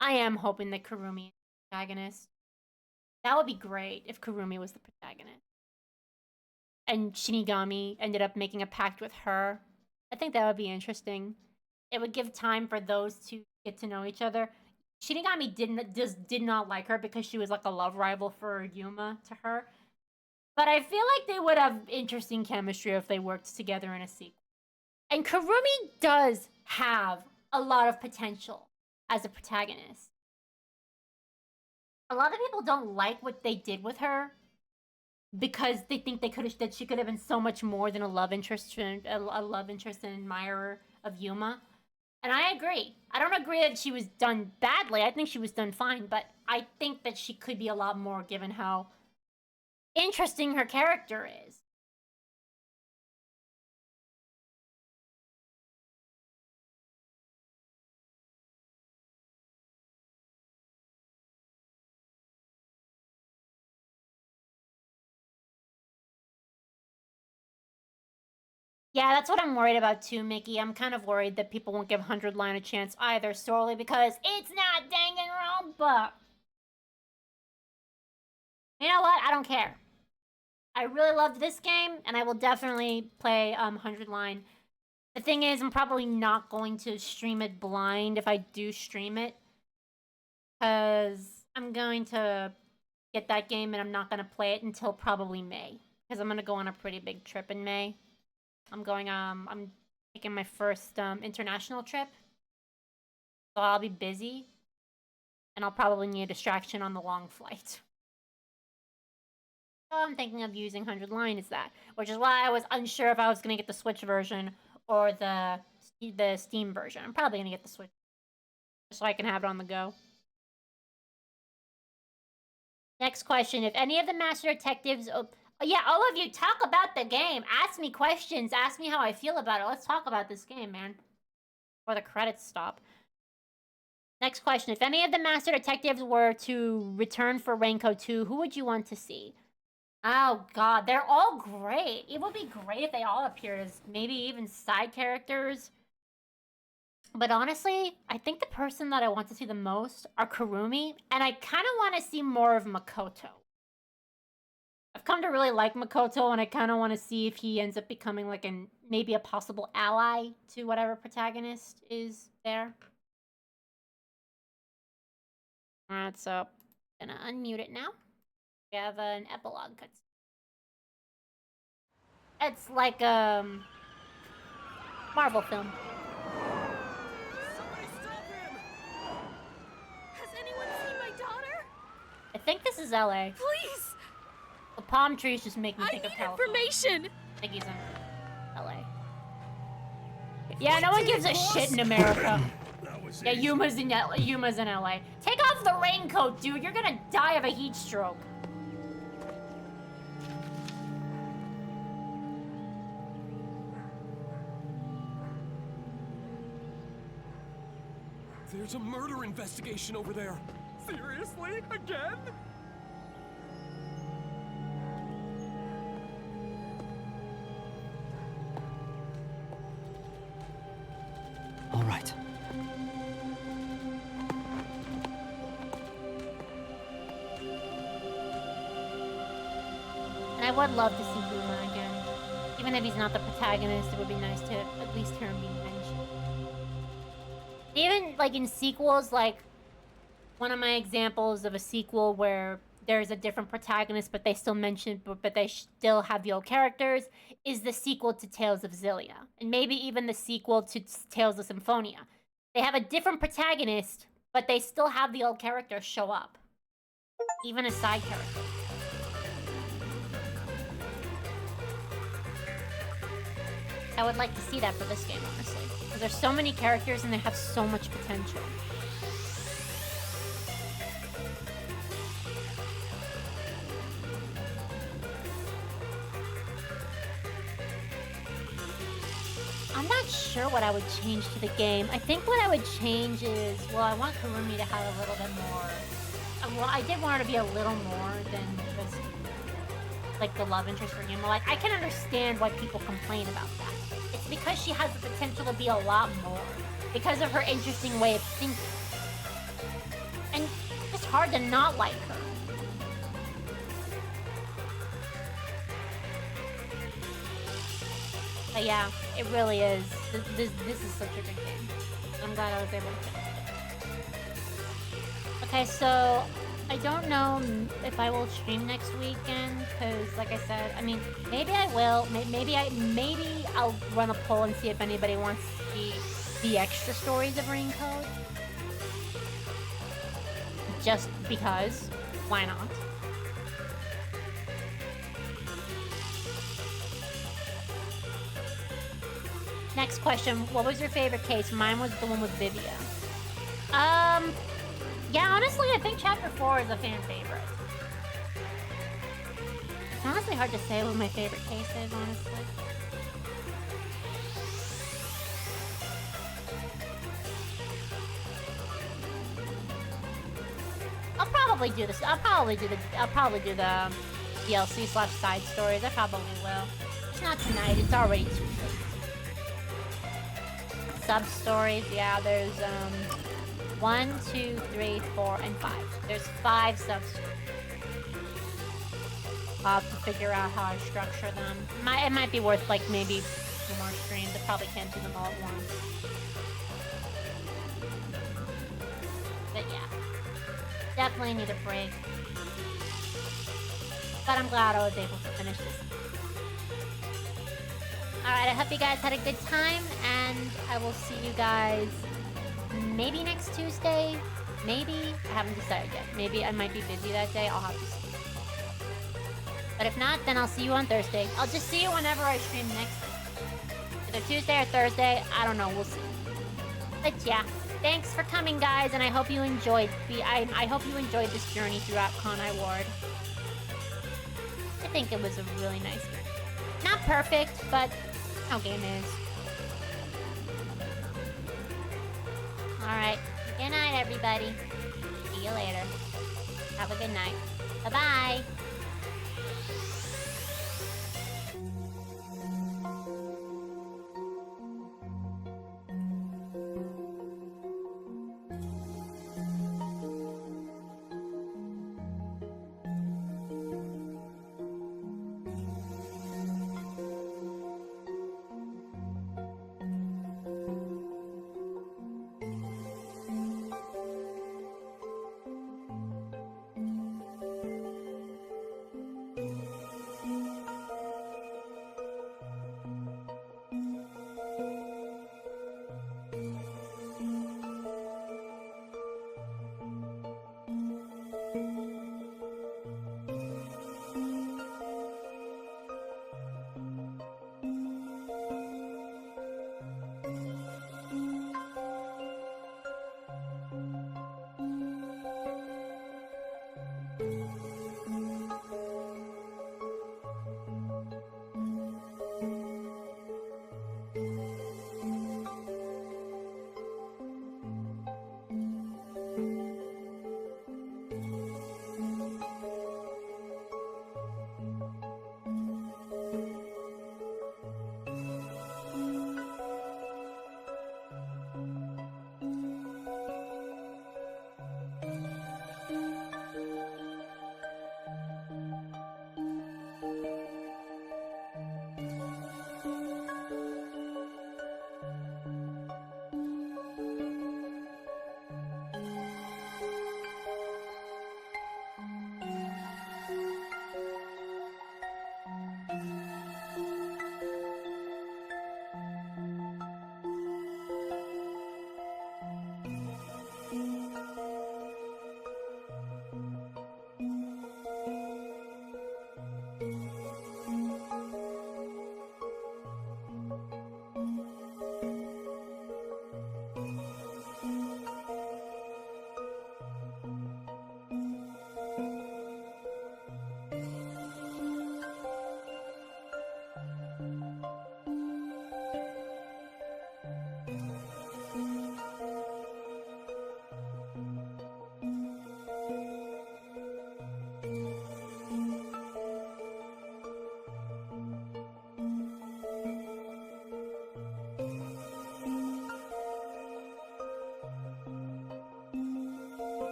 I am hoping that Kurumi is the protagonist. That would be great if Kurumi was the protagonist. And Shinigami ended up making a pact with her. I think that would be interesting. It would give time for those two to get to know each other. Shinigami did not like her because she was like a love rival for Yuma to her. But I feel like they would have interesting chemistry if they worked together in a sequel. And Kurumi does have a lot of potential as a protagonist. A lot of people don't like what they did with her because they think that she could have been so much more than a love interest and admirer of Yuma. And I agree. I don't agree that she was done badly. I think she was done fine, but I think that she could be a lot more given how interesting her character is. Yeah, that's what I'm worried about too, Mickey. I'm kind of worried that people won't give 100 Line a chance either, solely because it's not Danganronpa. You know what? I don't care. I really loved this game, and I will definitely play 100 Line. The thing is, I'm probably not going to stream it blind if I do stream it. Because I'm going to get that game, and I'm not going to play it until probably May. Because I'm going to go on a pretty big trip in May. I'm taking my first international trip. So I'll be busy. And I'll probably need a distraction on the long flight. So I'm thinking of using 100 Line as that. Which is why I was unsure if I was going to get the Switch version or the Steam version. I'm probably going to get the Switch. Just so I can have it on the go. Next question. If any of the Master Detectives... yeah, all of you, talk about the game. Ask me questions. Ask me how I feel about it. Let's talk about this game, man. Before the credits stop. Next question. If any of the Master Detectives were to return for Renko 2, who would you want to see? Oh, God. They're all great. It would be great if they all appeared as maybe even side characters. But honestly, I think the person that I want to see the most are Kurumi. And I kind of want to see more of Makoto. I've come to really like Makoto, and I kind of want to see if he ends up becoming like maybe a possible ally to whatever protagonist is there. Alright, so I'm gonna unmute it now. We have an epilogue cut. It's like a Marvel film. Somebody stop him! Has anyone seen my daughter? I think this is LA. Please! The palm trees just make me think of California. Information! I think he's in LA. Yeah, no one gives a shit in America. Yeah, Yuma's in LA. Take off the raincoat, dude. You're gonna die of a heat stroke. There's a murder investigation over there. Seriously? Again? All right. And I would love to see Yuma again. Even if he's not the protagonist, it would be nice to at least hear him being mentioned. Even, like, in sequels, like, one of my examples of a sequel where there's a different protagonist, but they still mention, but they still have the old characters, is the sequel to Tales of Xillia. And maybe even the sequel to Tales of Symphonia. They have a different protagonist, but they still have the old characters show up. Even a side character. I would like to see that for this game, honestly. Because there's so many characters and they have so much potential. I'm not sure what I would change to the game. I think what I would change is, well, I want Kurumi to have a little bit more. Well, I did want her to be a little more than just like the love interest for Yuma. Like, I can understand why people complain about that. It's because she has the potential to be a lot more. Because of her interesting way of thinking. And it's hard to not like her. But yeah, it really is. This is such a good game. I'm glad I was able to finish it. Okay, so I don't know if I will stream next weekend, because like I said, I mean, maybe I will. Maybe I'll run a poll and see if anybody wants to see the extra stories of Ring Code. Just because. Why not? Next question, what was your favorite case? Mine was the one with Vivia. Yeah, honestly, I think Chapter 4 is a fan favorite. It's honestly hard to say what my favorite case is, honestly. I'll probably do this. I'll probably do the DLC/side stories. I probably will. It's not tonight. It's already too late. Sub-stories, yeah, there's 1, 2, 3, 4, and 5. There's 5 sub-stories. I'll have to figure out how I structure them. It might be worth like maybe 2 more streams. I probably can't do them all at once. But yeah, definitely need a break. But I'm glad I was able to finish this. Alright, I hope you guys had a good time, and I will see you guys maybe next Tuesday. Maybe. I haven't decided yet. Maybe I might be busy that day. I'll have to see. But if not, then I'll see you on Thursday. I'll just see you whenever I stream next week. Either Tuesday or Thursday. I don't know. We'll see. But yeah, thanks for coming, guys, and I hope you enjoyed I hope you enjoyed this journey throughout Kanai Ward. I think it was a really nice game. Not perfect, but how game is. Alright. Good night, everybody. See you later. Have a good night.